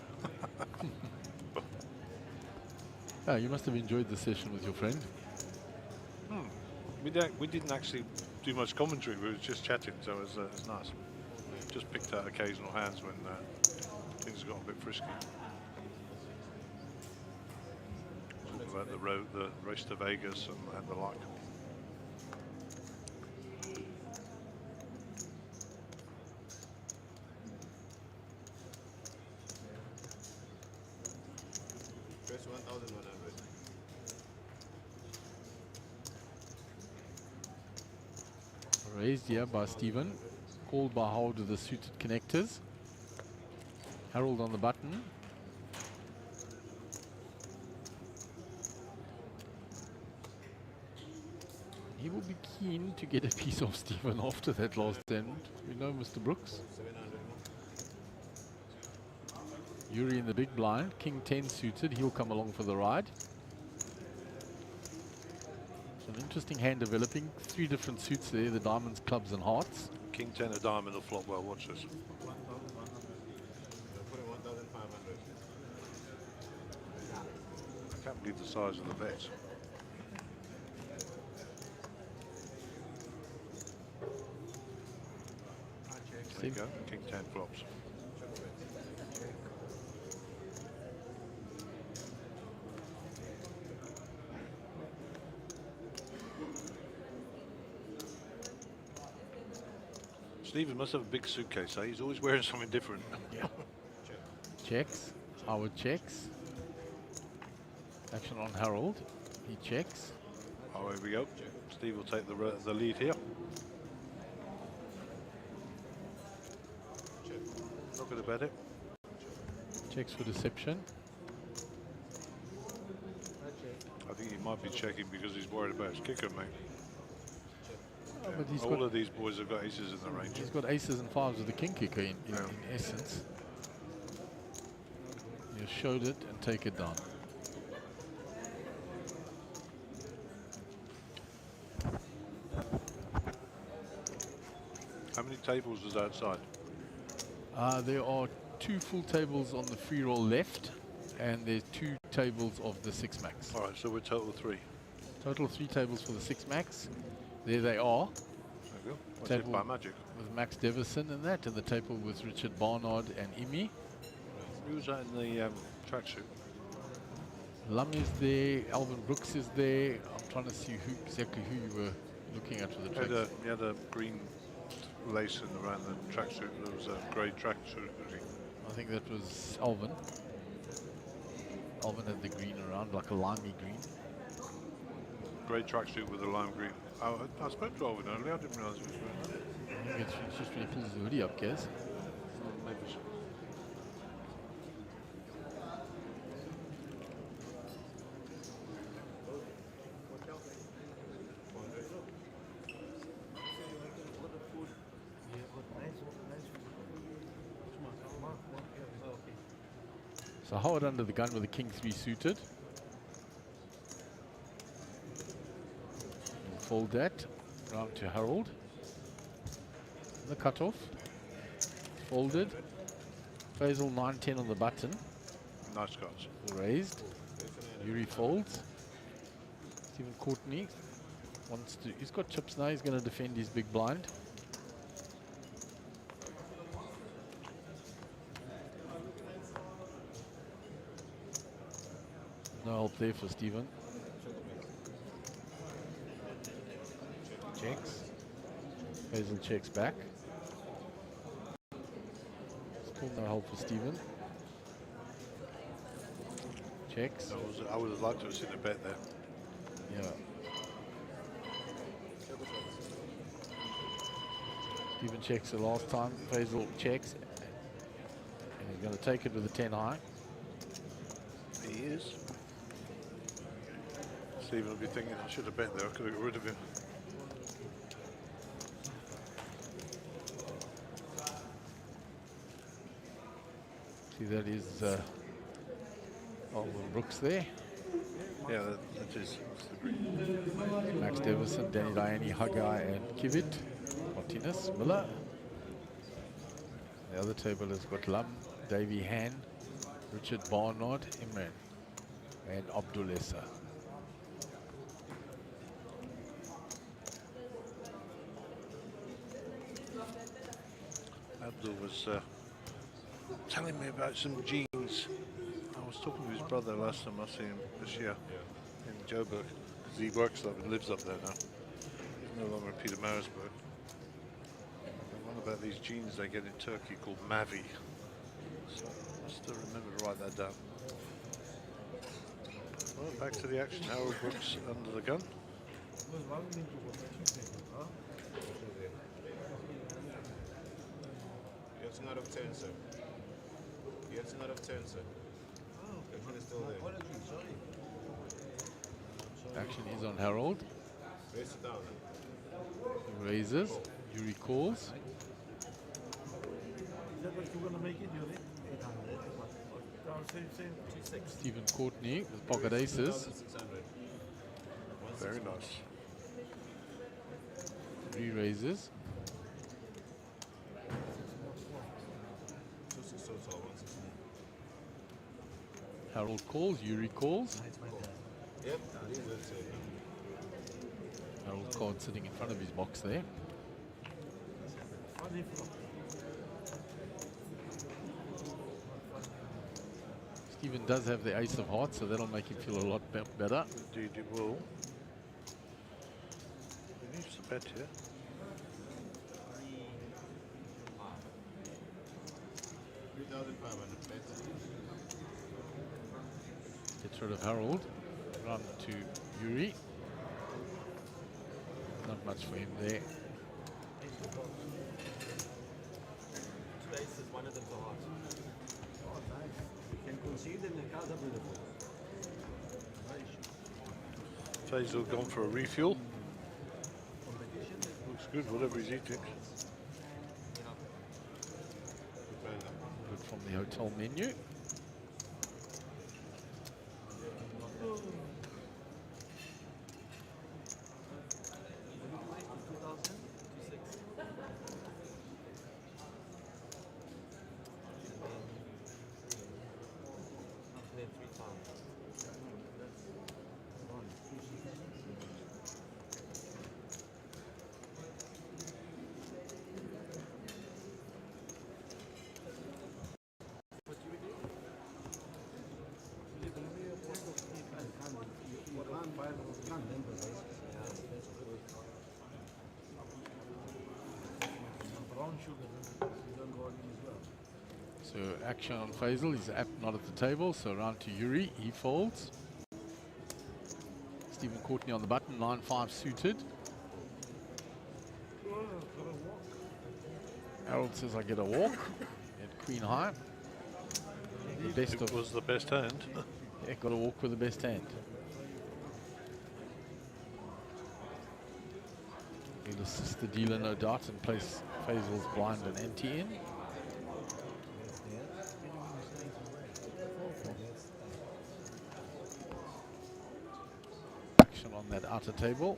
Oh, you must have enjoyed the session with your friend. We didn't actually do much commentary. We were just chatting, so it was nice. Just picked out occasional hands when things got a bit frisky. Talking about the race to Vegas and the like. Raised here by Stephen, called by Howard with the suited connectors. Harold on the button. He will be keen to get a piece of Stephen after that last end. We know Mr. Brooks. Yuri in the big blind, King 10 suited, he'll come along for the ride. An interesting hand developing. 3 different suits there, the diamonds, clubs and hearts. King 10 a diamond will flop well, watch this. I can't believe the size of the bet. There you go, King 10 flops. Stephen must have a big suitcase, eh? He's always wearing something different. Yeah. Checks. Howard checks. Action on Harold. He checks. Oh, here we go. Steve will take the lead here. Not going to bet it. Checks for deception. I think he might be checking because he's worried about his kicker, mate. Oh, but he's All of these boys have got aces in the range. He's got aces and 5s with the king kicker in essence. You showed it and take it down. How many tables is outside? There are 2 full tables on the free roll left, and there's 2 tables of the 6 max. All right, so we're total 3. Total 3 tables for the 6 max. There they are. There we go. What's Table it by magic? with Max Devison and that, and the table with Richard Barnard and Imi. Who's that in the tracksuit? Lum is there, Alvin Brooks is there. I'm trying to see exactly who you were looking at for the He tracks? had a green lace around the tracksuit. There was a grey tracksuit. I think that was Alvin. Alvin had the green around, like a limey green. Grey tracksuit with a lime green. Oh, I spoke to Alvin earlier. I didn't realise he was wearing that. I think it's just when he pulls the hoodie up, Gaz. Maybe so. So Howard under the gun with the King 3 suited. We'll fold that round to Harold. The cutoff. Folded. Faisal 9-10 on the button. Nice cards. Raised. Yuri folds. Stephen Courtney wants to. He's got chips now. He's going to defend his big blind. No help there for Stephen. Checks. Faisal checks back. Still no help for Stephen. Checks. I would have liked to have seen a bet there. Yeah. Stephen checks the last time. Faisal checks. And he's going to take it with a 10 high. He is. Stephen will be thinking, I should have bet there. I could have got rid of him. See, that is Alvin Brooks there. Yeah, that is. Max Davison, Danny Diani, Haggai, and Kivit. Martinez, Miller. The other table has got Lum, Davy Han, Richard Barnard, Imran, and Abdulessa. Abdul was telling me about some jeans. I was talking to his brother last time I see him this year in Joburg, because he works up and lives up there now. He's no longer in Peter Marisburg. And one about these jeans they get in Turkey called Mavi. So I still remember to write that down. Well, back to the action. Harold Brooks under the gun. It's not of 10, sir. It's not of 10, sir. Oh, okay. It's still there. Action is on Harold. Raise it down. He raises. Yuri calls. Is that what you're going to make it, Yuri? 800. Same. Stephen Courtney with pocket aces. 600. Very nice. Re-raises. 26 total, 160. Harold calls. Yuri calls. Yep, it is. Harold card sitting in front of his box there. Stephen does have the ace of hearts, so that'll make him feel a lot better. Indeed it will. He needs to bet here. Gets rid of Harold. Run to Yuri. Not much for him there. Space is one of them for heart. Oh, nice. You can concede and the cards are beautiful. Faisal gone for a refuel. Looks good, whatever he's eating. Good from the hotel menu. So action on Faisal. He's not at the table. So round to Yuri. He folds. Stephen Courtney on the button. 9-5 suited. Harold says I get a walk at Queen High. The best It was the best hand. Yeah, got to walk with the best hand. He'll assist the dealer, no doubt, and place Faisal's blind and ante in. Action on that outer table.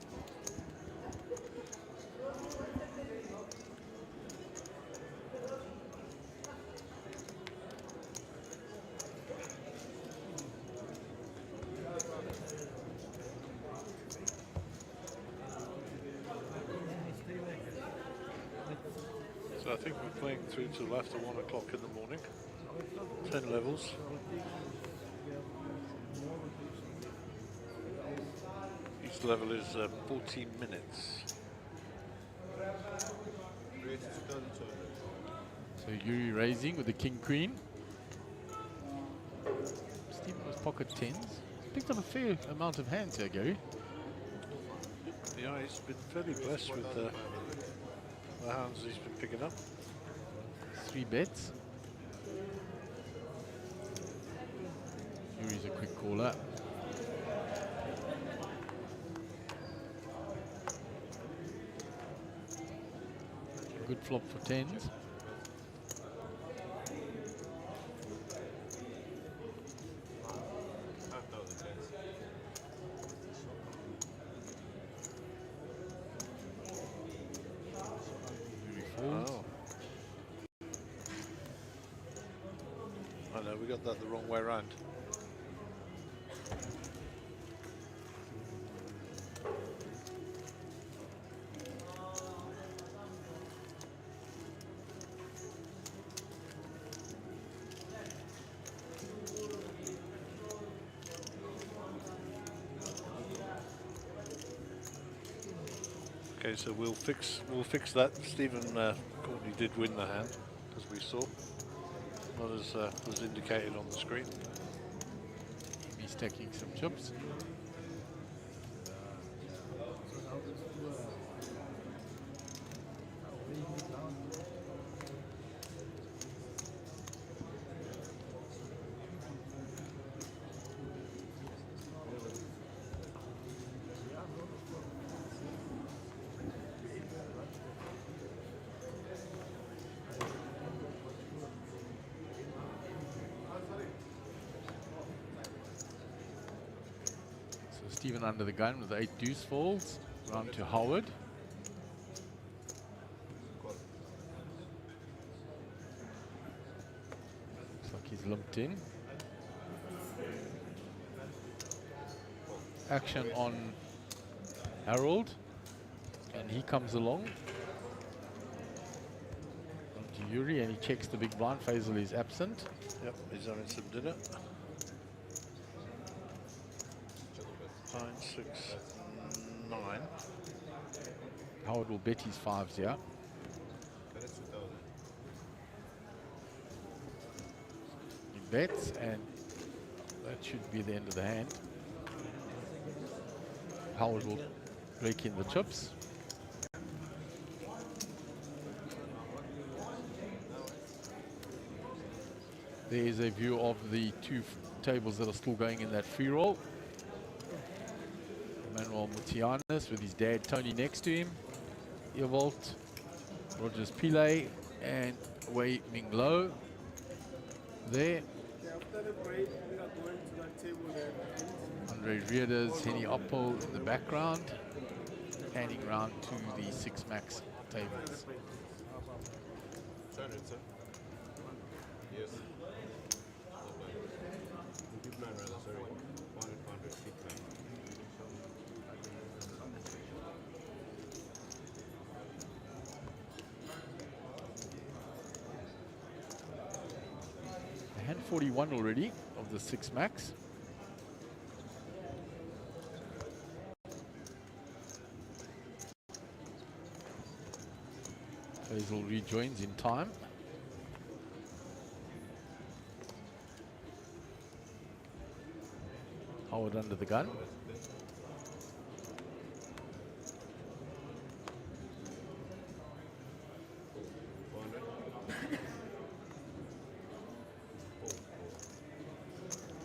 So I think we're playing through till after 1 o'clock in the morning. 10 levels. Each level is 14 minutes. So Yuri raising with the king queen. Stephen was pocket tens. Picked up a fair amount of hands here, Gary. Yeah, he's been fairly blessed with the hands he's been picking up. 3 bets. Yuri's a quick caller. Good flop for tens. Oh. I know, we got that the wrong way around. Okay, so we'll fix that. Stephen Courtney did win the hand, as we saw, not as was indicated on the screen. He's taking some chips. Stephen under the gun with 8 deuce folds. Round to Howard. Looks like he's lumped in. Action on Harold. And he comes along. On to Yuri, and he checks the big blind. Faisal is absent. Yep, he's having some dinner. 9, 6, 9. Howard will bet his 5s here. He bets, and that should be the end of the hand. Howard will break in the chips. There is a view of the 2 tables that are still going in that free roll. Manuel Mutianis with his dad Tony next to him. Earvolt, Rogers Pillay, and Wei Ming Lo there. Andre Rieders, Henny Oppo in the background, handing round to the 6 max tables. Turn it, sir. Yes. Good man, rather, sorry. 100, big man. Hand 41 already of the 6 max. Faisal rejoins in time. Howard under the gun.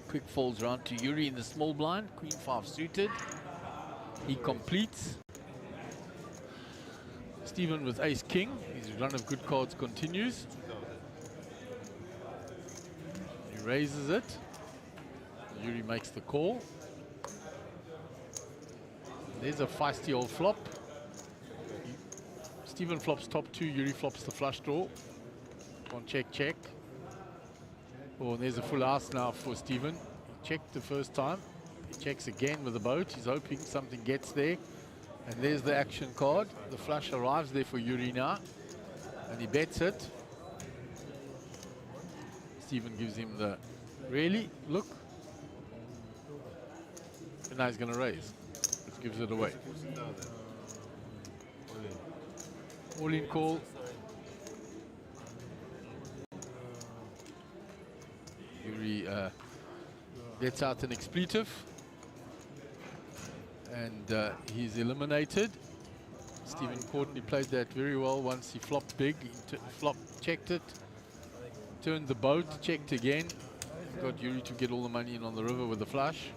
Quick falls round to Yuri in the small blind. Queen 5 suited. He completes. Stephen with ace king. His run of good cards continues. He raises it. Yuri makes the call. There's a feisty old flop. Stephen flops top 2, Yuri flops the flush draw. On check, check. Oh, there's a full house now for Stephen. He checked the first time. He checks again with the boat. He's hoping something gets there. And there's the action card. The flush arrives there for Yuri now. And he bets it. Stephen gives him the, really? Look. And now he's going to raise. Which gives it away. All in call. Yuri gets out an expletive. And he's eliminated. Stephen Courtney played that very well once he flopped big. He checked it, turned the boat, checked again. Got Yuri to get all the money in on the river with the flush.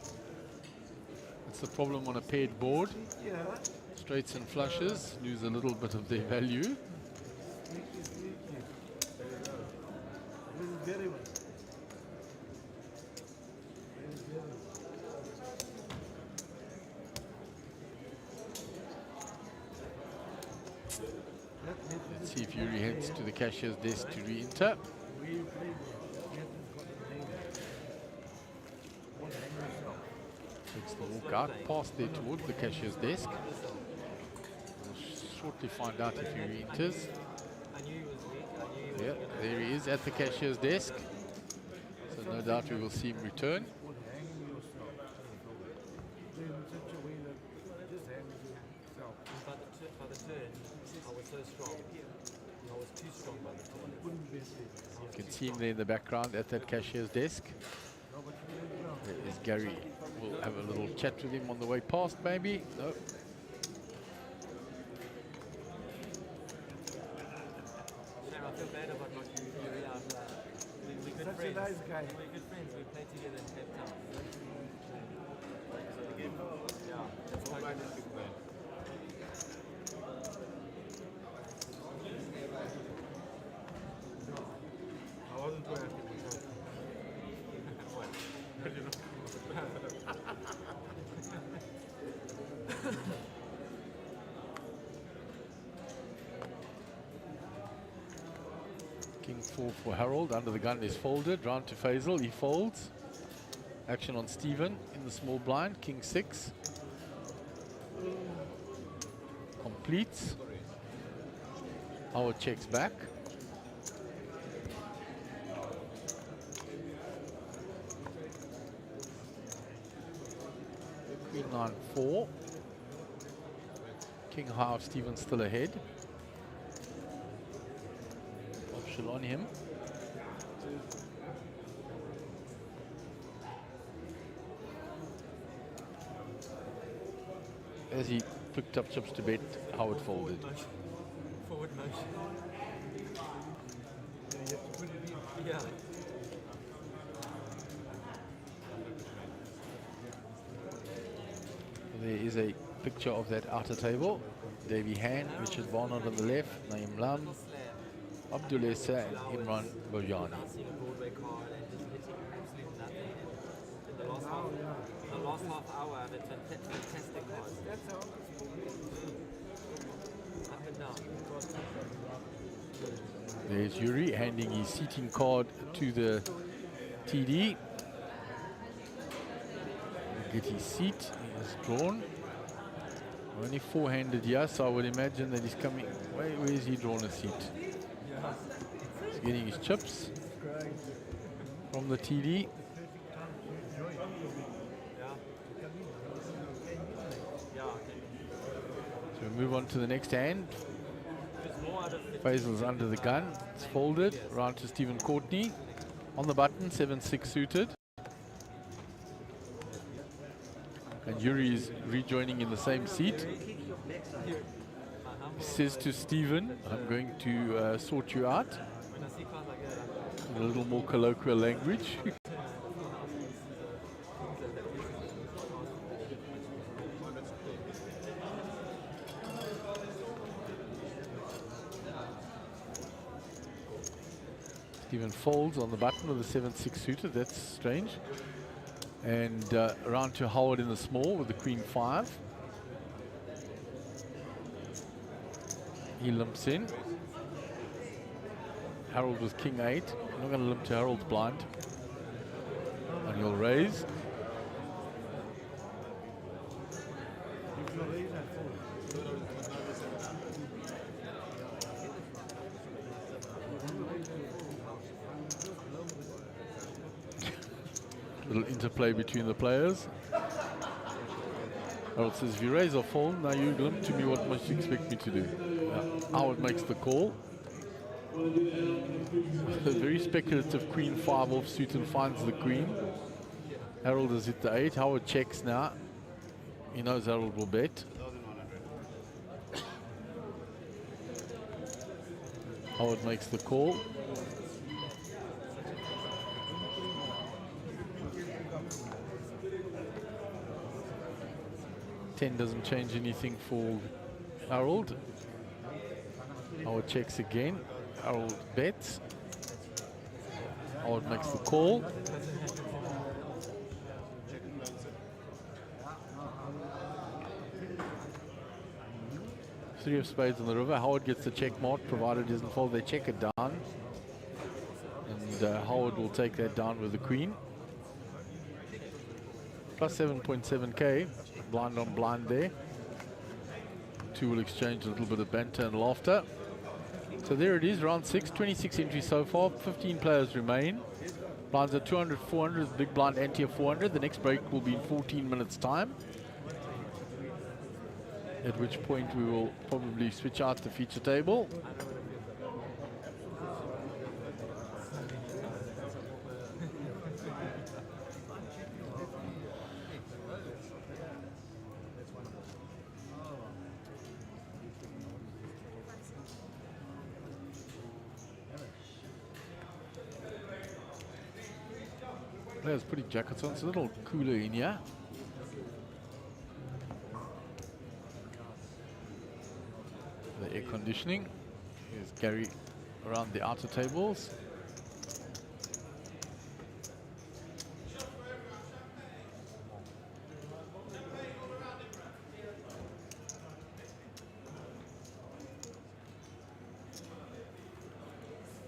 That's the problem on a paired board. Straights and flushes lose a little bit of their value. Let's see if Yuri heads to the cashier's desk to re-enter. Takes the walk out, past there towards the cashier's desk. We'll shortly find out if he re-enters. Yeah, there he is at the cashier's desk. So no doubt we will see him return. By the turn, I was so strong. I was too strong by the turn. You can see him there in the background at that cashier's desk. There is Gary. We'll have a little chat with him on the way past, maybe. No. Shame, I feel bad about what you realized. We're good friends. Such a nice guy. We're good friends. We played together in Cape Town. Yeah, that's quite good. I wasn't too happy myself. King 4 for Harold. Under the gun is folded. Round to Faisal. He folds. Action on Stephen in the small blind. King 6. Completes. Howard checks back. Queen 9-4. King half. Stephen still ahead. Option on him. As he picked up chips to bet, Howard folded. Forward motion. Yeah. There is a picture of that outer table. Davy Han, Richard Barnard on the left, Naeem Lam, Abdul Essa and Imran Bojani. Bouncing a Broadway card and just hitting absolutely nothing. In the last half hour, I've had fantastic cards. Up and down. There's Yuri handing his seating card to the TD. Get his seat. He is drawn. Only four-handed here, so I would imagine that he's coming. Where is he drawn a seat? He's getting his chips from the TD. So we move on to the next hand. 4 out of 15. Faisal's under the gun. It's folded. Round to Stephen Courtney. On the button, 7-6 suited. And Yuri is rejoining in the same seat. He says to Stephen, I'm going to sort you out. In a little more colloquial language. Stephen folds on the button with the 7-6 suited. That's strange. And around to Howard in the small with the Queen 5. He limps in. Harold with King 8. I'm not going to limp to Harold's blind. And he'll raise. Little interplay between the players. Harold says, if you raise or fold, now you limp to me, what must you expect me to do? Howard makes the call. A very speculative Queen 5 offsuit and finds the Queen. Harold has hit the 8. Howard checks now. He knows Harold will bet. Howard makes the call. Ten doesn't change anything for Harold. Howard checks again. Harold bets. Howard makes the call. Three of spades on the river. Howard gets the check mark, provided he doesn't fold. They check it down. And Howard will take that down with the Queen. Plus 7.7k. Blind on blind there. Two will exchange a little bit of banter and laughter. So there it is, round 6, 26 entries so far, 15 players remain. Blinds are 200, 400, big blind ante of 400. The next break will be in 14 minutes time. At which point we will probably switch out the feature table. Players putting jackets on. It's a little cooler in here. The air conditioning. Here's Gary around the outer tables.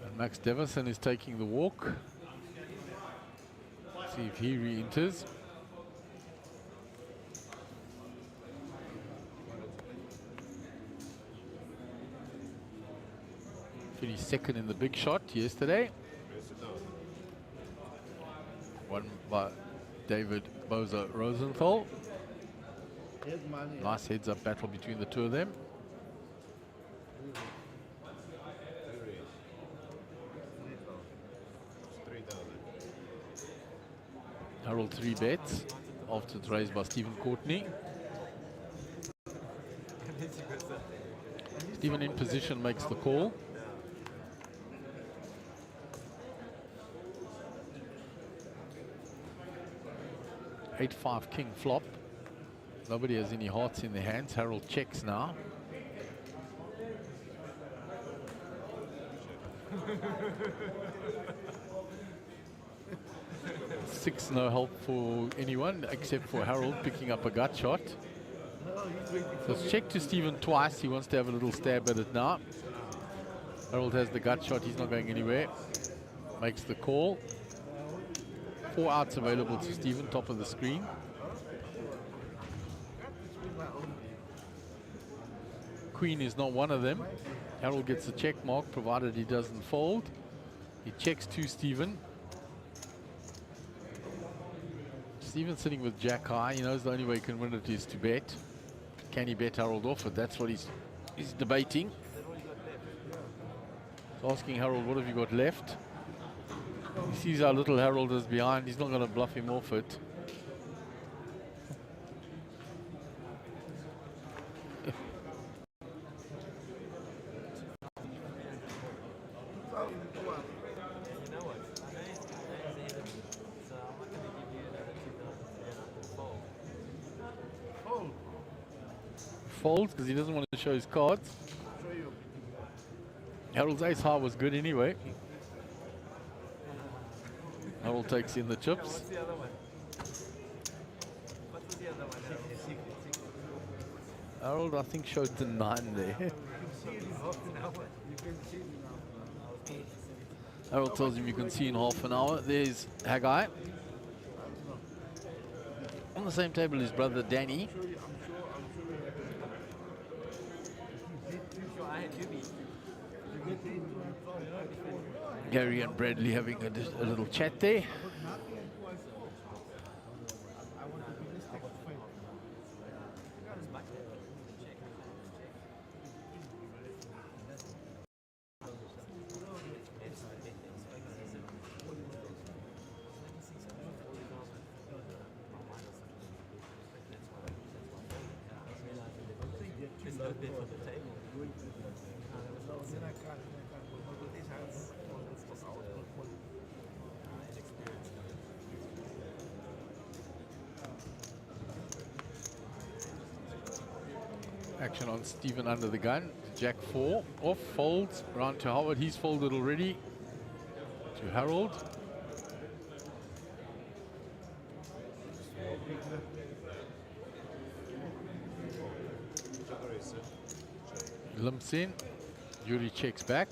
And Max Devison is taking the walk. See if he re-enters. Finished second in the big shot yesterday. Won by David Boza Rosenthal. Nice heads-up battle between the two of them. Harold 3 bets after it's raised by Stephen Courtney. Stephen in position makes the call. Eight, 5 king flop. Nobody has any hearts in their hands. Harold checks now. Six, no help for anyone except for Harold picking up a gut shot. So it's checked to Stephen twice. He wants to have a little stab at it now. Harold has the gut shot. He's not going anywhere. Makes the call. 4 outs available to Stephen, top of the screen. Queen is not one of them. Harold gets a check mark, provided he doesn't fold. He checks to Stephen. Stephen sitting with Jack high. He knows the only way he can win it is to bet. Can he bet Harold off it? That's what he's debating. He's asking Harold, what have you got left? He sees how little Harold is behind. He's not going to bluff him off it. Folds because he doesn't want to show his cards. Harold's ace high was good anyway. Harold takes in the chips. What's the other one? What was the other one? Harold, I think, showed the 9 there. Harold tells him you can see in half an hour. There's Haggai. On the same table is brother Danny. Gary and Bradley having a little chat there. Action on Stephen under the gun. Jack 4 off, folds, round to Howard. He's folded already. To Harold. Limps in. Yuri checks back.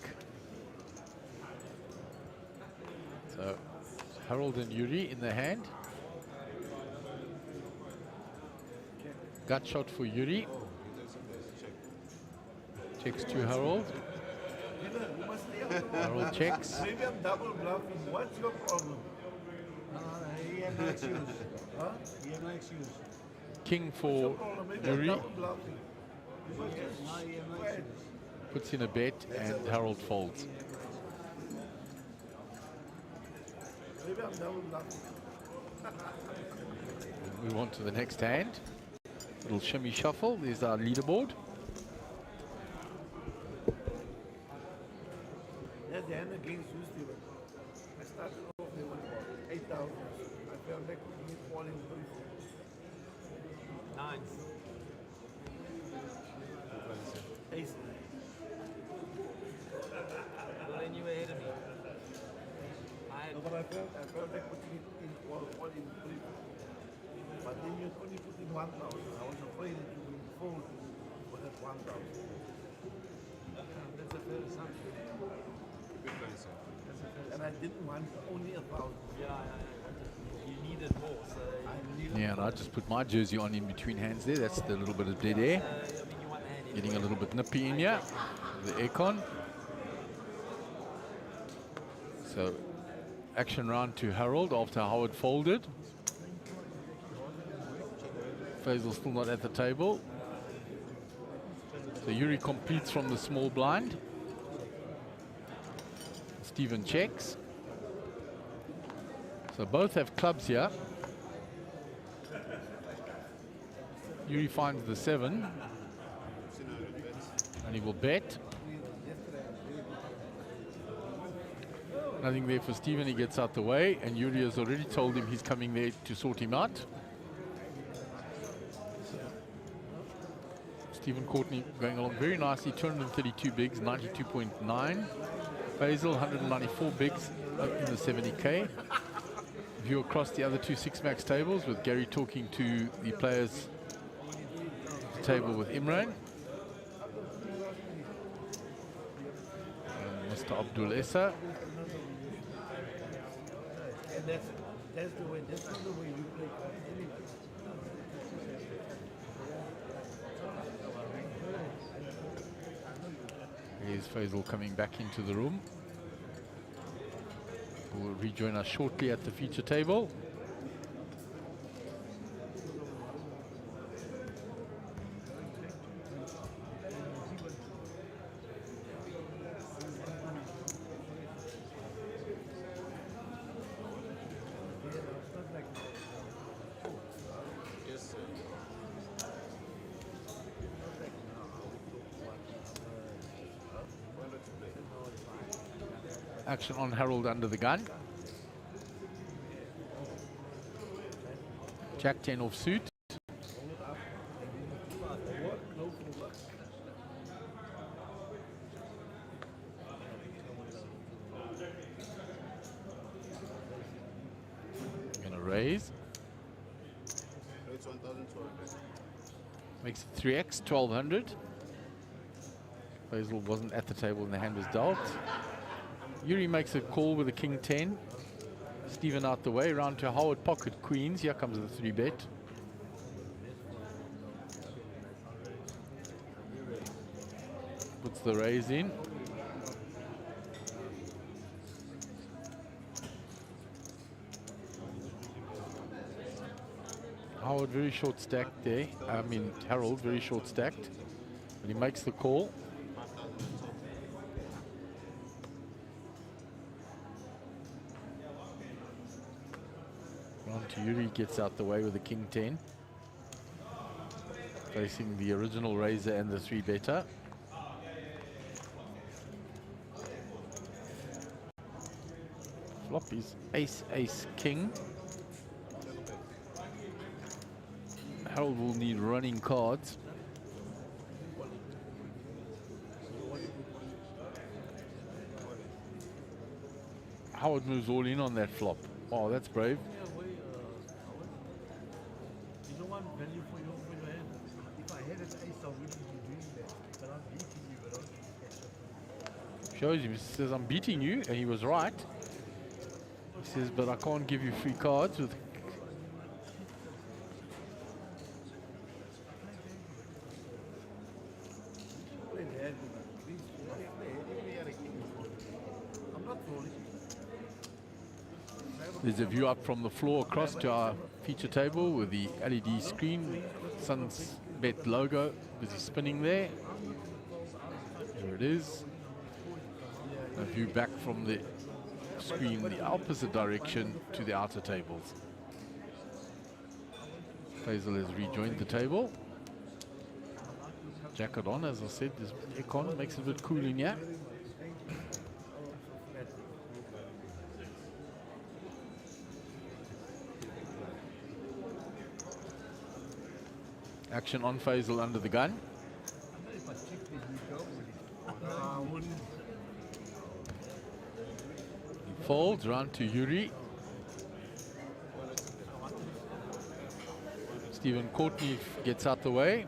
So Harold and Yuri in the hand. Gut shot for Yuri. Checks to Harold. Harold checks. Maybe I'm double bluffing. What's your problem? He had no excuse. Huh? He had no excuse. King for Maybe I'm Yuri. double bluffing. No, he had no excuse. Puts in a bet and Harold folds. Maybe I'm double bluffing. Move on to the next hand. Little shimmy shuffle. There's our leaderboard. That's the hand against you, Stephen. I started off there with 8,000. I felt like we need falling brief. Nines. Ace. Well, then you were ahead of me. I had No, but I felt like putting it in all in brief. But then you only put in 1,000. I was afraid that you would fold for that 1,000. that's a fair assumption. And I didn't want only 1,000. Yeah. You needed more, so I needed Yeah, and I just put my jersey on in between hands there. That's the little bit of dead air. I mean you want the hand Getting a little bit nippy in here. The aircon. So, action round to Harold after Howard folded. Faisal still not at the table. So Yuri completes from the small blind. Stephen checks. So both have clubs here. Yuri finds the 7. And he will bet. Nothing there for Stephen. He gets out the way. And Yuri has already told him he's coming there to sort him out. Stephen Courtney going along very nicely. 232 bigs, 92.9. Faisal, 194 bigs in the 70K. View across the other two Six-Max tables with Gary talking to the players at the table with Imran. And Mr. Abdul Essa. And that's the way, that's not the way you play cards anyway. Here's Faisal coming back into the room. Who will rejoin us shortly at the feature table. Action on Harold under the gun. Jack 10 off suit. Gonna raise. It's 1,200. Makes it 3x, 1,200. Faisal wasn't at the table when the hand was dealt. Yuri makes a call with a king 10. Stephen out the way, round to Howard pocket queens. Here comes the 3-bet. Puts the raise in. Howard very short stacked there. I mean Harold very short stacked. But he makes the call. Round to Yuri, gets out the way with the king 10. Facing the original raiser and the 3-better. Flop is ace, ace, king. Harold will need running cards. Howard moves all in on that flop. Oh, that's brave. You don't want value for your hand. If I had an ace, I wouldn't be doing that. But I'm beating you, but I'm Shows him, he says, I'm beating you, and he was right. He says, but I can't give you free cards with. There's a view up from the floor across to our feature table with the LED screen, Sunbet logo busy spinning there. There it is. A view back from the screen, the opposite direction to the outer tables. Faisal has rejoined the table. Jacket on, as I said, this aircon makes it a bit cool in here. Action on Faisal under the gun. He folds round to Yuri. Stephen Courtney gets out the way.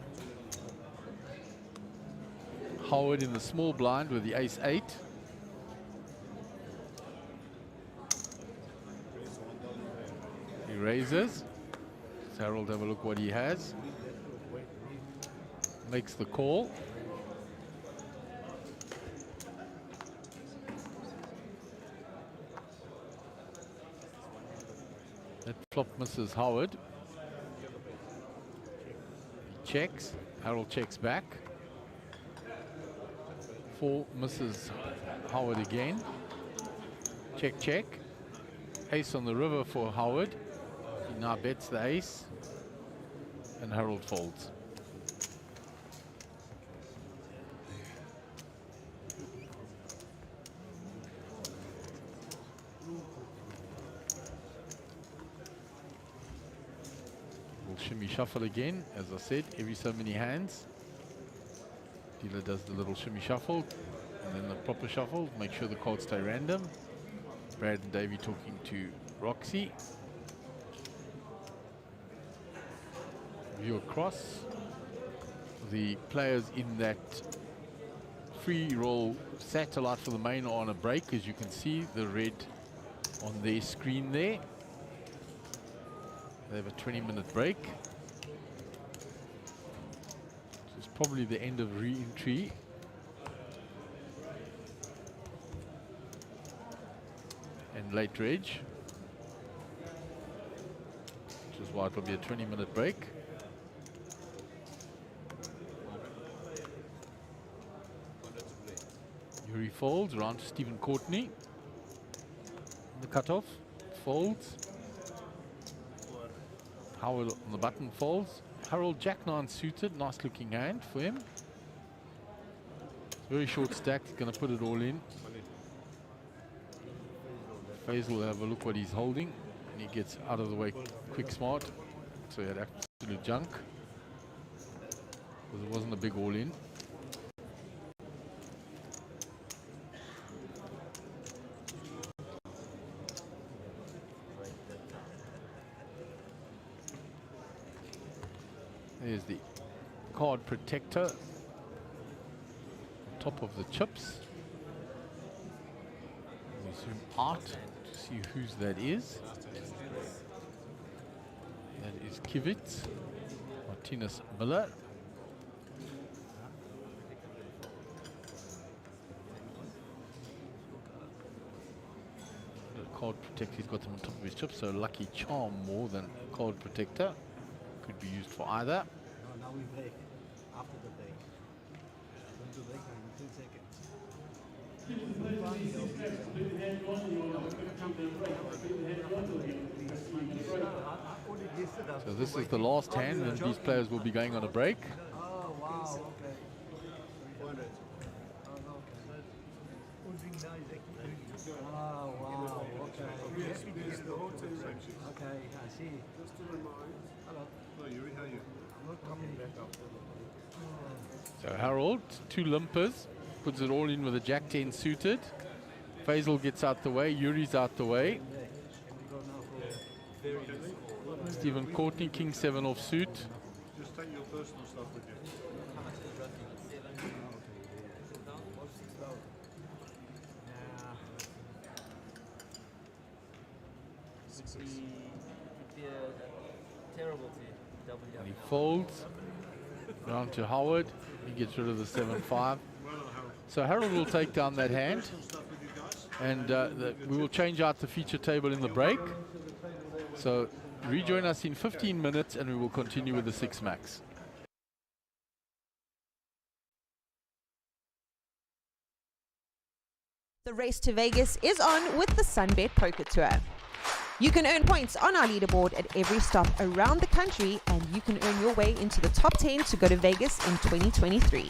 Howard in the small blind with the ace-8. He raises. Let's Harold have a look what he has. Makes the call. That flop misses Howard. He checks. Harold checks back. 4 misses Howard again. Check, check. Ace on the river for Howard. He now bets the ace. And Harold folds. Shimmy shuffle again. As I said, every so many hands. Dealer does the little shimmy shuffle and then the proper shuffle. Make sure the cards stay random. Brad and Davey talking to Roxy. View across. The players in that free roll satellite for the main are on a break, as you can see the red on their screen there. They have a 20-minute break. This is probably the end of re-entry. And late reg. Which is why it will be a 20-minute break. Yuri folds, round to Stephen Courtney. The cutoff, folds. Howard on the button folds. Harold Jack 9 suited, nice looking hand for him. Very short stack, he's going to put it all in. Faisal will have a look what he's holding, and he gets out of the way quick smart. So he had absolute junk, because it wasn't a big all-in. There's the card protector on top of the chips. We zoom out to see whose that is. That is Kivitz, Martinez Miller. The card protector, he's got them on top of his chips, so lucky charm more than card protector. Could be used for either. No, now we break. After the break. Going to break in 10 seconds. So this is the last hand, and these players will be going on a break. Oh, wow, okay. Oh, wow, okay. Okay, I see. Just to remind. Hello. No, Yuri, how are you? I'm not coming back after the So Harold, two limpers, puts it all in with a Jack 10 suited. Faisal gets out the way, Yuri's out the way. Stephen Courtney, King 7 off suit. Just take your personal stuff with you. It'd be terrible to double And he folds round to Howard. He gets rid of the 7-5. So Harold will take down that hand, and we will change out the feature table in the break. So rejoin us in 15 minutes, and we will continue with the 6 max. The race to Vegas is on with the Sunbet Poker Tour. You can earn points on our leaderboard at every stop around the country, and you can earn your way into the top 10 to go to Vegas in 2023.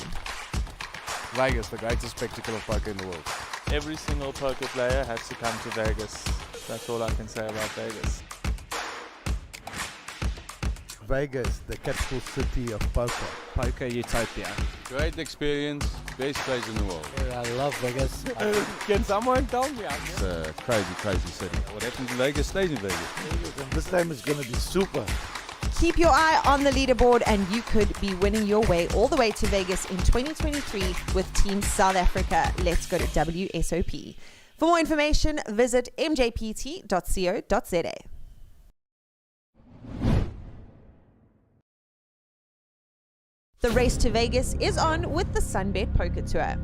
Vegas, the greatest spectacle of poker in the world. Every single poker player has to come to Vegas. That's all I can say about Vegas. Vegas, the capital city of poker. Poker utopia. Great experience, best place in the world. I love Vegas. Can someone tell me? It's a crazy, crazy city. What happens in Vegas stays in Vegas. And this time is going to be super. Keep your eye on the leaderboard, and you could be winning your way all the way to Vegas in 2023 with Team South Africa. Let's go to WSOP. For more information, visit mjpt.co.za. The race to Vegas is on with the Sunbet Poker Tour.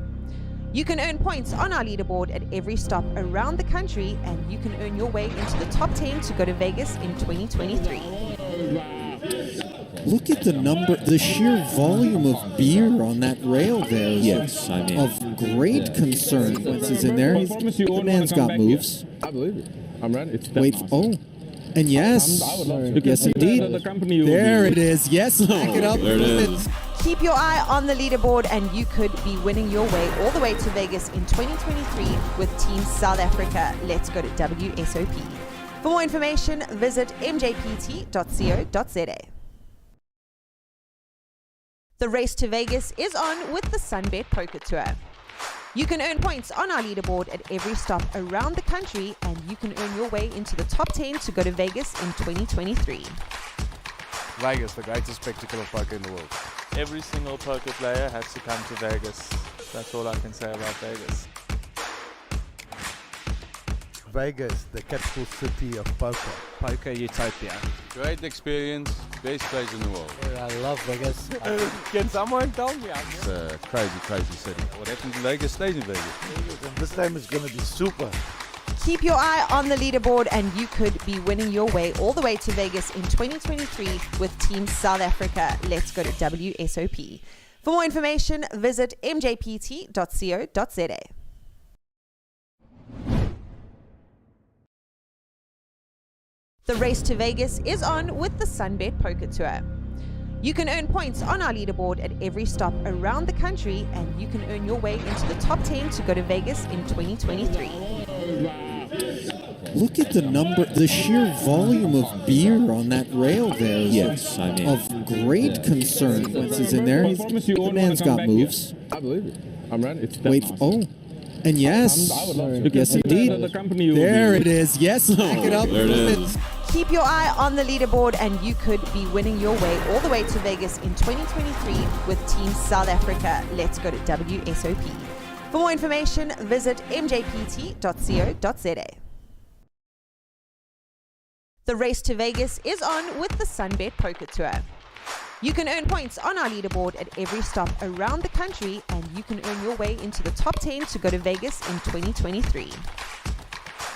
You can earn points on our leaderboard at every stop around the country, and you can earn your way into the top 10 to go to Vegas in 2023. Look at the sheer volume of beer on that rail there. Yes, I mean, of great concern. Once he's in there, the man's got moves. I believe it. I'm ready. Wait, and yes, yes indeed. There it is. Yes, back it up. There it is. Keep your eye on the leaderboard, and you could be winning your way all the way to Vegas in 2023 with Team South Africa. Let's go to WSOP. For more information, visit mjpt.co.za. The race to Vegas is on with the Sunbet Poker Tour. You can earn points on our leaderboard at every stop around the country, and you can earn your way into the top 10 to go to Vegas in 2023. Vegas, the greatest spectacle of poker in the world. Every single poker player has to come to Vegas. That's all I can say about Vegas. Vegas, the capital city of poker. Poker utopia. Great experience, best place in the world. I love Vegas. Can someone tell me? It's a crazy, crazy city. What happens in Vegas stays in Vegas. And this time is going to be super. Keep your eye on the leaderboard, and you could be winning your way all the way to Vegas in 2023 with Team South Africa. Let's go to WSOP. For more information, visit mjpt.co.za. The race to Vegas is on with the Sunbet Poker Tour. You can earn points on our leaderboard at every stop around the country, and you can earn your way into the top 10 to go to Vegas in 2023. Look at the sheer volume of beer on that rail there. Yes, I mean. Of great concern. Once he's in there, the man's got moves. I believe it. I'm ready. It's Wait, oh. And yes, I would love to. yes indeed. There it is. Yes, back it up. There it is. Keep your eye on the leaderboard and you could be winning your way all the way to Vegas in 2023 with Team South Africa. Let's go to WSOP. For more information, visit mjpt.co.za. The race to Vegas is on with the Sunbet Poker Tour. You can earn points on our leaderboard at every stop around the country, and you can earn your way into the top 10 to go to Vegas in 2023.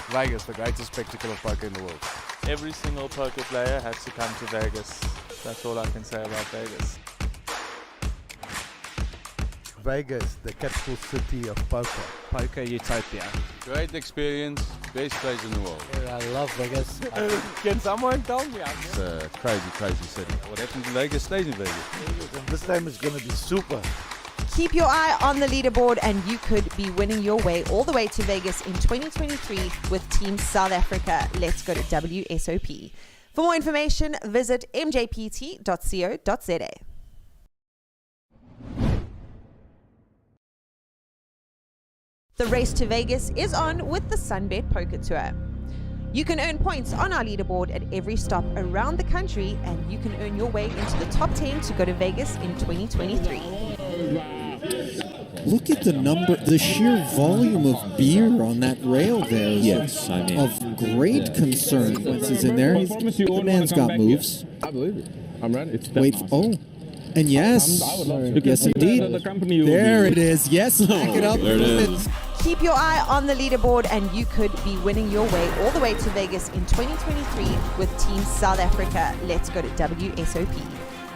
Vegas, the greatest spectacle of poker in the world. Every single poker player has to come to Vegas. That's all I can say about Vegas. Vegas, the capital city of poker. Poker utopia. Great experience, best place in the world. Yeah, I love Vegas. Can someone tell me? It's a crazy, crazy city. What happens in Vegas stays in Vegas. And this time it's going to be super. Keep your eye on the leaderboard and you could be winning your way all the way to Vegas in 2023 with Team South Africa. Let's go to WSOP. For more information, visit mjpt.co.za. The race to Vegas is on with the Sunbet Poker Tour. You can earn points on our leaderboard at every stop around the country, and you can earn your way into the top 10 to go to Vegas in 2023. Look at the sheer volume of beer on that rail there. Yes, I mean. Of great concern. Once he's in there, the man's got moves. I believe it. I'm ready. It's Wait, oh. And yes, yes indeed. There it is. Yes, back it up. There it is. Keep your eye on the leaderboard and you could be winning your way all the way to Vegas in 2023 with Team South Africa. Let's go to WSOP.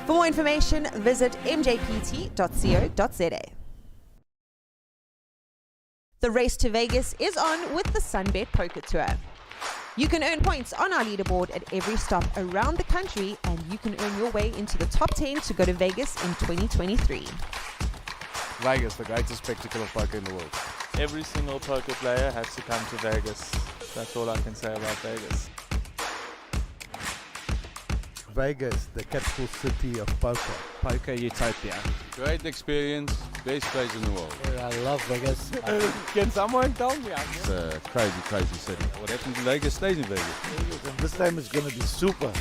For more information, visit mjpt.co.za. The race to Vegas is on with the Sunbet Poker Tour. You can earn points on our leaderboard at every stop around the country, and you can earn your way into the top 10 to go to Vegas in 2023. Vegas, the greatest spectacle of poker in the world. Every single poker player has to come to Vegas. That's all I can say about Vegas. Vegas, the capital city of poker. Poker utopia. Great experience, best place in the world. Yeah, I love Vegas. Can someone tell me? It's a crazy, crazy city. What happens in Vegas stays in Vegas. And this time it's going to be super.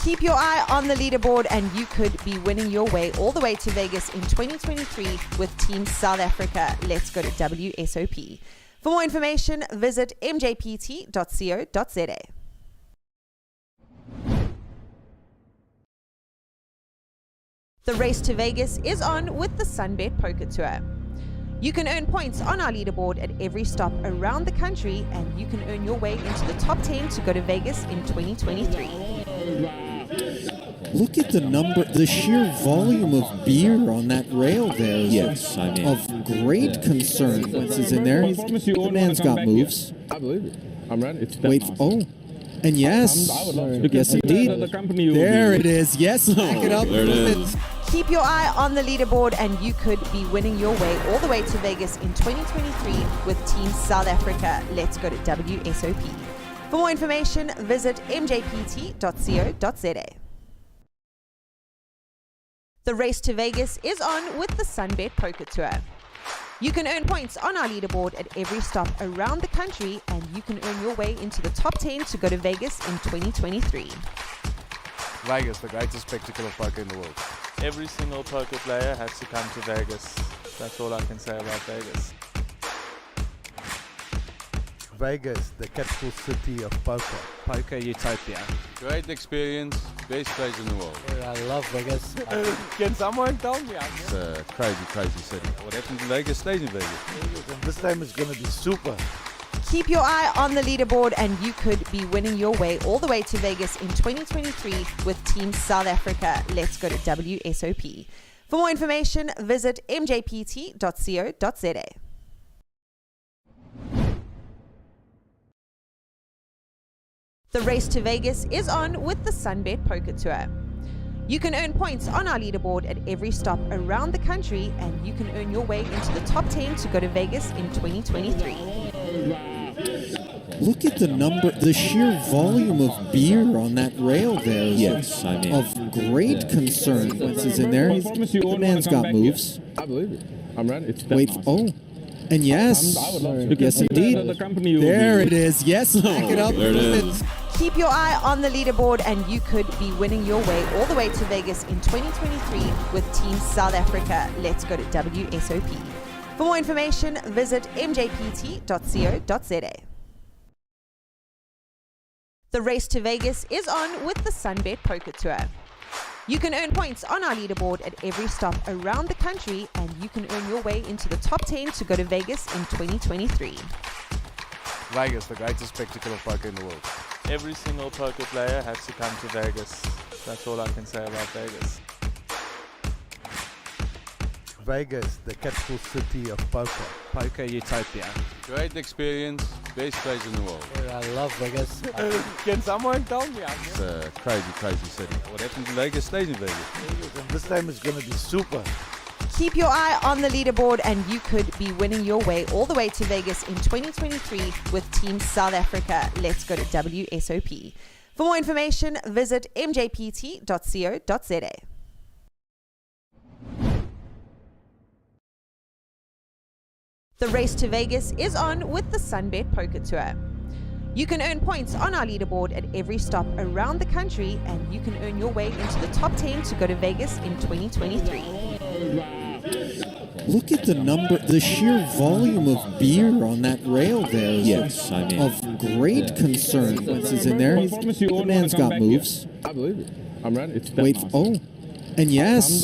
Keep your eye on the leaderboard and you could be winning your way all the way to Vegas in 2023 with Team South Africa. Let's go to WSOP. For more information, visit mjpt.co.za. The race to Vegas is on with the Sunbet Poker Tour. You can earn points on our leaderboard at every stop around the country, and you can earn your way into the top 10 to go to Vegas in 2023. Look at the sheer volume of beer on that rail there. Yes, I mean. Of great concern. Once he's in there, the man's got moves. I believe it. I'm ready. It's Wait, oh. And yes, yes indeed. There it is. Yes, back it up. There it is. Keep your eye on the leaderboard and you could be winning your way all the way to Vegas in 2023 with Team South Africa. Let's go to WSOP. For more information, visit mjpt.co.za. The race to Vegas is on with the Sunbet Poker Tour. You can earn points on our leaderboard at every stop around the country, and you can earn your way into the top 10 to go to Vegas in 2023. Vegas, the greatest spectacle of poker in the world. Every single poker player has to come to Vegas. That's all I can say about Vegas. Vegas, the capital city of poker. Poker utopia. Great experience, best place in the world. Yeah, I love Vegas. Can someone tell me? It's a crazy, crazy city. What happens in Vegas stays in Vegas. And this time it's going to be super. Keep your eye on the leaderboard and you could be winning your way all the way to Vegas in 2023 with Team South Africa. Let's go to WSOP. For more information, visit mjpt.co.za. The race to Vegas is on with the Sunbet Poker Tour. You can earn points on our leaderboard at every stop around the country, and you can earn your way into the top 10 to go to Vegas in 2023. Look at the sheer volume of beer on that rail there. Yes, I mean. Of great concern. Once he's in there, the man's got moves. I believe it. I'm ready. It's Wait, oh. And yes, yes indeed. There it is. Yes, back it up. There it is. Keep your eye on the leaderboard and you could be winning your way all the way to Vegas in 2023 with Team South Africa. Let's go to WSOP. For more information, visit mjpt.co.za. The race to Vegas is on with the Sunbet Poker Tour. You can earn points on our leaderboard at every stop around the country, and you can earn your way into the top 10 to go to Vegas in 2023. Vegas, the greatest spectacle of poker in the world. Every single poker player has to come to Vegas. That's all I can say about Vegas. Vegas, the capital city of poker. Poker utopia. Great experience, best place in the world. I love Vegas. Can someone tell me? It's a crazy, crazy city. What happens in Vegas stays in Vegas. And this time it's going to be super. Keep your eye on the leaderboard and you could be winning your way all the way to Vegas in 2023 with Team South Africa. Let's go to WSOP. For more information, visit mjpt.co.za. The race to Vegas is on with the Sunbet Poker Tour. You can earn points on our leaderboard at every stop around the country, and you can earn your way into the top 10 to go to Vegas in 2023. Look at the sheer volume of beer on that rail there. Yes, I mean. Of great concern. Once he's in there, the man's got moves. I believe it. I'm ready. It's Wait, oh. And yes,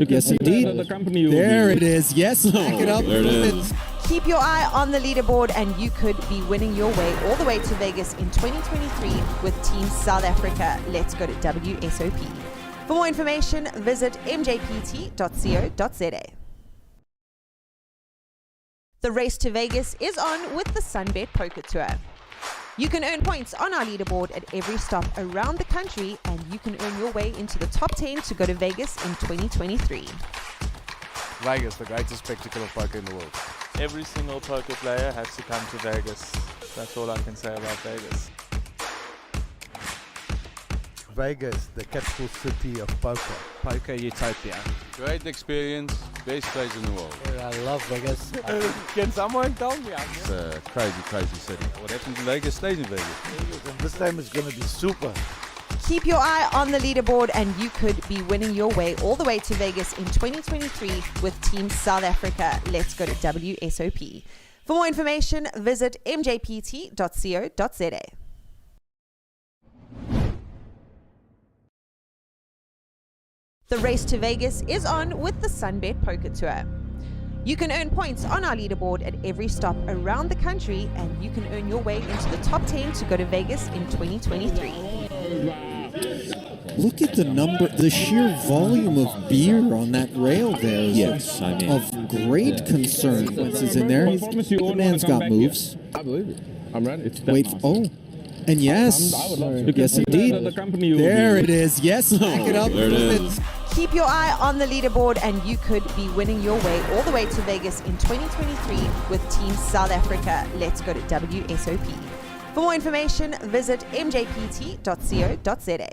yes indeed. There it is. Yes, back it up. There it is. Keep your eye on the leaderboard and you could be winning your way all the way to Vegas in 2023 with Team South Africa. Let's go to WSOP. For more information, visit mjpt.co.za. The race to Vegas is on with the Sunbet Poker Tour. You can earn points on our leaderboard at every stop around the country, and you can earn your way into the top 10 to go to Vegas in 2023. Vegas, the greatest spectacle of poker in the world. Every single poker player has to come to Vegas. That's all I can say about Vegas. Vegas, the capital city of poker. Poker utopia. Great experience, best place in the world. I love Vegas. Can someone tell me? It's a crazy, crazy city. What happens in Vegas stays in Vegas. And this time it's going to be super. Keep your eye on the leaderboard and you could be winning your way all the way to Vegas in 2023 with Team South Africa. Let's go to WSOP. For more information, visit mjpt.co.za. The race to Vegas is on with the Sunbet Poker Tour. You can earn points on our leaderboard at every stop around the country, and you can earn your way into the top 10 to go to Vegas in 2023. Look at the sheer volume of beer on that rail there. Yes, I mean. Of great concern. Once he's in there, the man's got moves. I believe it. I'm ready. It's Wait, oh. And yes, yes indeed. There it is. Yes, back it up. There it is. Keep your eye on the leaderboard and you could be winning your way all the way to Vegas in 2023 with Team South Africa. Let's go to WSOP. For more information, visit mjpt.co.za.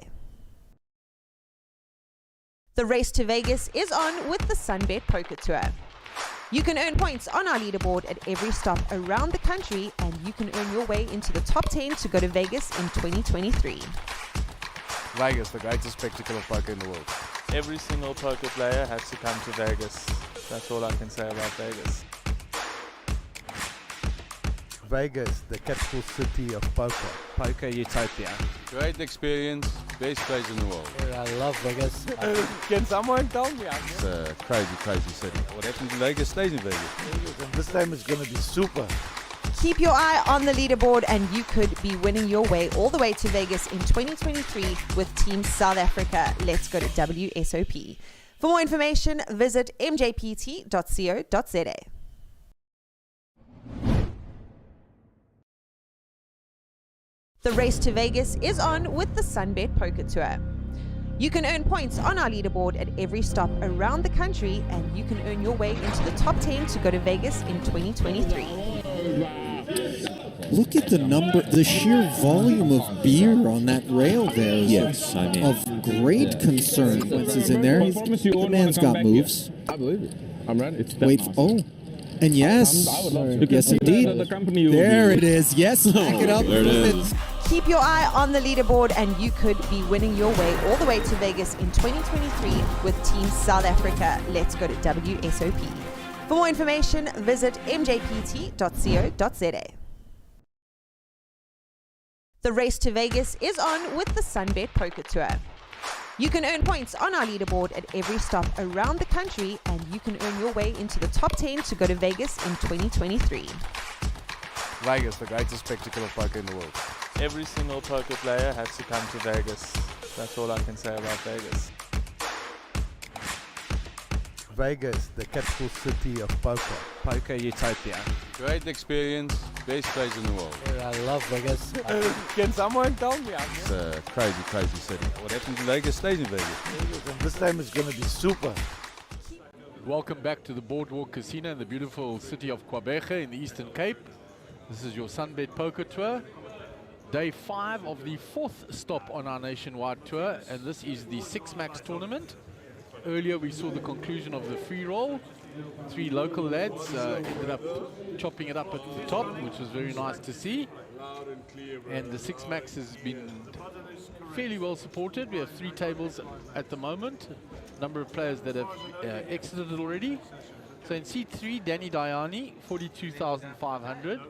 The race to Vegas is on with the Sunbet Poker Tour. You can earn points on our leaderboard at every stop around the country, and you can earn your way into the top 10 to go to Vegas in 2023. Vegas, the greatest spectacle of poker in the world. Every single poker player has to come to Vegas. That's all I can say about Vegas. Vegas, the capital city of poker. Poker utopia. Great experience, best place in the world. I love Vegas. Can someone tell me? It's a crazy, crazy city. What happens in Vegas stays in Vegas. And this time it's going to be super. Keep your eye on the leaderboard and you could be winning your way all the way to Vegas in 2023 with Team South Africa. Let's go to WSOP. For more information, visit mjpt.co.za. The race to Vegas is on with the Sunbet Poker Tour. You can earn points on our leaderboard at every stop around the country, and you can earn your way into the top 10 to go to Vegas in 2023. Look at the sheer volume of beer on that rail there is Yes, I mean. of great concern. Once he's in there, the man's got moves. I believe it. I'm ready. It's Wait, oh, and yes, yes indeed. There it is. Yes, back it up. There it is. Keep your eye on the leaderboard and you could be winning your way all the way to Vegas in 2023 with Team South Africa. Let's go to WSOP. For more information, visit mjpt.co.za. The race to Vegas is on with the Sunbet Poker Tour. You can earn points on our leaderboard at every stop around the country, and you can earn your way into the top 10 to go to Vegas in 2023. Vegas, the greatest spectacle of poker in the world. Every single poker player has to come to Vegas. That's all I can say about Vegas. Vegas, the capital city of poker. Poker utopia. Great experience, best place in the world. I love Vegas. Can someone tell me? It's a crazy, crazy city. What happens in Vegas stays in Vegas. And this time it's going to be super. Welcome back to the Boardwalk Casino in the beautiful city of Quabeche in the Eastern Cape. This is your Sunbet Poker Tour. Day 5 of the 4th stop on our nationwide tour, and this is the 6 Max tournament. Earlier we saw the conclusion of the free roll. 3 local lads ended up chopping it up at the top, which was very nice to see. And the 6 Max has been fairly well supported. We have 3 tables at the moment. Number of players that have exited already. So in seat 3, Danny Diani, 42,500.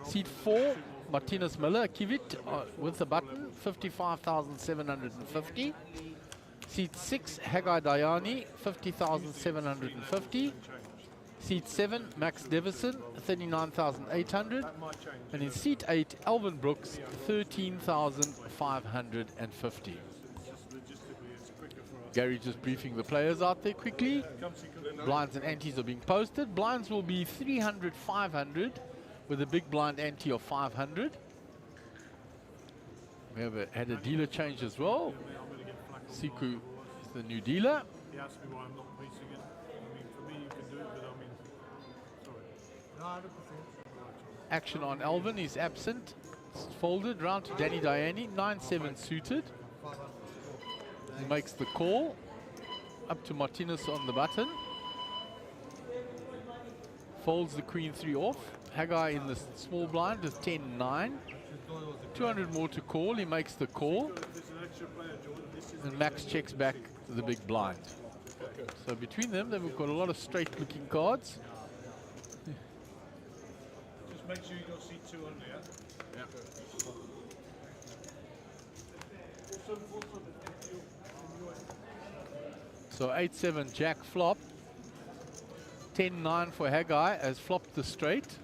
Seat 4, Martinez Miller, Kivit with the button, 55,750. Seat 6, Haggai Diani, 50,750. Seat 7, Max Devison, 39,800. And in seat 8, Alvin Brooks, 13,550. Gary just briefing the players out there quickly. Blinds and antes are being posted. Blinds will be 300, 500 with a big blind ante of 500. We have had a dealer change as well. Siku is the new dealer. He asked me why I'm not piecing it. I mean, for me, you can do it, but I mean, sorry. Action on Alvin is absent. It's folded round to Danny Diani, 9-7 suited. He makes the call. Up to Martinez on the button. Folds the Queen 3 off. Haggai in the small blind with 10-9. 200 more to call. He makes the call. And Max checks back the big blind. So between them, they've got a lot of straight looking cards. Just make sure you got seat 2 on there. Yeah. So 8-7 Jack flop. 10-9 for Haggai has flopped the straight.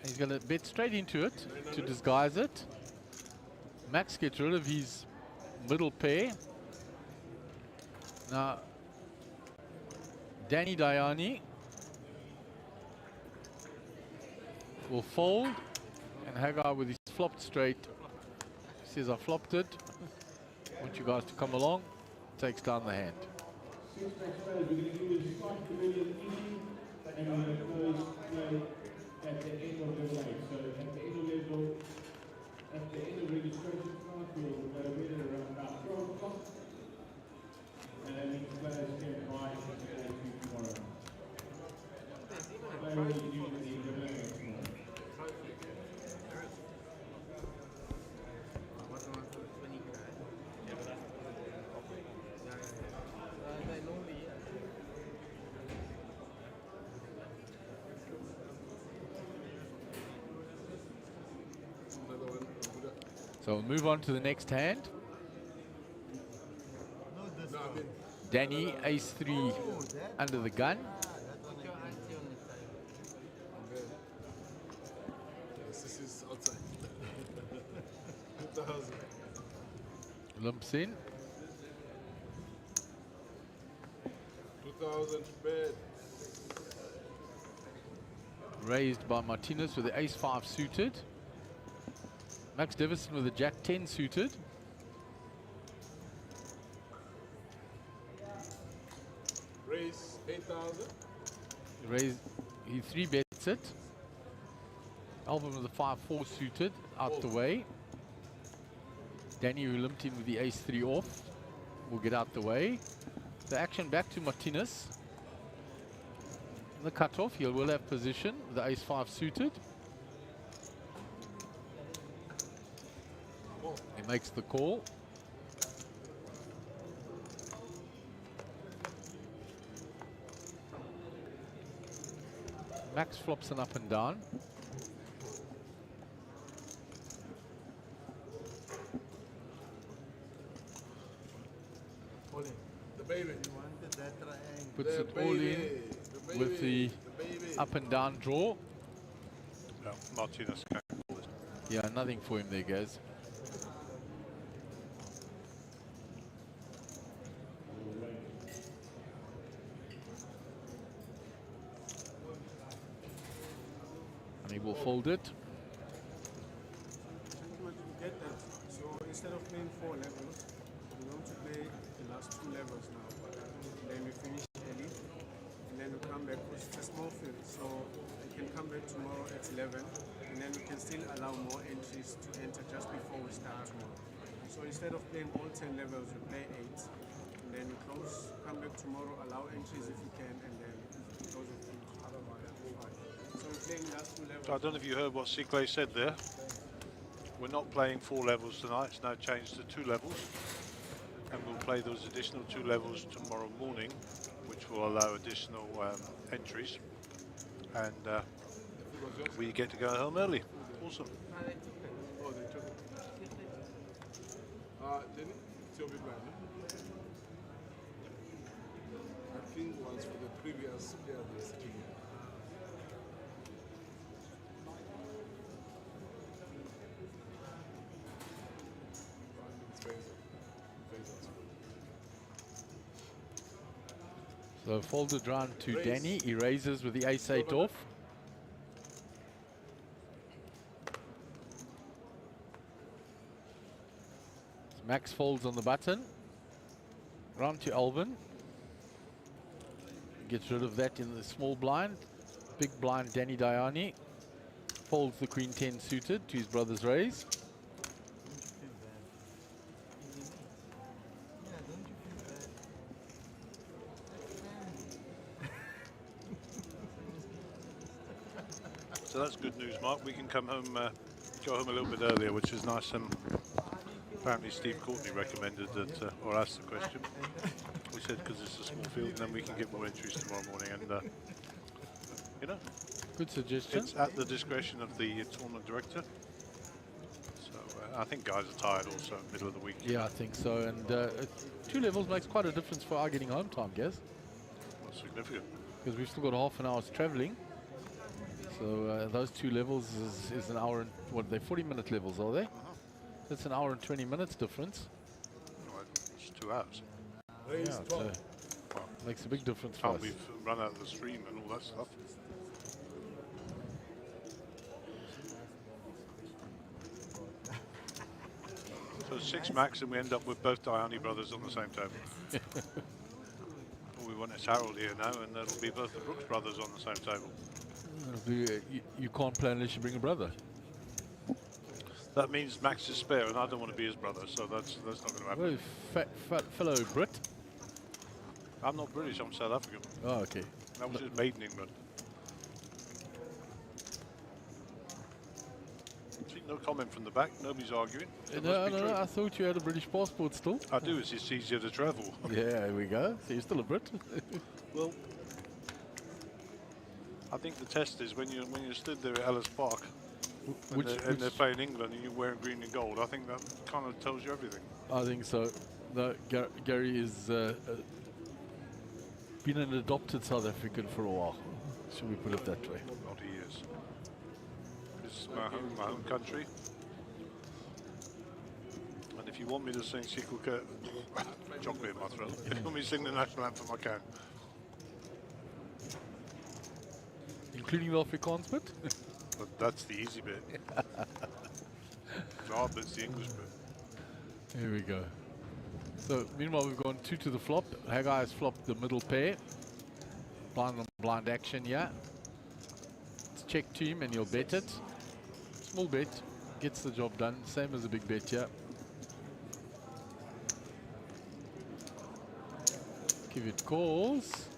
He's going to bet straight into it to disguise it. Max gets rid of his middle pair. Now, Danny Diani will fold, and Haggai with his flopped straight says, I flopped it. I want you guys to come along. Takes down the hand. At the end of the race. So at the end of registration class, we'll go in around about 12 o'clock. And then each players can buy tomorrow. They will use the tomorrow. So we'll move on to the next hand. Danny, ace 3 under the gun. This is outside. 2000. Limps in. 2000 bed. Raised by Martinez with the ace 5 suited. Max Devison with a jack 10 suited. Raise 8,000. He 3-bets it. Alvin with the 5-4 suited, out the way. Danny, who limped in with the ace-3 off, will get out the way. The action back to Martinez. The cutoff, he will have position, the ace-5 suited. He makes the call. Max flops an up and down. The baby. You wanted that triangle. Puts it all in with the up and down draw. No, Martinez can't call this. Yeah, nothing for him there, guys. And he will fold it. Get that. So instead of playing 4 levels, we're going to play the last 2 levels now. Then we finish early, and then we come back. It's a small field, so we can come back tomorrow at 11, and then we can still allow more entries to enter just before we start tomorrow. So instead of playing all 10 levels, we play 8, and then we close, come back tomorrow, allow entries if we can, and then close it. So we're playing last 2 levels. So I don't know if you heard what Clay said there. We're not playing 4 levels tonight, it's now changed to 2 levels. And we'll play those additional 2 levels tomorrow morning, which will allow additional entries. And we get to go home early. Awesome. Oh, they took it. Jenny, it's your big man. I think it was for the previous player they sitting here. So folded round to Danny. He raises with the ace-8 off. So Max folds on the button. Round to Alvin. Gets rid of that in the small blind. Big blind Danny Diani. Folds the queen 10 suited to his brother's raise. So that's good news, Mark. We can come home, go home a little bit earlier, which is nice. Apparently Steve Courtney recommended that, or asked the question. We said because it's a small field, and then we can get more entries tomorrow morning. And you know, good suggestion. It's at the discretion of the tournament director. So I think guys are tired also, middle of the week. Yeah, I think so. And 2 levels makes quite a difference for our getting home time, guys. Well, significant. Because we've still got half an hour's traveling. So those 2 levels is an hour and, what, they're 40-minute levels, are they? That's an hour and 20 minutes difference. Well, it's 2 hours. Yeah, so makes a big difference for us. We've run out of the stream and all that stuff. So 6 max and we end up with both Diani brothers on the same table. All we want is Harold here now, and that'll be both the Brooks brothers on the same table. You can't play unless you bring a brother. That means Max is spare, and I don't want to be his brother, so that's not going to happen. Well, fellow Brit. I'm not British, I'm South African. Oh, okay. That was just made in England. See, no comment from the back, nobody's arguing. No, I thought you had a British passport still. I do, it's just easier to travel. Yeah, there we go. So you're still a Brit. Well, I think the test is when you stood there at Ellis Park and they're playing England and you're wearing green and gold. I think that kind of tells you everything. I think so. No, Gary is been an adopted South African for a while. Should we put it that way? God, he is. This is my home country. And if you want me to sing chocolate in my throat, if you want me to sing the national anthem, I can. Including the Afrikaans bit? But that's the easy bit. The hard bit's the English bit. Here we go. So meanwhile we've gone 2 to the flop. Haggai has flopped the middle pair. blind action here. It's check team and you'll bet it. Small bet gets the job done. Same as a big bet here. Give it calls.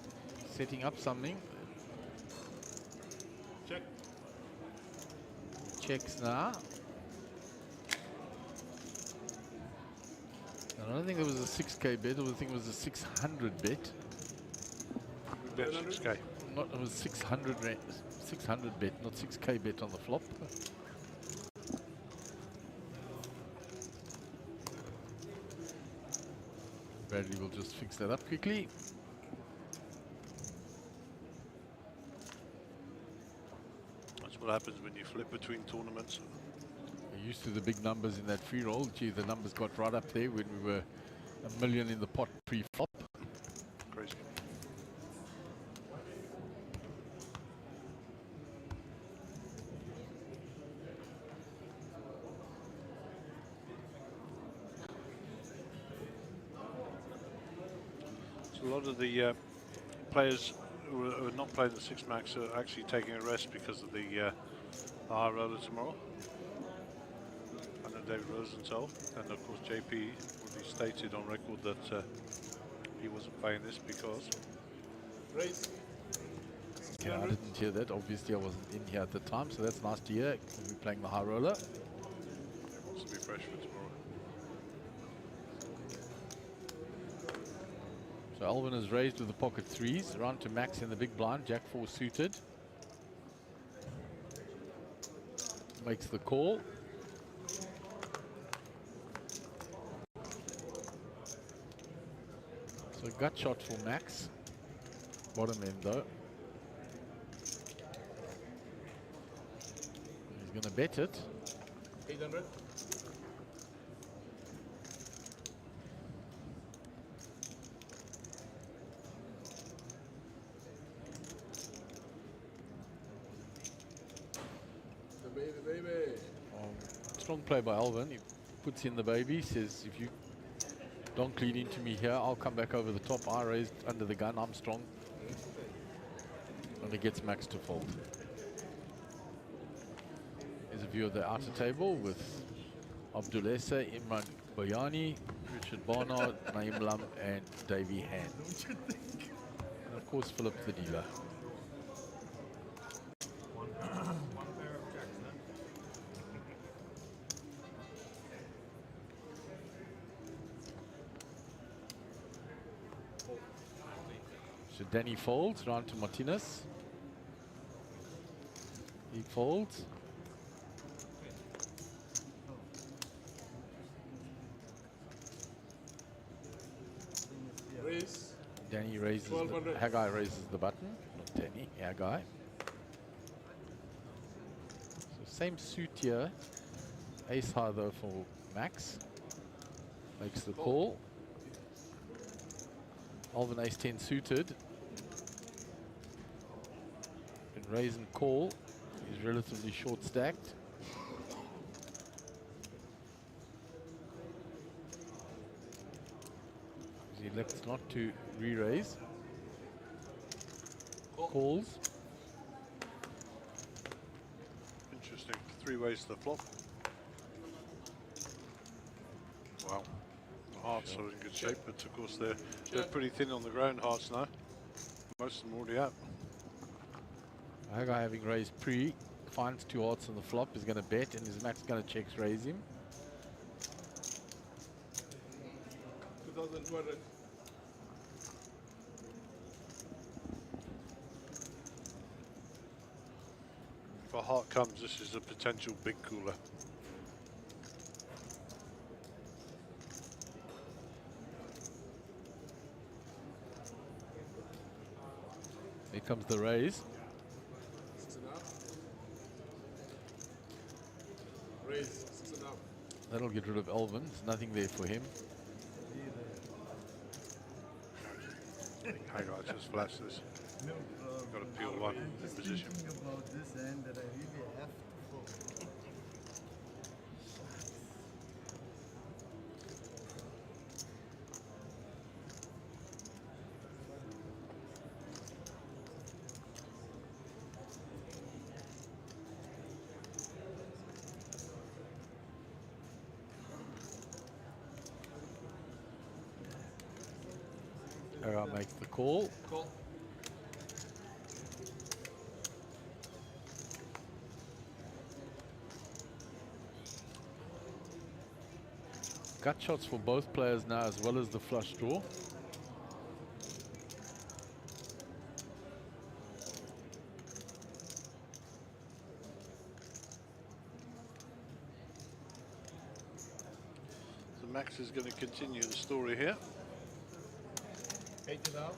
Setting up something. Check. Checks now. I don't think there was a 6K bet. I think it was a 600 bet. We bet 6K. Not, it was 600 bet, not 6K bet on the flop. Bradley will just fix that up quickly. That's what happens when you flip between tournaments. We're used to the big numbers in that free roll. Gee, the numbers got right up there when we were $1 million in the pot pre-flop. Crazy. So a lot of the players who are not playing the 6 max are actually taking a rest because of the high roller tomorrow. I know David Rosenthal, and of course JP already stated on record that he wasn't playing this because Raise. Yeah, I didn't hear that. Obviously, I wasn't in here at the time, so that's nice to hear. We're playing the high roller. he wants to be fresh for tomorrow. So Alvin is raised with the pocket threes. Round to Max in the big blind. Jack 4 suited. Makes the call. So gut shot for Max. Bottom end though. He's going to bet it. 800. The baby. Strong play by Alvin. He puts in the baby. Says, if you don't clean into me here, I'll come back over the top. I raised under the gun. I'm strong. And he gets Max to fold. Here's a view of the outer table with Abdulesa, Imran Bayani, Richard Barnard, Naeem Lum, and Davey Hand. And of course, Philip the dealer. One pair of jacks, huh? So Danny folds, round to Martinez. He folds. Raise. Danny raises, 1200. Haggai raises the button. Not Danny, Haggai. So same suit here. Ace high though for Max. Makes the call. Alvin ace 10 suited. Can raise and call. He's relatively short stacked. He elects not to re-raise. Calls. Interesting. 3 ways to the flop. Wow. The hearts are in good shape, but of course they're pretty thin on the ground, hearts now. Most of them already out. Haggai having raised pre, finds 2 hearts on the flop, is going to bet, and is Max going to checks raise him. 2200. If a heart comes, this is a potential big cooler. Here comes the raise. 6.5. Raise. 6.5. That'll get rid of Alvin. There's nothing there for him. Hang on, just flash this. No, Got to peel one I'm in just position. thinking about this hand that I really have to fold. Hagar makes the call. Gut shots for both players now, as well as the flush draw. So Max is going to continue the story here. 8,500.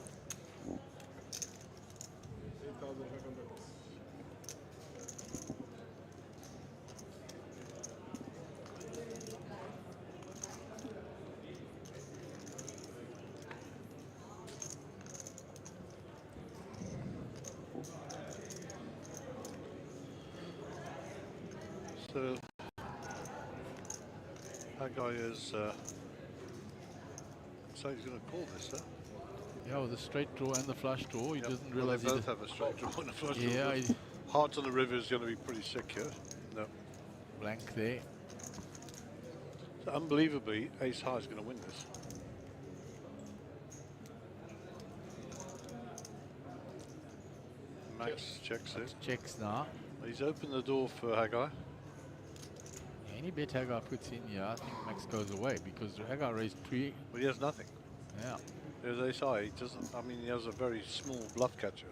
8,500. So that guy is so he's going to call this, huh? Yeah, with the straight draw and the flush draw, he doesn't Well, realize they both have a straight draw and a flush draw. Yeah, Hearts on the river is going to be pretty sick here. No. Blank there. So unbelievably, ace high is going to win this. Max checks it. Checks now. He's opened the door for Hagar. Any bet Hagar puts in here, I think Max goes away, because Hagar raised 3. Well, he has nothing. Yeah. There's ace high. He doesn't. I mean, he has a very small bluff catcher.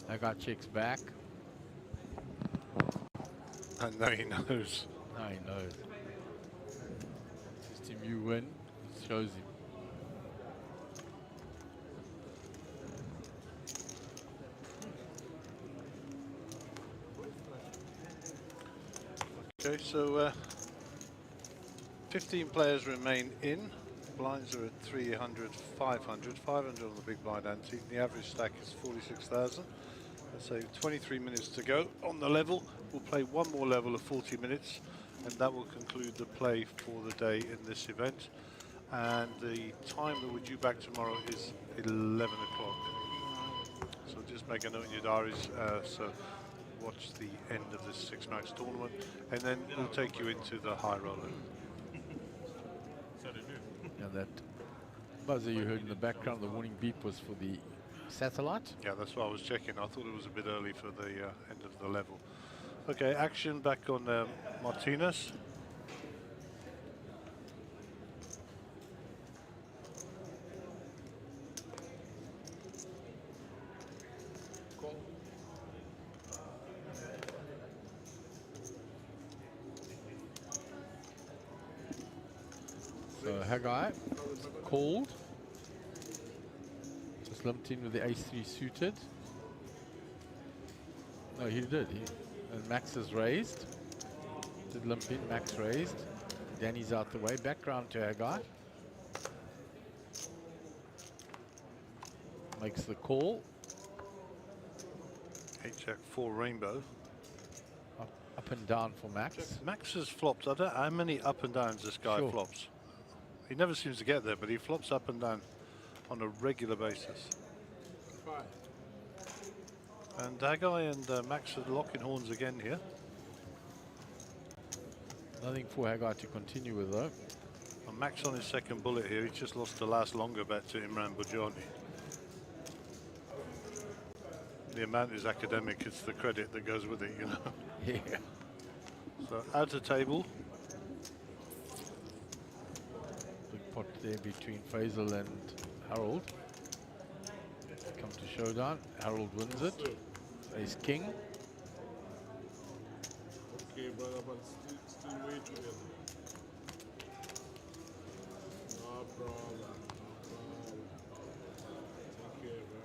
Hagar checks back. And now he knows. Now he knows. System you win, it shows him. Okay, so 15 players remain in. Blinds are at 300, 500. 500 on the big blind ante. The average stack is 46,000. Let's say 23 minutes to go on the level. We'll play one more level of 40 minutes, and that will conclude the play for the day in this event. And the time that we're due back tomorrow is 11 o'clock. So just make a note in your diaries. So watch the end of this 6-match tournament, and then we'll take you into the high roller. Yeah, that buzzer you heard in the background, the warning beep, was for the satellite. Yeah, that's what I was checking. I thought it was a bit early for the end of the level. Okay, action back on Martinez. So Hagar called. Just lumped in with the ace-3 suited. No, he did. And Max is raised. Did limp in, Max raised. Danny's out the way. Background to Hagar. Makes the call. 8-Jack-4 rainbow. Up and down for Max. Max has flopped. I don't know how many up and downs this guy flops. He never seems to get there, but he flops up and down on a regular basis. And Hagar and Max are locking horns again here. Nothing for Hagar to continue with, though. And Max on his second bullet here. He's just lost the last longer bet to Imran Bujani. The amount is academic. It's the credit that goes with it, you know. Yeah. So outer table. Big pot there between Faisal and Harold. Come to showdown. Harold wins it. Ace King. Okay, brother, but still way together. No problem. Take care, bro.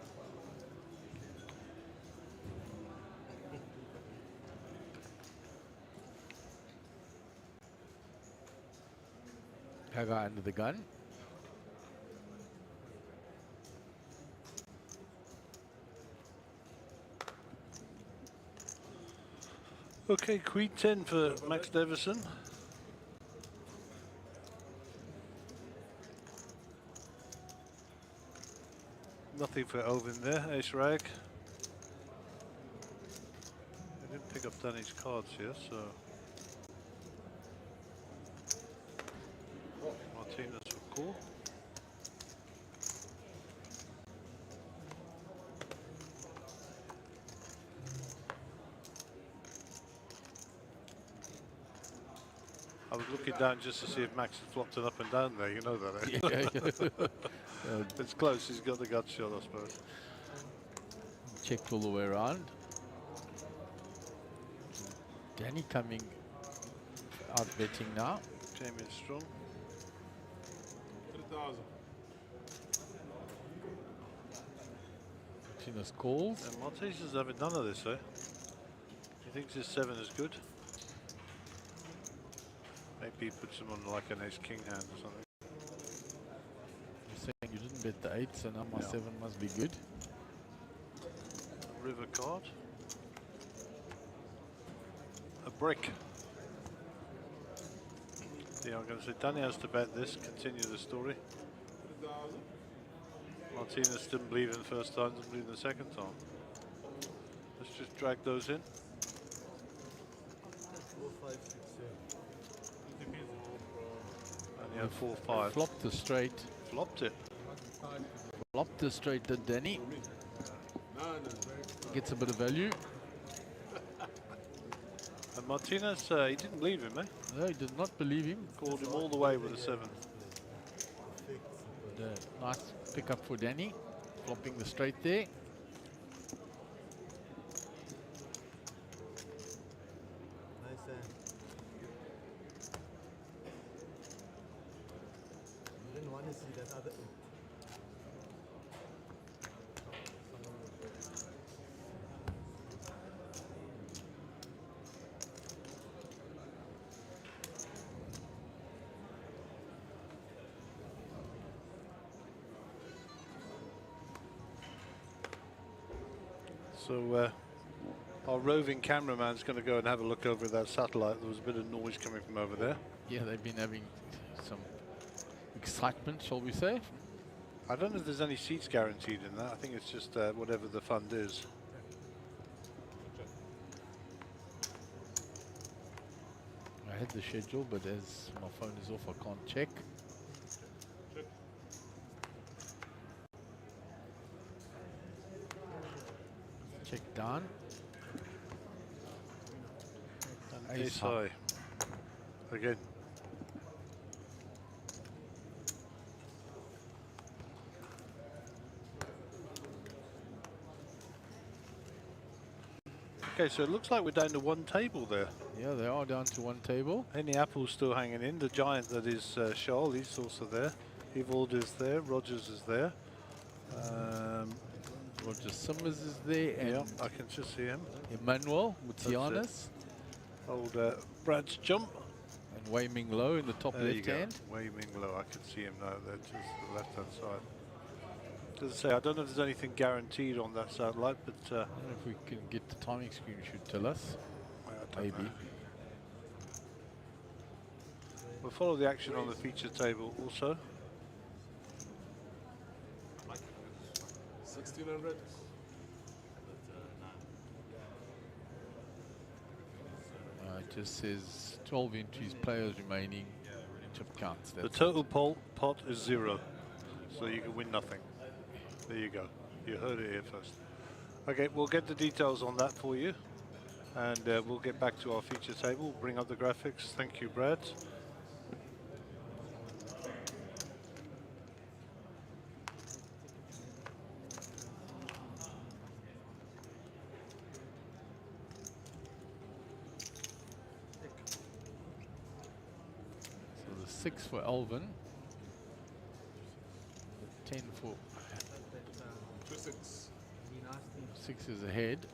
Hagar under the gun. Okay, Queen 10 for Max Davison. Nothing for Elvin there, ace rag. I didn't pick up Danny's cards here, so. Martinez for call. I was looking down just to see if Max had flopped it up and down there, you know that, eh? It's close, he's got the gut shot, I suppose. Checked all the way around. Danny coming out betting now. Came in strong. 3,000. Martinez calls. And Martinez is having none of this, eh? He thinks his 7 is good. Maybe he puts him on like an ace-king hand or something. You're saying you didn't bet the 8, so now my 7 must be good. A river card. A brick. Yeah, I'm going to say Danny has to bet this, continue the story. 3,000. Martinez didn't believe in the first time, didn't believe in the second time. Let's just drag those in. 4, 5, 6, 7. And he had 4, 5. Flopped the straight. Flopped it. Flopped the straight, did Danny. Gets a bit of value. And Martinez, he didn't believe him, eh? No, he did not believe him. Called him all the way with a 7. Nice pick up for Danny. Flopping the straight there. Nice hand. You didn't want to see that other. So our roving cameraman's going to go and have a look over at that satellite. There was a bit of noise coming from over there. Yeah, they've been having some excitement, shall we say. I don't know if there's any seats guaranteed in that. I think it's just whatever the fund is. I had the schedule, but as my phone is off, I can't check. Check down. And ace high. Again. Okay, so it looks like we're down to 1 table there. Yeah, they are down to 1 table. Any apples still hanging in. The giant that is Charles, he's also there. Evold is there. Rogers is there. Roger Simmers is there. And yeah, I can just see him. Emmanuel Mutianis. Old Brad's jump. And Wei Ming Lo in the top left hand. Wei Ming Lo, I can see him now there, just the left hand side. As I say, I don't know if there's anything guaranteed on that satellite, but I don't know if we can get the timing screen, should tell us. Maybe. Know. We'll follow the action on the feature table also. 1,600. It just says 12 entries, players remaining, chip counts. The total pot is 0, so you can win nothing. There you go. You heard it here first. Okay, we'll get the details on that for you, and we'll get back to our feature table, bring up the graphics. Thank you, Brad. So the 6 for Alvin, the 10 for 6 is ahead.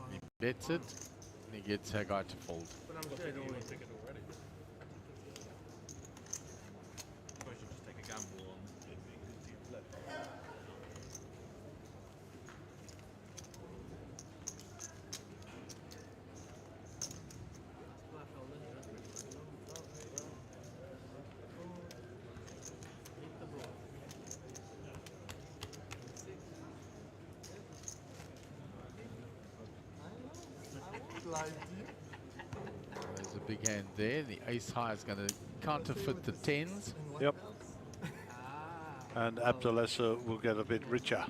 He bets it, and he gets Haggai to fold. But I'm sure you won't take it already. I should just take a gamble on it being good team flip. There's a big hand there. The ace high is going to counterfeit the tens. Yep. And Abdulessa will get a bit richer.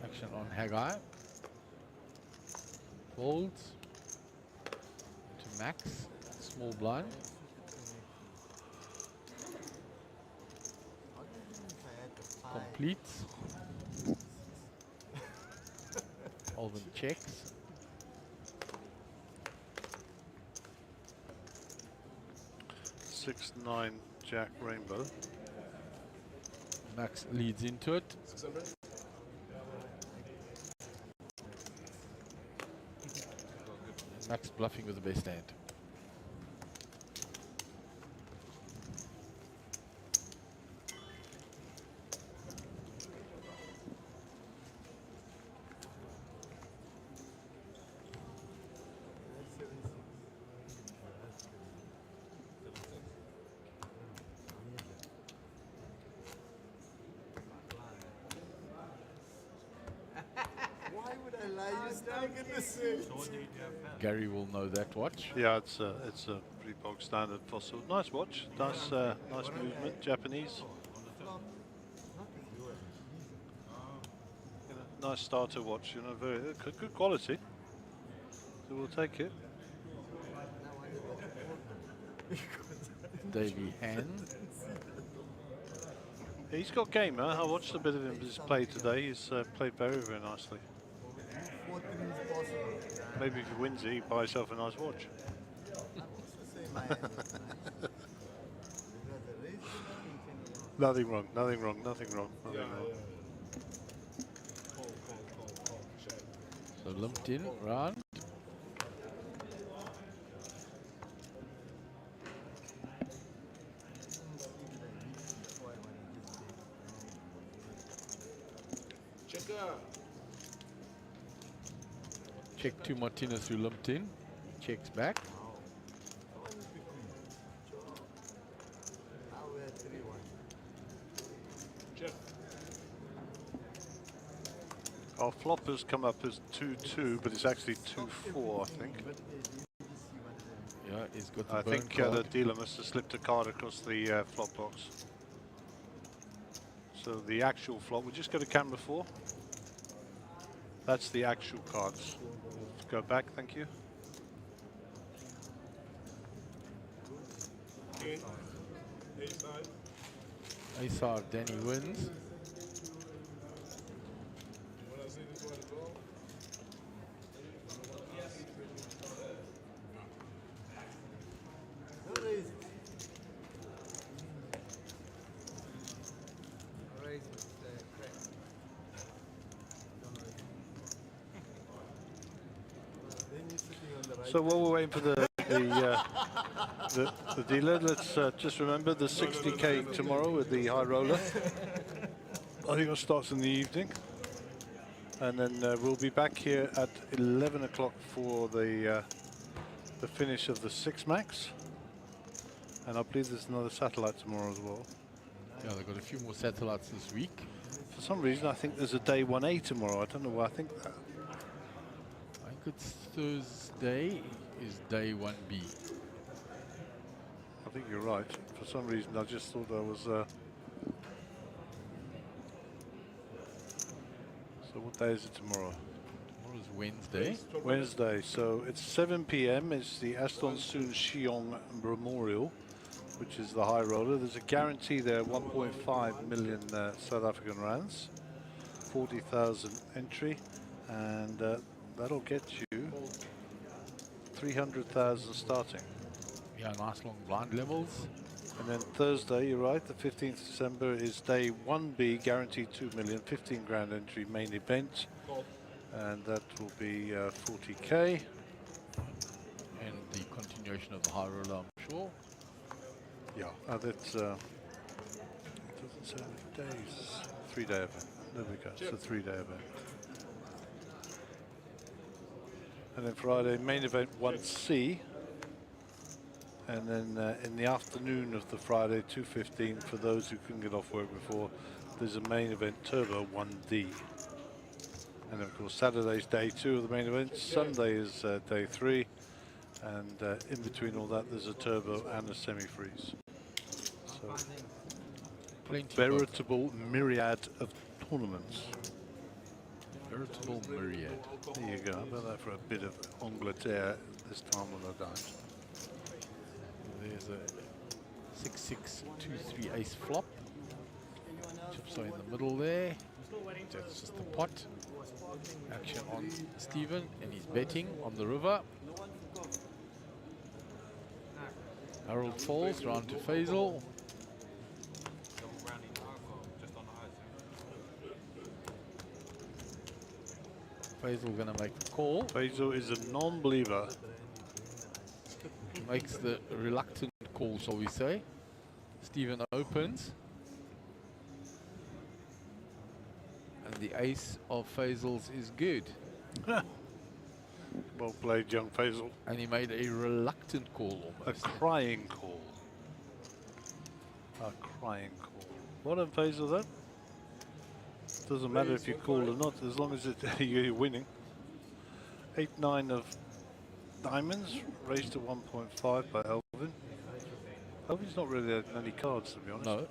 Action on Haggai. Folds to max. Small blind. Completes. Alvin checks. Six, 9, Jack, rainbow. Max leads into it. Max bluffing with the best hand. Why would I lie? You still get the same. Gary will know that watch. Yeah, it's a pretty bog standard fossil. Nice watch. Nice, nice movement. Japanese. You know, nice starter watch. You know, very good quality. So we'll take it. Davey hand. He's got game, huh? I watched a bit of him just play today. He's played very, very nicely. Maybe if he wins it, he buy himself a nice watch. Nothing wrong, nothing wrong, nothing wrong, nothing wrong. So lumped in, round. Check to Martinez who lumped in. Checks back. Our flop has come up as 2-2, but it's actually 2-4, I think. Yeah, he's got the I burn think card. the dealer must have slipped a card across the flop box. So the actual flop, we'll just go to camera 4. That's the actual cards. Let's go back, thank you. Ace-5, Danny wins. So while we're waiting for the dealer, let's just remember the 60k tomorrow with the high roller. I think it starts in the evening, and then we'll be back here at 11 o'clock for the finish of the 6 max. And I believe there's another satellite tomorrow as well. Yeah, they've got a few more satellites this week. For some reason, I think there's a day 1A tomorrow. I don't know why I think that. I think it's Thursday is day 1B. I think you're right. For some reason, I just thought I was. So what day is it tomorrow? Tomorrow is Wednesday. Wednesday. So it's 7 p.m. It's the Aston Soon Shiong Memorial, which is the high roller. There's a guarantee there, 1.5 million South African rands, 40,000 entry, and that'll get you 300,000 starting. Yeah, nice long blind levels. And then Thursday, you're right, the 15th December is day 1B, guaranteed 2 million, 15 grand entry main event. And that will be 40k. And the continuation of the high roller, I'm sure. Yeah, that's, it doesn't say how many days. 3-day event. There we go, it's a 3-day event. And then Friday, main event 1C. And then in the afternoon of the Friday, 2:15, for those who couldn't get off work before, there's a main event Turbo 1D. And of course, Saturday's day 2 of the main event. Sunday is day 3. And in between all that, there's a Turbo and a semi-freeze. So, veritable myriad of tournaments. Veritable myriad. There you go. How about that for a bit of Angleterre this time on the dice? There's a 6-6-2-3 ace flop. Chips are in the middle there. That's just the pot. Action on Stephen, and he's betting on the river. Harold falls round to Faisal. Faisal gonna make the call. Faisal is a non-believer. Makes the reluctant call, shall we say. Stephen opens. And the ace of Faisal's is good. Well played, young Faisal. And he made a reluctant call almost. A crying call. A crying call. What on Faisal then? Doesn't matter if you call or not, as long as you're winning. 8-9 of diamonds, raised to 1.5 by Elvin. Elvin's not really had many cards, to be honest. No.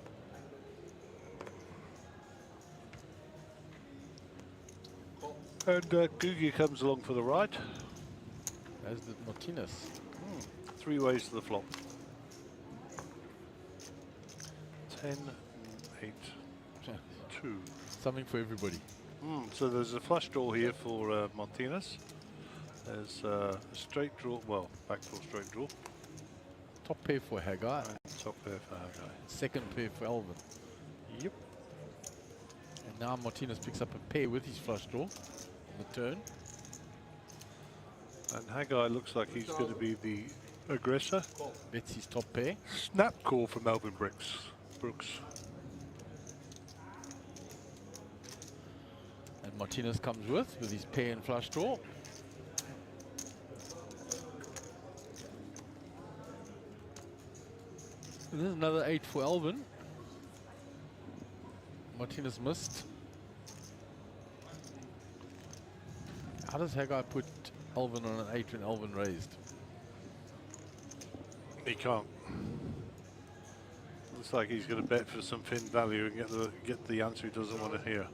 And Gugi comes along for the ride. As did Martinez. 3 ways to the flop. 10, 8, 2. Something for everybody. So there's a flush draw here for Martinez. There's a straight draw, well, backdoor straight draw. Top pair for Haggai. Top pair for Haggai. Second pair for Elvin. Yep. And now Martinez picks up a pair with his flush draw on the turn. And Haggai looks like he's going to be the aggressor. Bets his top pair. Snap call from Melvin Brooks. And Martinez comes with his pair and flush draw. And there's another 8 for Elvin. Martinez missed. How does Haggai put Elvin on an 8 when Elvin raised? He can't. Looks like he's going to bet for some fin value and get the answer he doesn't want to hear.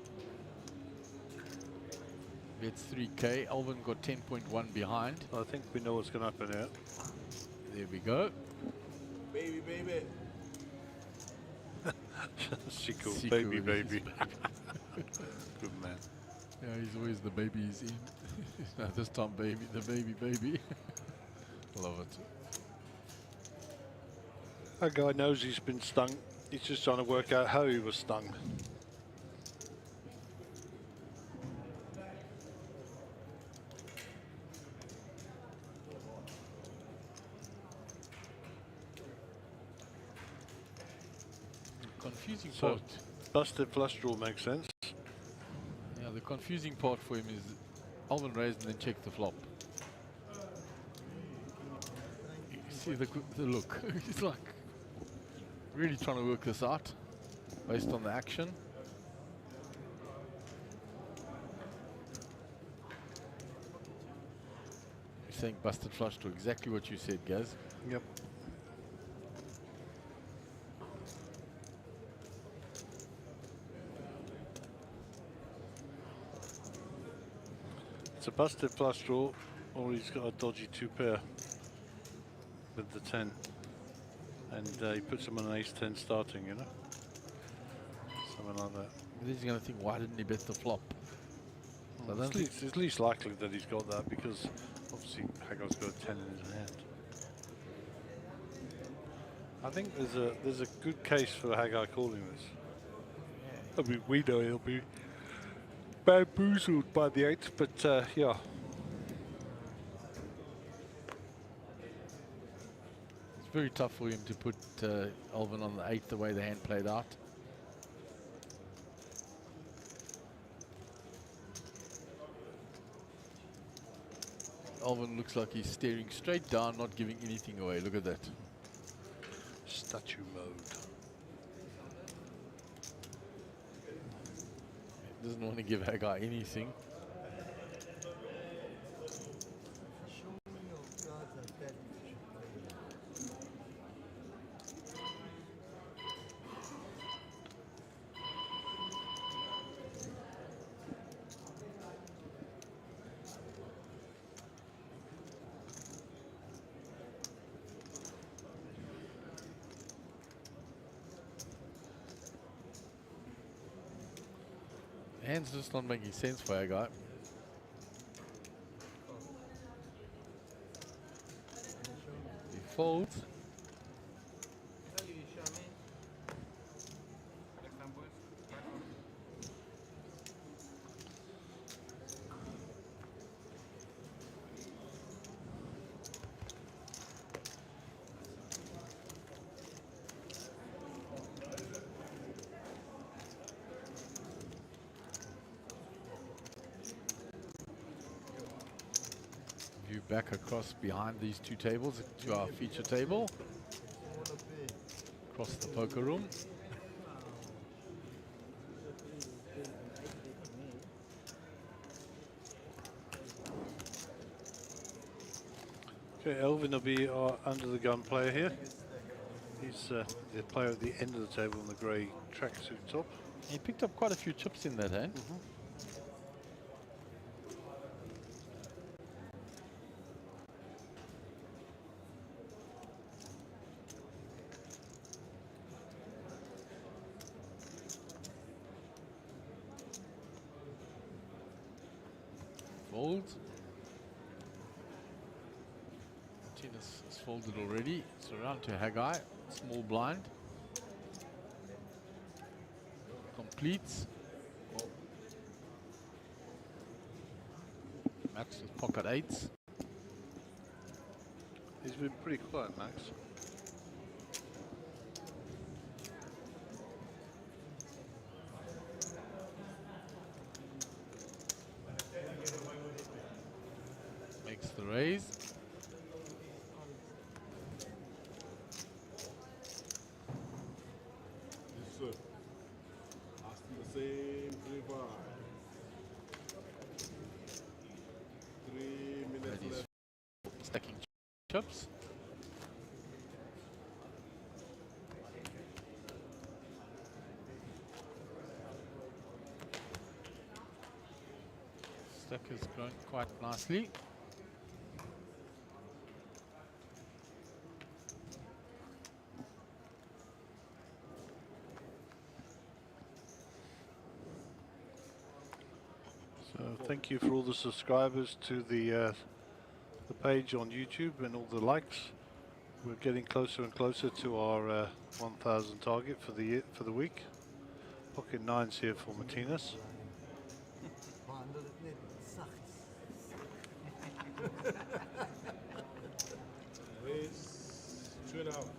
Bets 3K. Elvin got 10.1 behind. I think we know what's going to happen here. There we go. Baby, baby. Chico, Chico baby, is baby. his Good man. Yeah, he's always the baby he's in. No, this time baby, the baby. Love it. That guy knows he's been stung. He's just trying to work out how he was stung. Confusing So, part. busted flush draw makes sense. Yeah, the confusing part for him is Elvin raised and then check the flop. You see the look. He's like really trying to work this out based on the action. You're saying busted flush draw, exactly what you said, Gaz. Yep. It's a busted flush draw, or he's got a dodgy 2-pair with the 10. And he puts him on an ace-10 starting, you know? Something like that. Then he's going to think, why didn't he bet the flop? So It's least likely that he's got that because obviously Haggai's got a 10 in his hand. I think there's a good case for Haggai calling this. I mean, we know he'll be bamboozled by the 8, but yeah. It's very tough for him to put Elvin on the 8 the way the hand played out. Alvin looks like he's staring straight down, not giving anything away. Look at that. Statue mode. Doesn't want to give Haggai anything. Hand's just not making sense for our guy. He folds. View back across behind these two tables to our feature table. Across the poker room. Okay, Elvin will be our under the gun player here. He's the player at the end of the table in the grey tracksuit top. He picked up quite a few chips in that hand. Fold. Martinez has folded already. It's around to Haggai. Small blind. Completes. Max with pocket eights. He's been pretty quiet, Max. Makes the raise. Yes, sir. I still the same 3-5. 3 minutes left. Stacking chips. Stack has grown quite nicely. So thank you for all the subscribers to the page on YouTube and all the likes. We're getting closer and closer to our 1,000 target for the week. Pocket nines here for Martinez. Raise, straight out.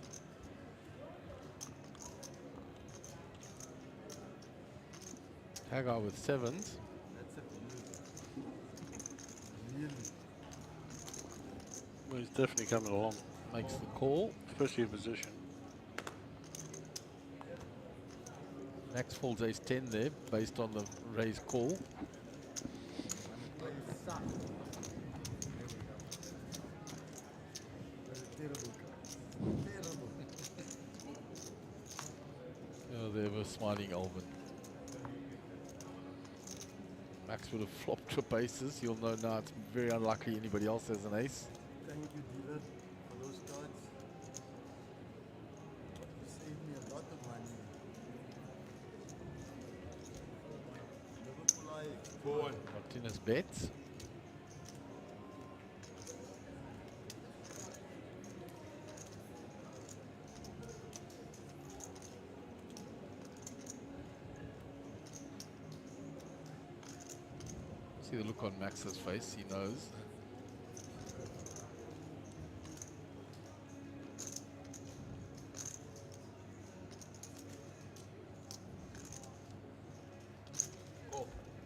Haggai with sevens. Well, he's definitely coming along. Makes the call. Especially in position. Max folds ace 10 there based on the raise call. Oh, there was smiling Alvin. Max would have flopped trip aces. You'll know now it's very unlikely anybody else has an ace. Thank you, dealer, for those cards. You saved me a lot of money. Liverpool, Martinez bets. See the look on Max's face, he knows.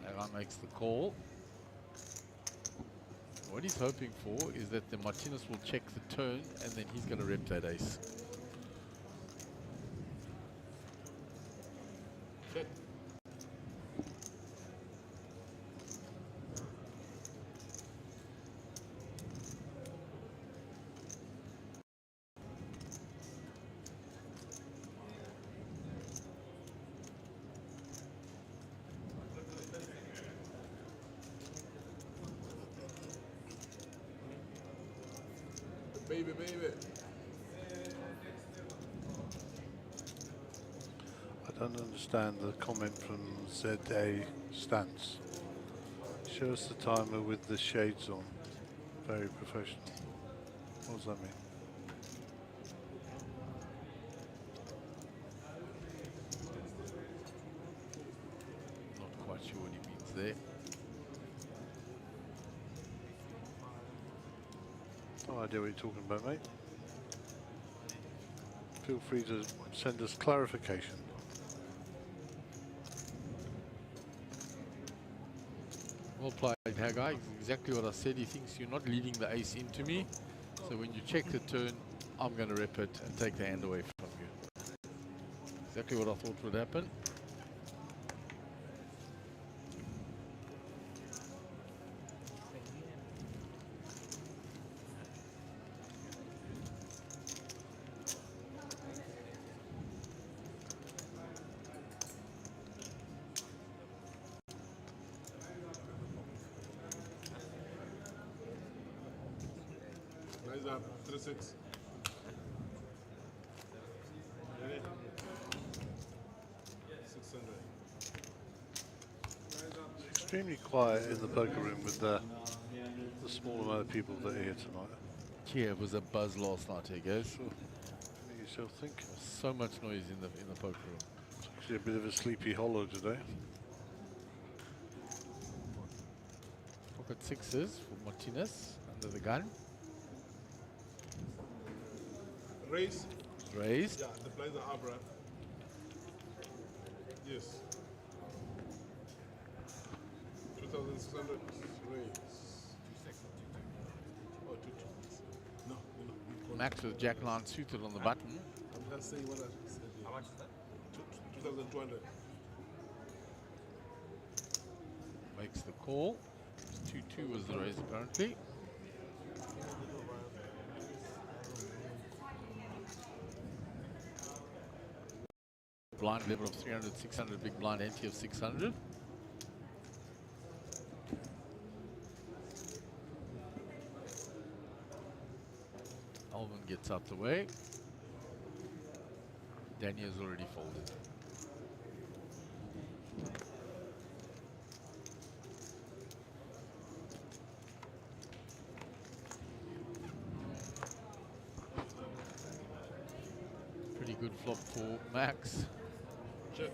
Haggai makes the call. What he's hoping for is that the Martinez will check the turn and then he's going to rep that ace. Check. Baby, baby. I don't understand the comment from ZA Stance. Show us the timer with the shades on. Very professional. What does that mean? Not quite sure what he means there. No idea what you're talking about, mate. Feel free to send us clarification. Well played, Haggai. Exactly what I said. He thinks you're not leading the ace into me. So when you check the turn, I'm going to rep it and take the hand away from you. Exactly what I thought would happen. Rise up, 3-6. Ready? 600. Extremely quiet in the poker room with the small amount of people that are here tonight. Yeah, it was a buzz last night, here goes. Make yourself think. So much noise in the poker room. It's actually a bit of a sleepy hollow today. Pocket sixes for Martinez under the gun. Raise. Raised. Yeah, the plays are Abra. Yes. 2,600. Raise. Oh, 2. No. Max with Jack 9 suited on the button. I'm just saying what I said. How much is that? 2,200. Makes the call. 2-2 was the raise apparently. Blind level of 300, 600, big blind ante of 600. Alvin gets out the way. Danny has already folded. Pretty good flop for Max. Check.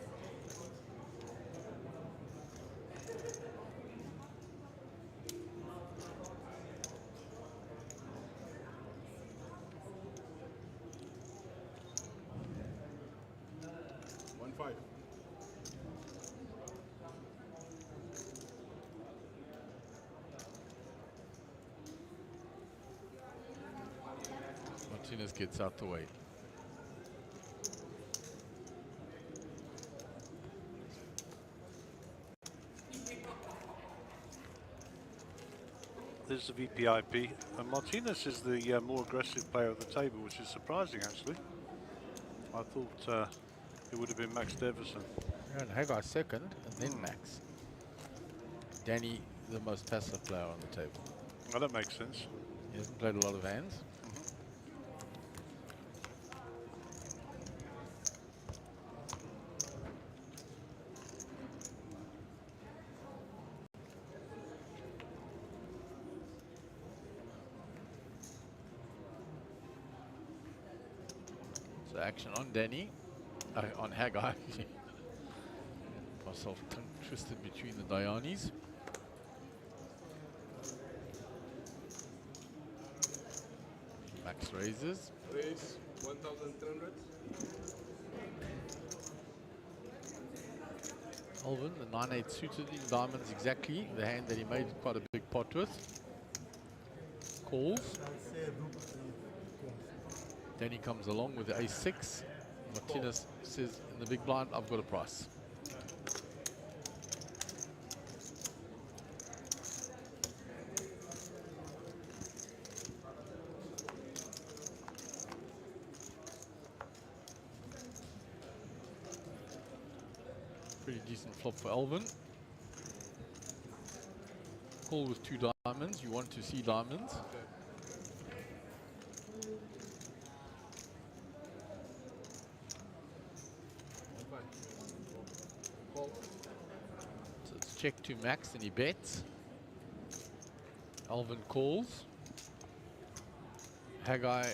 Martinez gets out the way. This is the VPIP. And Martinez is the more aggressive player at the table, which is surprising, actually. I thought it would have been Max Deverson. And Haggai second, and then Max. Danny, the most passive player on the table. Well, that makes sense. He hasn't played a lot of hands. So action on Danny, on Haggai. Myself tongue twisted between the Dianis. Max raises. Raise 1,300. Alvin, the 9-8 suited in diamonds exactly, the hand that he made quite a big pot with. calls. Then he comes along with the ace-6. Martinez says, in the big blind, I've got a price. Pretty decent flop for Alvin. Call with 2 diamonds. You want to see diamonds. So it's check to max and he bets. Alvin calls. Haggai,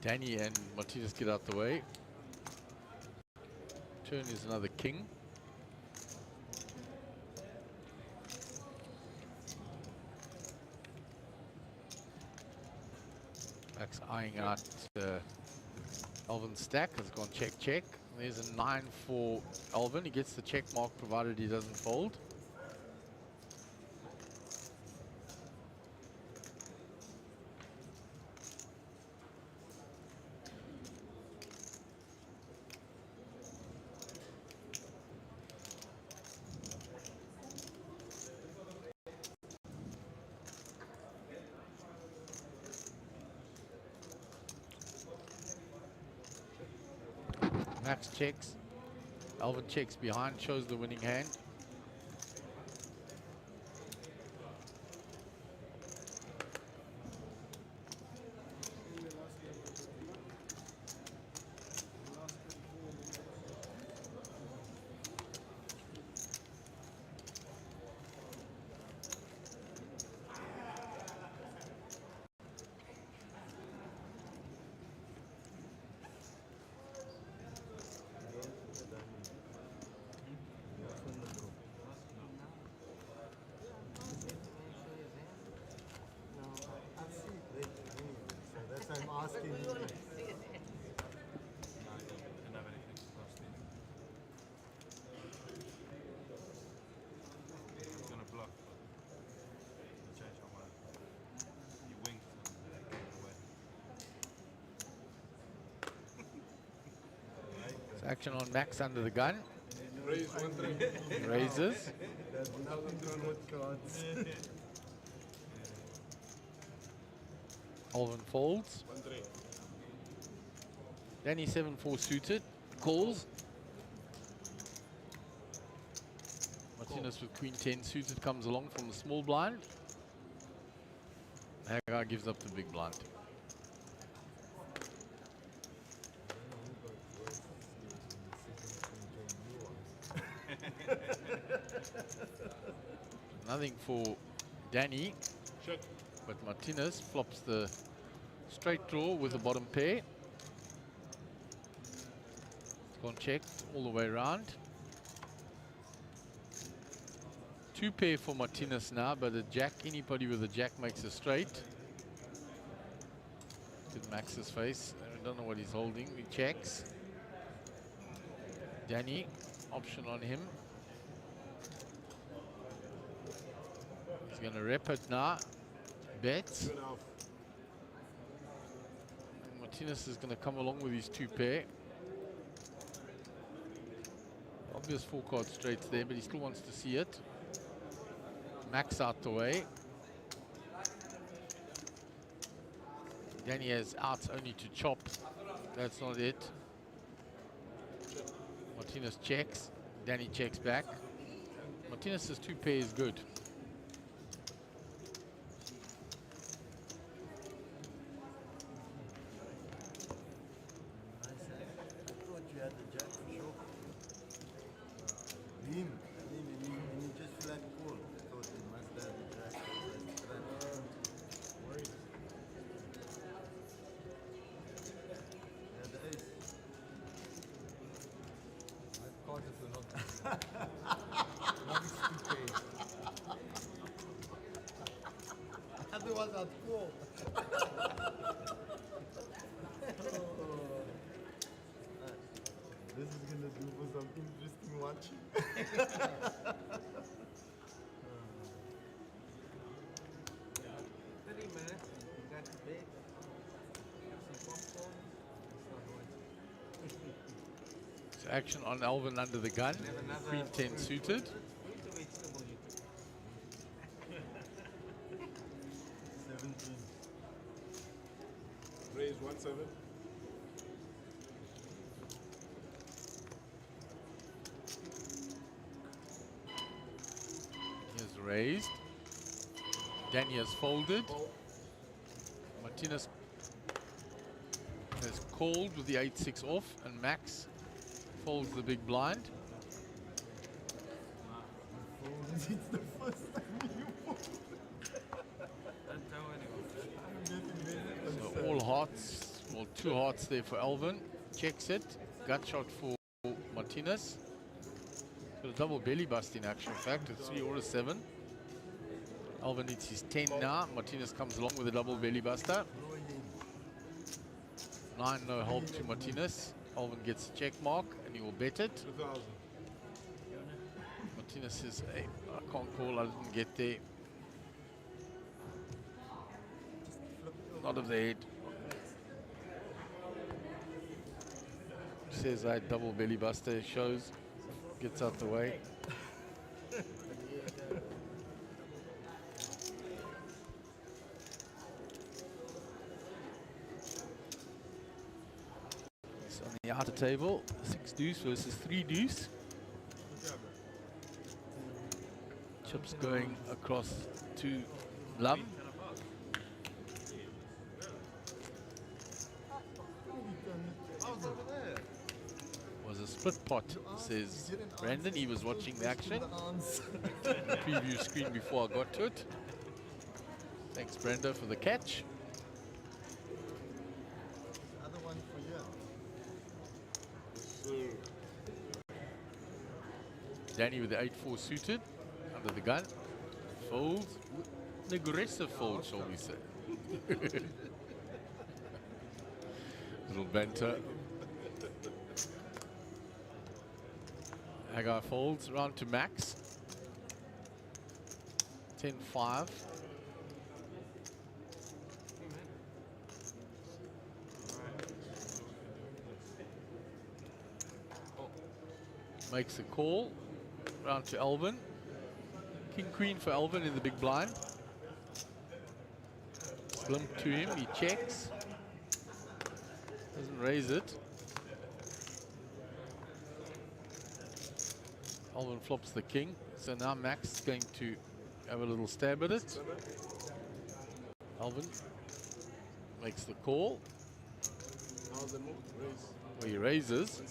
Danny and Martinez get out the way. Turn is another king. Max eyeing out Alvin's stack, has gone check, check. There's a 9 for Alvin. He gets the check mark provided he doesn't fold. Max checks. Alvin checks behind, shows the winning hand. Action on Max under the gun. Raise 1-3. Raises. There's nothing wrong with cards. Alvin folds. 1-3. Danny 7-4 suited. Calls. Martinez with Queen 10 suited comes along from the small blind. Haggai gives up the big blind. Nothing for Danny, but Martinez flops the straight draw with the bottom pair. It's gone checked all the way around. 2 pair for Martinez now, but a jack, anybody with a jack makes a straight. Look at Max's face. I don't know what he's holding. He checks. Danny, option on him. He's going to rep it now. Bets. Martinez is going to come along with his 2 pair. Obvious 4-card straights there, but he still wants to see it. Max out the way. Danny has outs only to chop. That's not it. Martinez checks. Danny checks back. Martinez's 2 pair is good. Otherwise, I'd call. This is gonna do for some interesting watching. Action on Alvin under the gun. Queen 10 suited. 17. Raise 1-7. He has raised. Danny has folded. Martinez has called with the 8-6 off, and Max folds the big blind. It's the first time you fold. Don't tell anyone. So all hearts, well, 2 hearts there for Alvin. Checks it. Gut shot for Martinez. Got a double belly bust in actual fact. A 3 or a 7. Alvin needs his 10 now. Martinez comes along with a double belly buster. 9 no help to Martinez. Alvin gets a check mark and he will bet it. 2000. Martinez says, hey, I can't call, I didn't get there. Nod of the head. Says I had double belly buster, shows, gets out the way. It's on the outer table, 6 deuce versus 3 deuce. Chips going across to Lum. Was a split pot, says Brandon. He was watching the action. The preview screen before I got to it. Thanks, Brenda, for the catch. Other one for you. Danny with the 8-4 suited, under the gun. Folds. An aggressive fold, shall we say. Little banter. Hagar folds round to Max. 10-5. Makes a call. Round to Alvin. King Queen for Alvin in the big blind. Slim to him, he checks. Doesn't raise it. Alvin flops the king. So now Max is going to have a little stab at it. Alvin makes the call. How's the move? Raise. Well, he raises.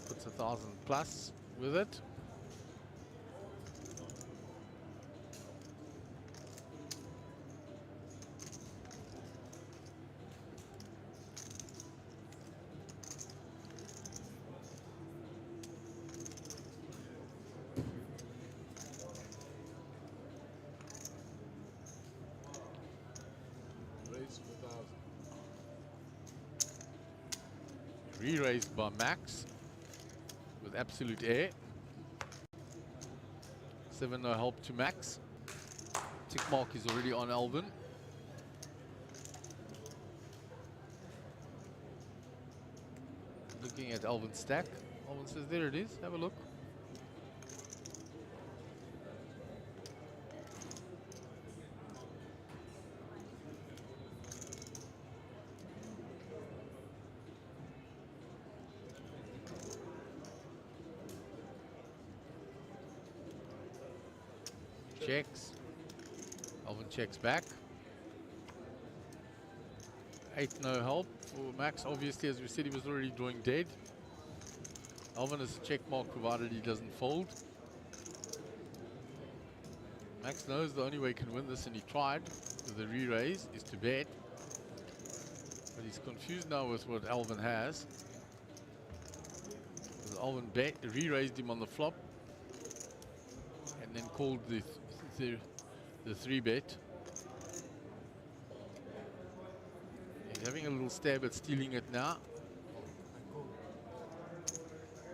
Puts 1,000 plus with it. Raise 4,000. Re-raised by Max with absolute air. 7 no help to Max. Tick mark is already on Alvin. Looking at Alvin's stack. Alvin says, there it is, have a look. Checks. Alvin checks back. 8 no help for Max. Obviously, as we said, he was already drawing dead. Alvin is a check mark provided he doesn't fold. Max knows the only way he can win this, and he tried with the re-raise, is to bet. But he's confused now with what Alvin has. Because Alvin re-raised him on the flop and then called the 3-bet. He's having a little stab at stealing it now.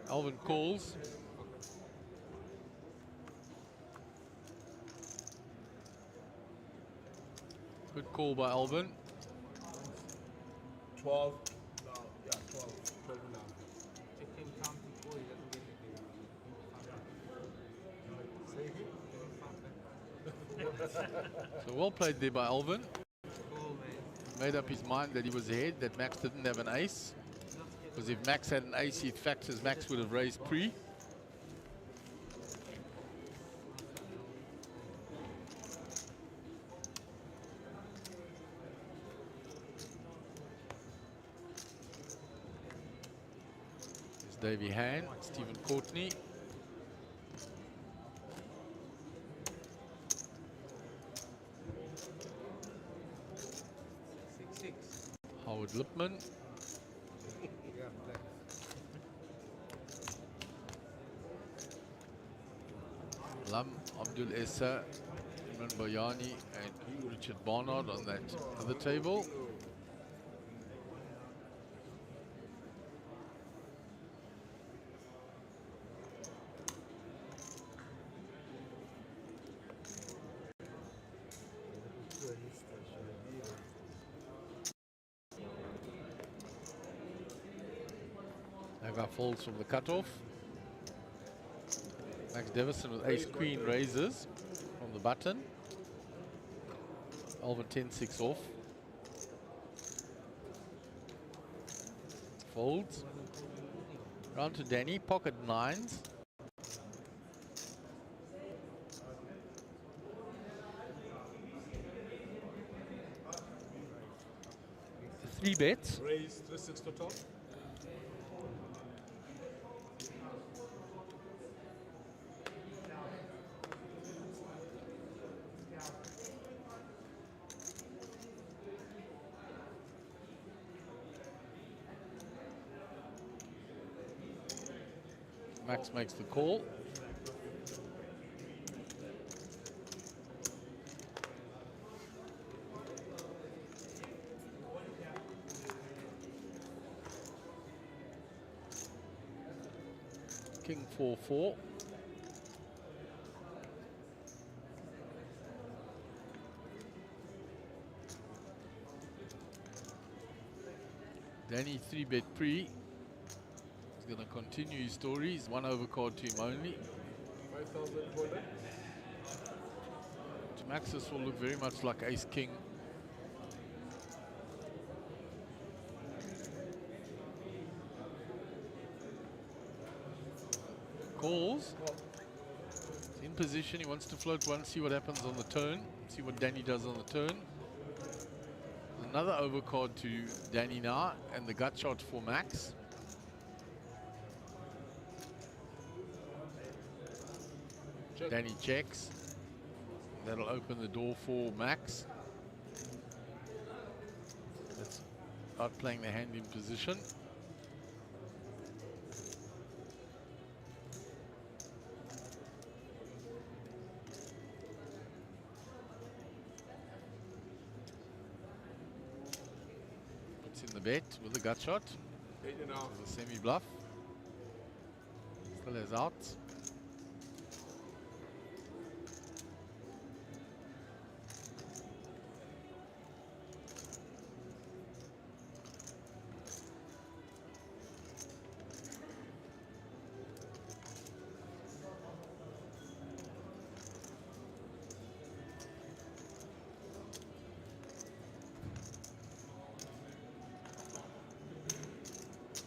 Alvin calls. Good call by Alvin. 12. No, yeah, 12. 12 and a half. Chicken county boy doesn't get it. So well played there by Alvin. Made up his mind that he was ahead, that Max didn't have an ace. Because if Max had an ace, he factors Max would have raised pre. There's Davey Han, Stephen Courtney. Howard Lipman. Lam, Abdul Essa, Imran Bayani, and Richard Barnard on that other table. Naga falls from the cutoff. Max Davison with ace-queen raises from the button. Alvin 10-6 off. Folds. Round to Danny, pocket nines. Three bets. Raise 3-6 total. Max makes the call. King 4-4. Danny 3-bet pre. He's going to continue his story. He's one overcard to him only. 5,000 holder. To Max, this will look very much like ace-king. Calls. He's in position. He wants to float one, see what happens on the turn. See what Danny does on the turn. Another overcard to Danny now, and the gut shot for Max. Danny checks. That'll open the door for Max. That's out playing the hand in position. Puts in the bet with the gut shot. 8.5. The semi bluff. Still has outs.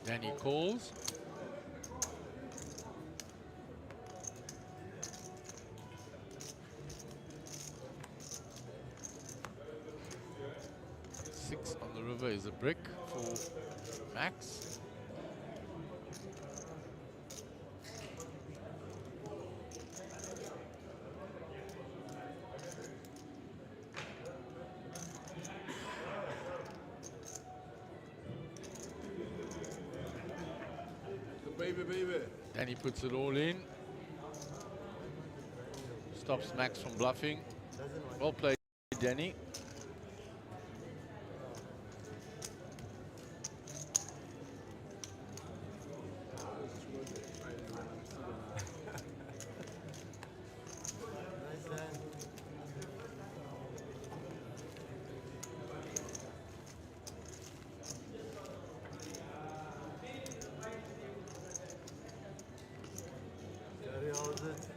Danny calls. Six on the river is a brick for Max. Baby. Danny puts it all in. Stops Max from bluffing. Well played, Danny. it.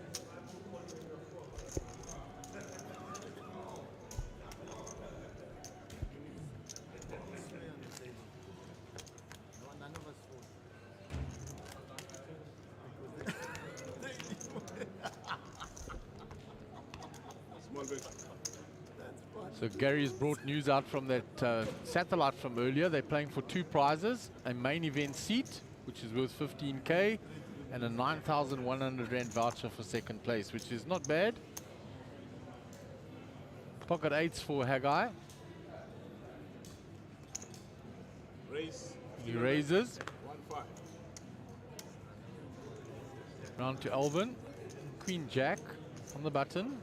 None of us Small bit. So Gary's brought news out from that satellite from earlier. They're playing for 2 prizes, a main event seat, which is worth 15K, and a 9,100 Rand voucher for second place, which is not bad. Pocket 8s for Haggai. Raise. He raises. 1-5. Round to Alvin. Queen Jack on the button.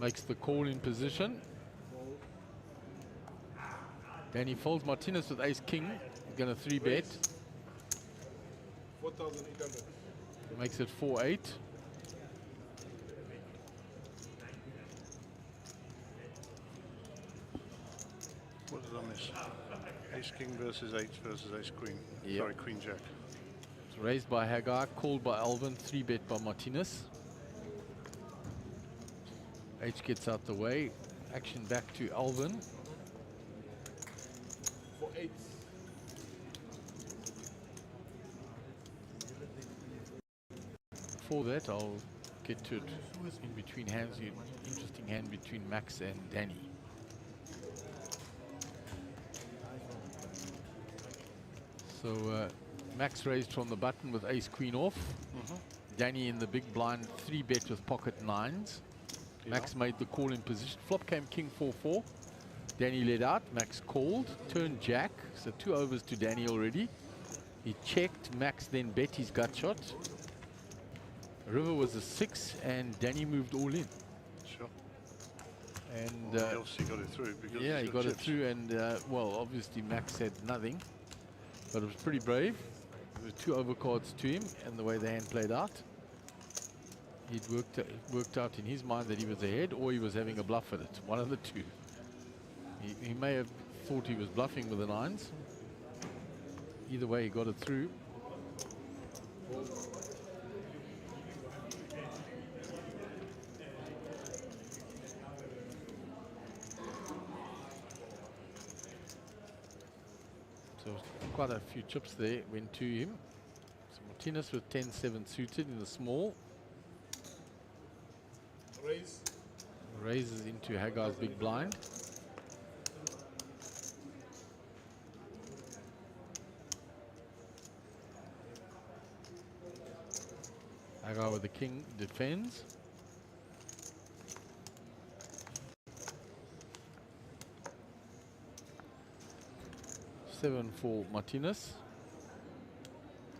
Makes the call in position. Danny folds. Martinez with ace king. He's going to 3-bet. 4,800. Makes it 4-8. What did I miss? Ace king versus 8 versus ace queen. Yep. Sorry, queen jack. It's raised by Haggai, called by Alvin, 3-bet by Martinez. H gets out the way. Action back to Alvin. 4-8. Before that, I'll get to it in between hands. Interesting hand between Max and Danny. So Max raised from the button with ace queen off. Danny in the big blind 3-bet with pocket 9s. Max made the call in position. Flop came king 4-4. Danny led out. Max called. Turned jack. So 2 overs to Danny already. He checked. Max then bet his gut shot. River was a 6 and Danny moved all in. Sure. And well, he obviously got it through. Because yeah, he got chips. it through, and well, obviously Max had nothing, but it was pretty brave. There were 2 overcards to him, and the way the hand played out, it worked out in his mind that he was ahead, or he was having a bluff at it. One of the two. He may have thought he was bluffing with the 9s. Either way, he got it through. So quite a few chips there went to him. So Martinez with 10-7 suited in the small. Raise. Raises into Haggai's big blind. Haggai with the king defends. Seven for Martinez.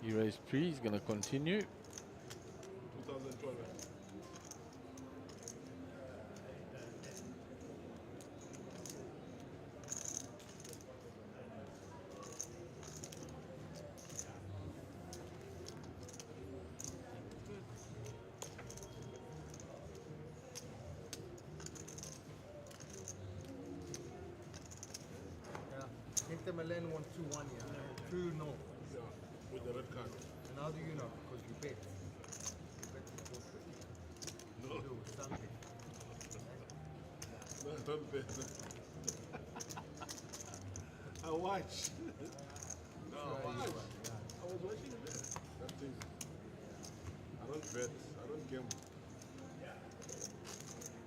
He raised pre, he's going to continue. 2012. Milan won 2-1, yeah. True, no. Yeah, with the red card. And how do you know? Because you bet. You bet with both. No. You do, Sunbet. No, don't bet. I watch. No, I watch. I was watching that thing. I don't bet. I don't gamble.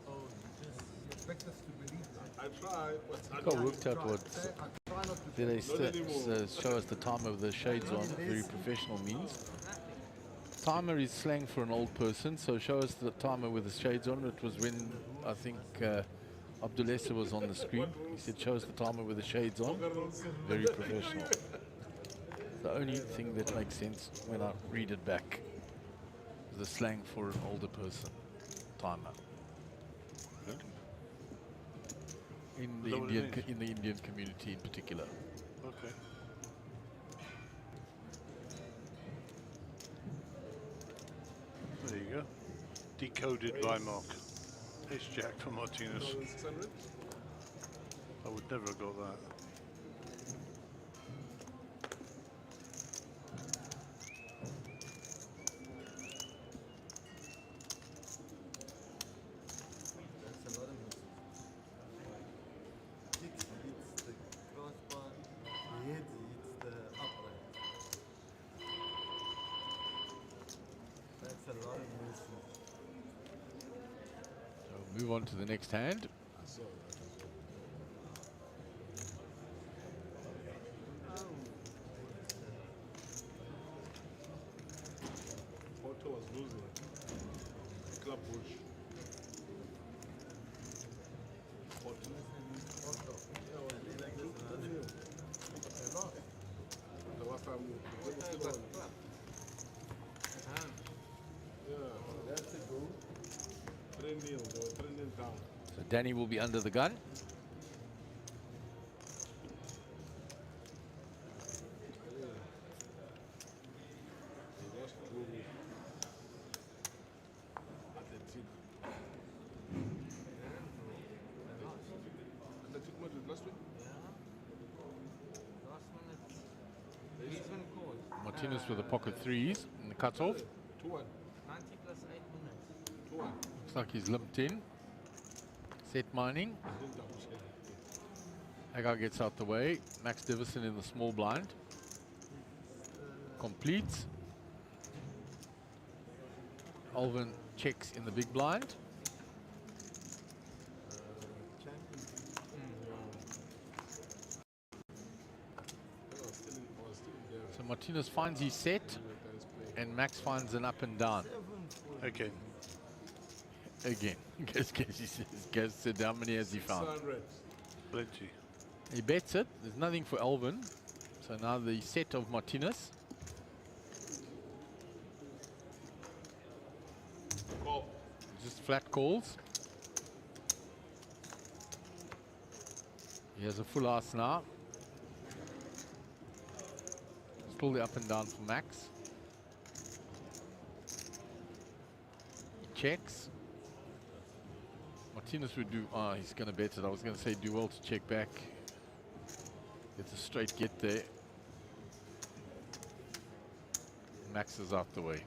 Oh, you just expect us to believe that. I try, but I Got don't. worked out what they show us the timer with the shades on, very professional means. Timer is slang for an old person, so show us the timer with the shades on. It was when I think Abdulessa was on the screen. He said, show us the timer with the shades on. Very professional. The only thing that makes sense when I read it back is the slang for an older person. Timer. Good. In the Indian community in particular. Okay. There you go. Decoded by Mark. Ace Jack for Martinez. 600? I would never have got that. Move on to the next hand. I saw that as well. Porto was losing. Club Bush. Porto. The last time we won. Yeah, that's a goal. 3-0, they were 3-0 down. So Danny will be under the gun. They lost the goal. Athletic. Athletic Madrid last week? Martinez with the pocket threes and the cuts off. 2-1. 90 plus 8 minutes. 2-1. Looks like he's limped in. Set mining. Hagar gets out the way. Max Divison in the small blind. Completes. Alvin checks in the big blind. So Martinez finds his set and Max finds an up and down. Again. Again. Guess said how many has he found? Plenty. He bets it. There's nothing for Alvin. So now the set of Martinez. Call. Just flat calls. He has a full house now. Still the up and down for Max. He checks. Martinez would do, he's going to bet it. I was going to say do well to check back. It's a straight get there. Max is out the way.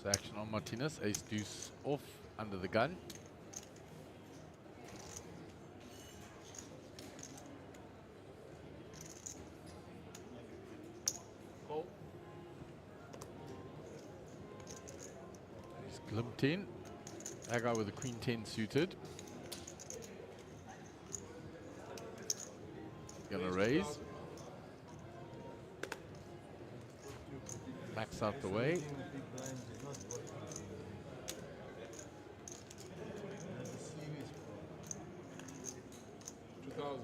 So action on Martinez, ace deuce off under the gun. Call. He's glimped in. Hagar with a queen 10 suited. Gonna raise. Max out the way. 2000.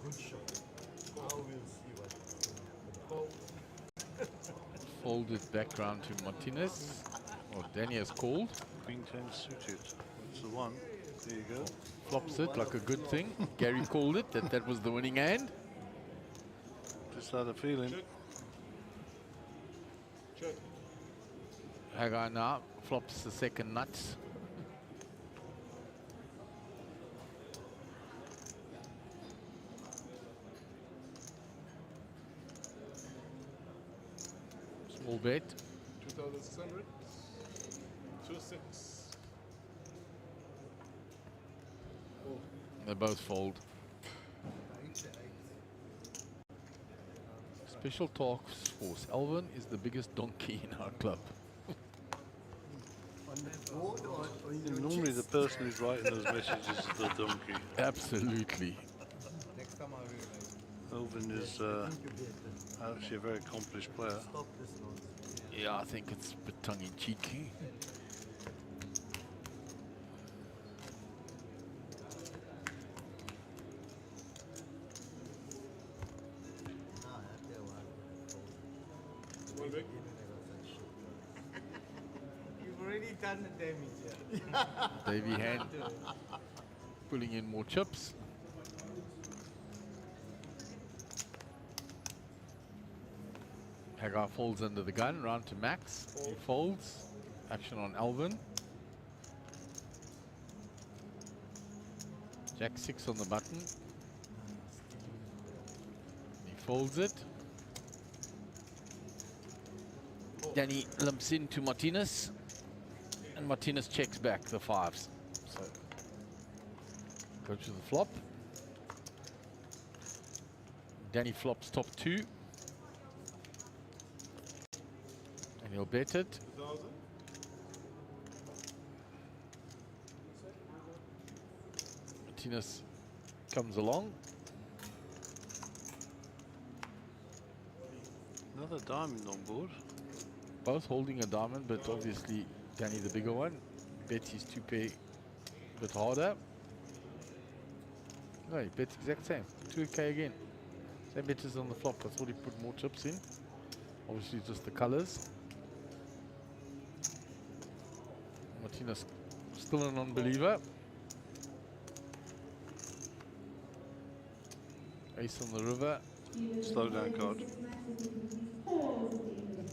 Good shot. Now we'll see what. Call. Folded back round to Martinez. Or Danny has called. Queen 10 suited. That's the one. There you go. Flops it like a good thing. Gary called it, that was the winning hand. Just had a feeling. Check. Hagar now flops the second nuts. Small bet. 2600. 2-6. Oh. They both fold. Special Task Force. Alvin is the biggest donkey in our club. Normally the person who's writing those messages is the donkey. Absolutely. Next time I will. Alvin is actually a very accomplished player. Stop this nonsense. Yeah, I think it's a bit tongue-in-cheek. One big. You've already done the damage. Yeah. Davey hand pulling in more chips. Hagar folds under the gun, round to Max. He folds. Action on Alvin. Jack 6 on the button. He folds it. Danny limps into Martinez. And Martinez checks back the 5s. So go to the flop. Danny flops top 2. And he'll bet it. Martinez comes along. Another diamond on board. Both holding a diamond, but obviously Danny the bigger one. Bets his 2-pair a bit harder. No, he bets exact same. 2K again. Same bet as on the flop. I thought he put more chips in. Obviously just the colors. Martinez still a non-believer. Ace on the river. Slow down card.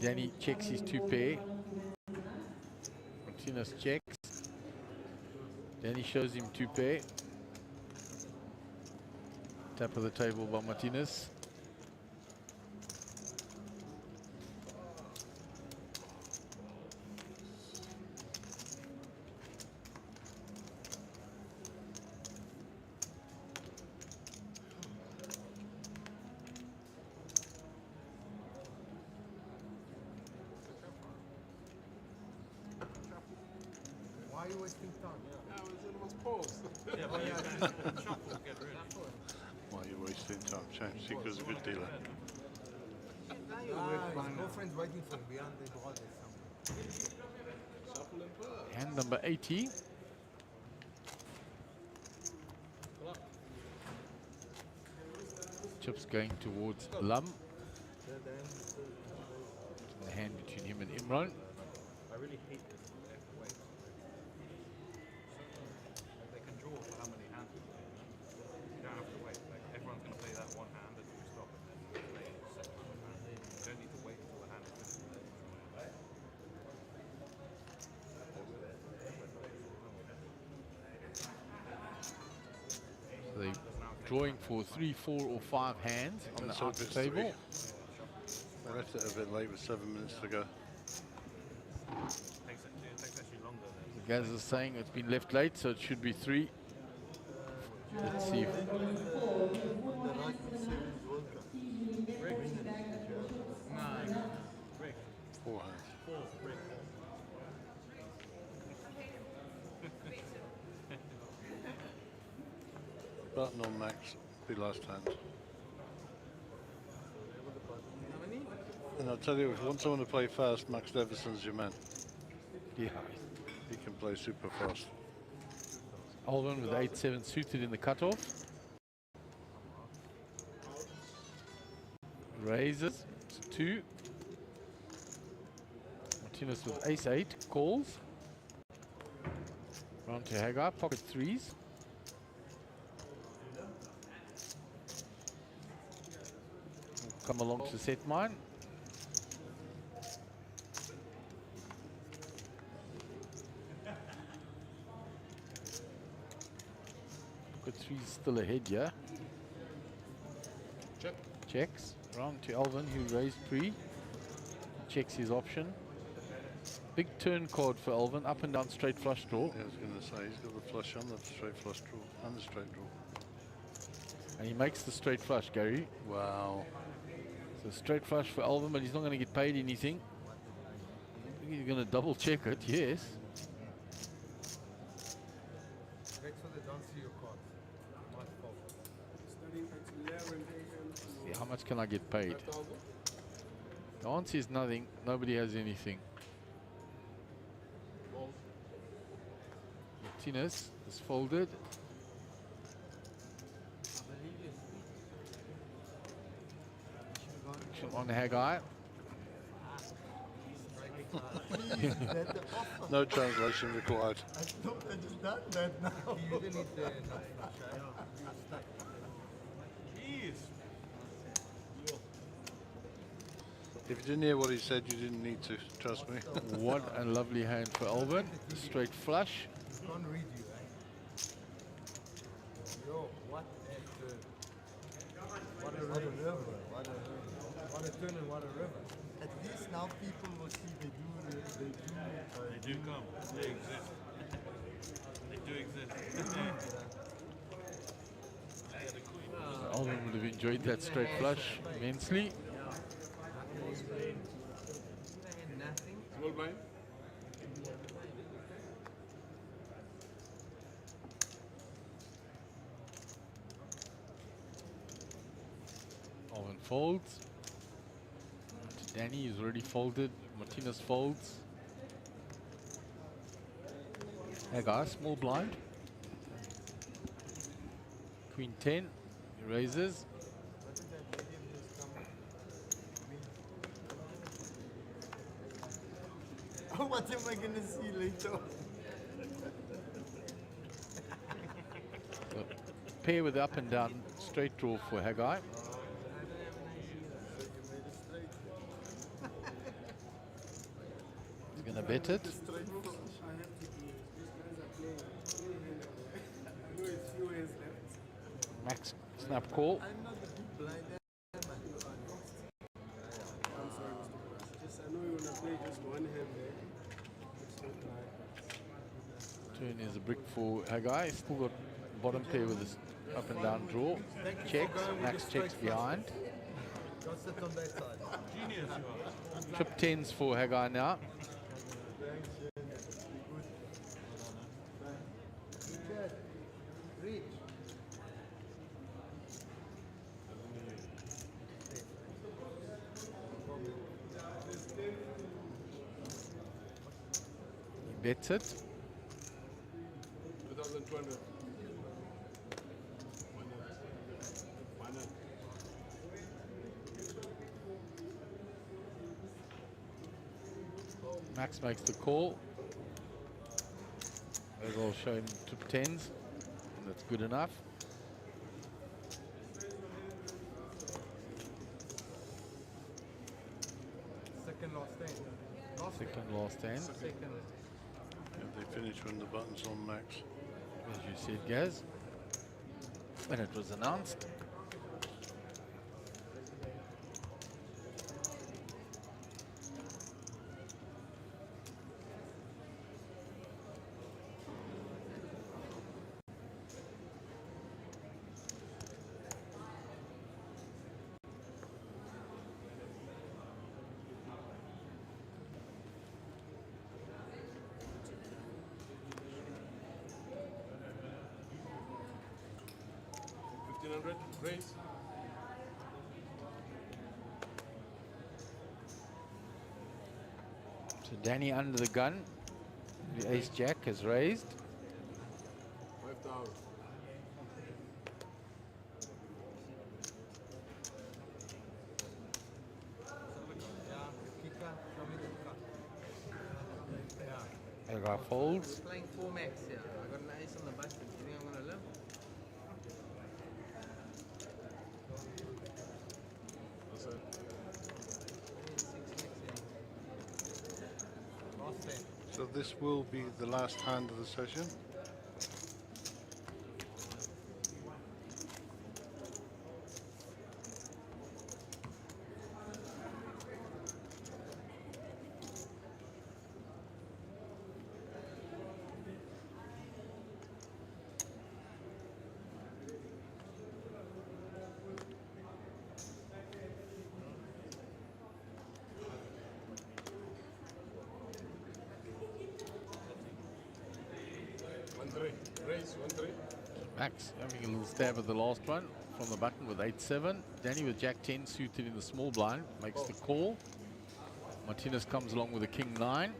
Danny checks his 2-pair. Martinez checks. Danny shows him 2-pair. Tap of the table by Martinez. Why are you wasting time? I was almost paused. Yeah, but yeah, shuffle, get rid. Why are you wasting time? James Seeker's a good dealer. His girlfriend's waiting for him behind the door. Hand number 80. Chips going towards Lum. The hand between him and Imran. I really hate this way. They can draw for how many hands? You don't have to wait. Like everyone's going to play that one hand until you stop, and then play a second hand. You don't need to wait until the hand is finished. So they're drawing for 3, 4, or 5 hands on the outer table. I left it a bit late with 7 minutes to go. It takes actually longer. The guys are saying it's been left late, so it should be 3. Let's see. Four hands. Button on Max, be last hand. And I'll tell you, if you want someone to play fast, Max Deverson's your man. Yeah. He can play super fast. Alvin with 8-7 suited in the cutoff. Raises to 2. Martinez with ace-8 calls. Round to Hagar, pocket 3s. Come along to set mine. Pocket 3 is still ahead, yeah. Check. Checks. Round to Alvin, who raised pre. Checks his option. Big turn card for Alvin, up and down straight flush draw. Yeah, I was going to say, he's got the flush and the straight flush draw, and the straight draw. And he makes the straight flush, Gary. Wow. So straight flush for Alvin, but he's not going to get paid anything. I think he's going to double check it, yes. Make sure they don't see your cards. Much fault. Starting at 11 a.m. See, how much can I get paid? The answer is nothing. Nobody has anything. Martinez is folded. Action on Hagar. No translation required. I stopped, I just done that now. You didn't need the If you didn't hear what he said, you didn't need to, trust me. What a lovely hand for Alvin. Straight flush. Can't read you, eh? Yo, what a turn. What a river. What a turn and what a river. At least now people will see they do come. They exist. They do exist. Alvin would have enjoyed that straight flush immensely. Small blind. Alvin folds. To Danny, he's already folded. Martinez folds. Hey guys, small blind. Queen 10, he raises. What am I gonna see later? Pair with up and down straight draw for Haggai. He's gonna bet it. Max snap call. I'm not the big blind. I'm sorry, Mr. Just I know you wanna play just one hand there. Turn is a brick for Haggai. Still got bottom pair with this up and down draw. Checks. Max checks behind. Don't sit on that side. Genius, you are. Trip 10s for Haggai now. He bets it. 2,200. Max makes the call. Faisal show him trip 10s, and that's good enough. Second last stand. Second last stand. Second. If they finish when the button's on Max. As you said, Gaz, when it was announced. Raise. So Danny under the gun. The ace jack has raised. 5,000. Haggai folds. Playing 4 max here. I got an ace on the button. Do you think I'm gonna live? So this will be the last hand of the session. Raise, 1-3. Max having a little stab at the last one from the button with 8-7. Danny with Jack 10 suited in the small blind makes the call. Martinez comes along with a King 9.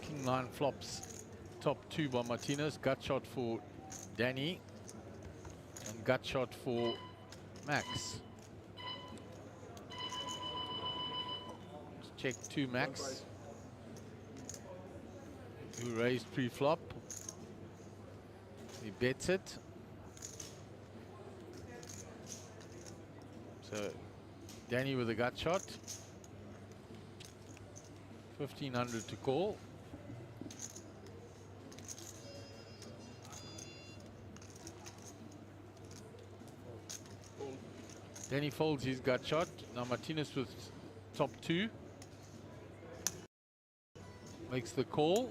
King 9 flops top 2 by Martinez. Gut shot for Danny and gut shot for Max. Let's check 2 Max. Who raised pre-flop. He bets it. So Danny with a gut shot. 1500 to call. Danny folds his gut shot. Now Martinez with top 2. Makes the call.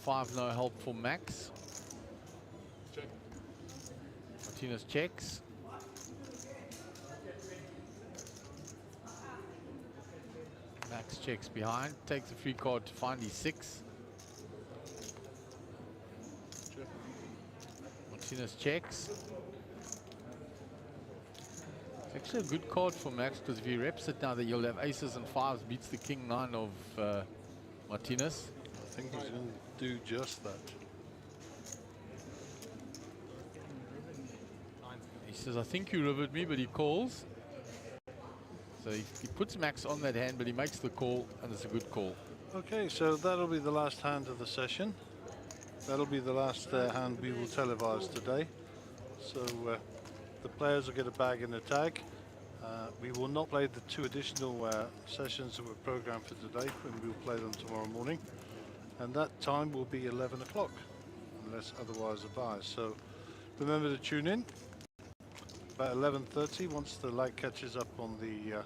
5 no help for Max. Check. Martinez checks. Max checks behind. Takes a free card to find his 6. Check. Martinez checks. It's actually a good card for Max because if he reps it now that you'll have aces and 5s, beats the king 9 of Martinez. I think he's going to do just that. He says, I think you rivered me, but he calls. So he puts Max on that hand, but he makes the call, and it's a good call. Okay, so that'll be the last hand of the session. That'll be the last hand we will televise today. So the players will get a bag and a tag. We will not play the 2 additional sessions that were programmed for today, and we'll play them tomorrow morning. And that time will be 11 o'clock, unless otherwise advised. So remember to tune in about 11:30 once the light catches up on the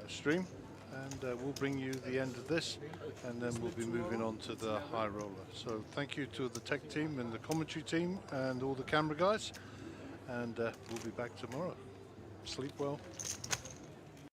stream, and we'll bring you the end of this, and then we'll be moving on to the high roller. So thank you to the tech team and the commentary team and all the camera guys, and we'll be back tomorrow. Sleep well.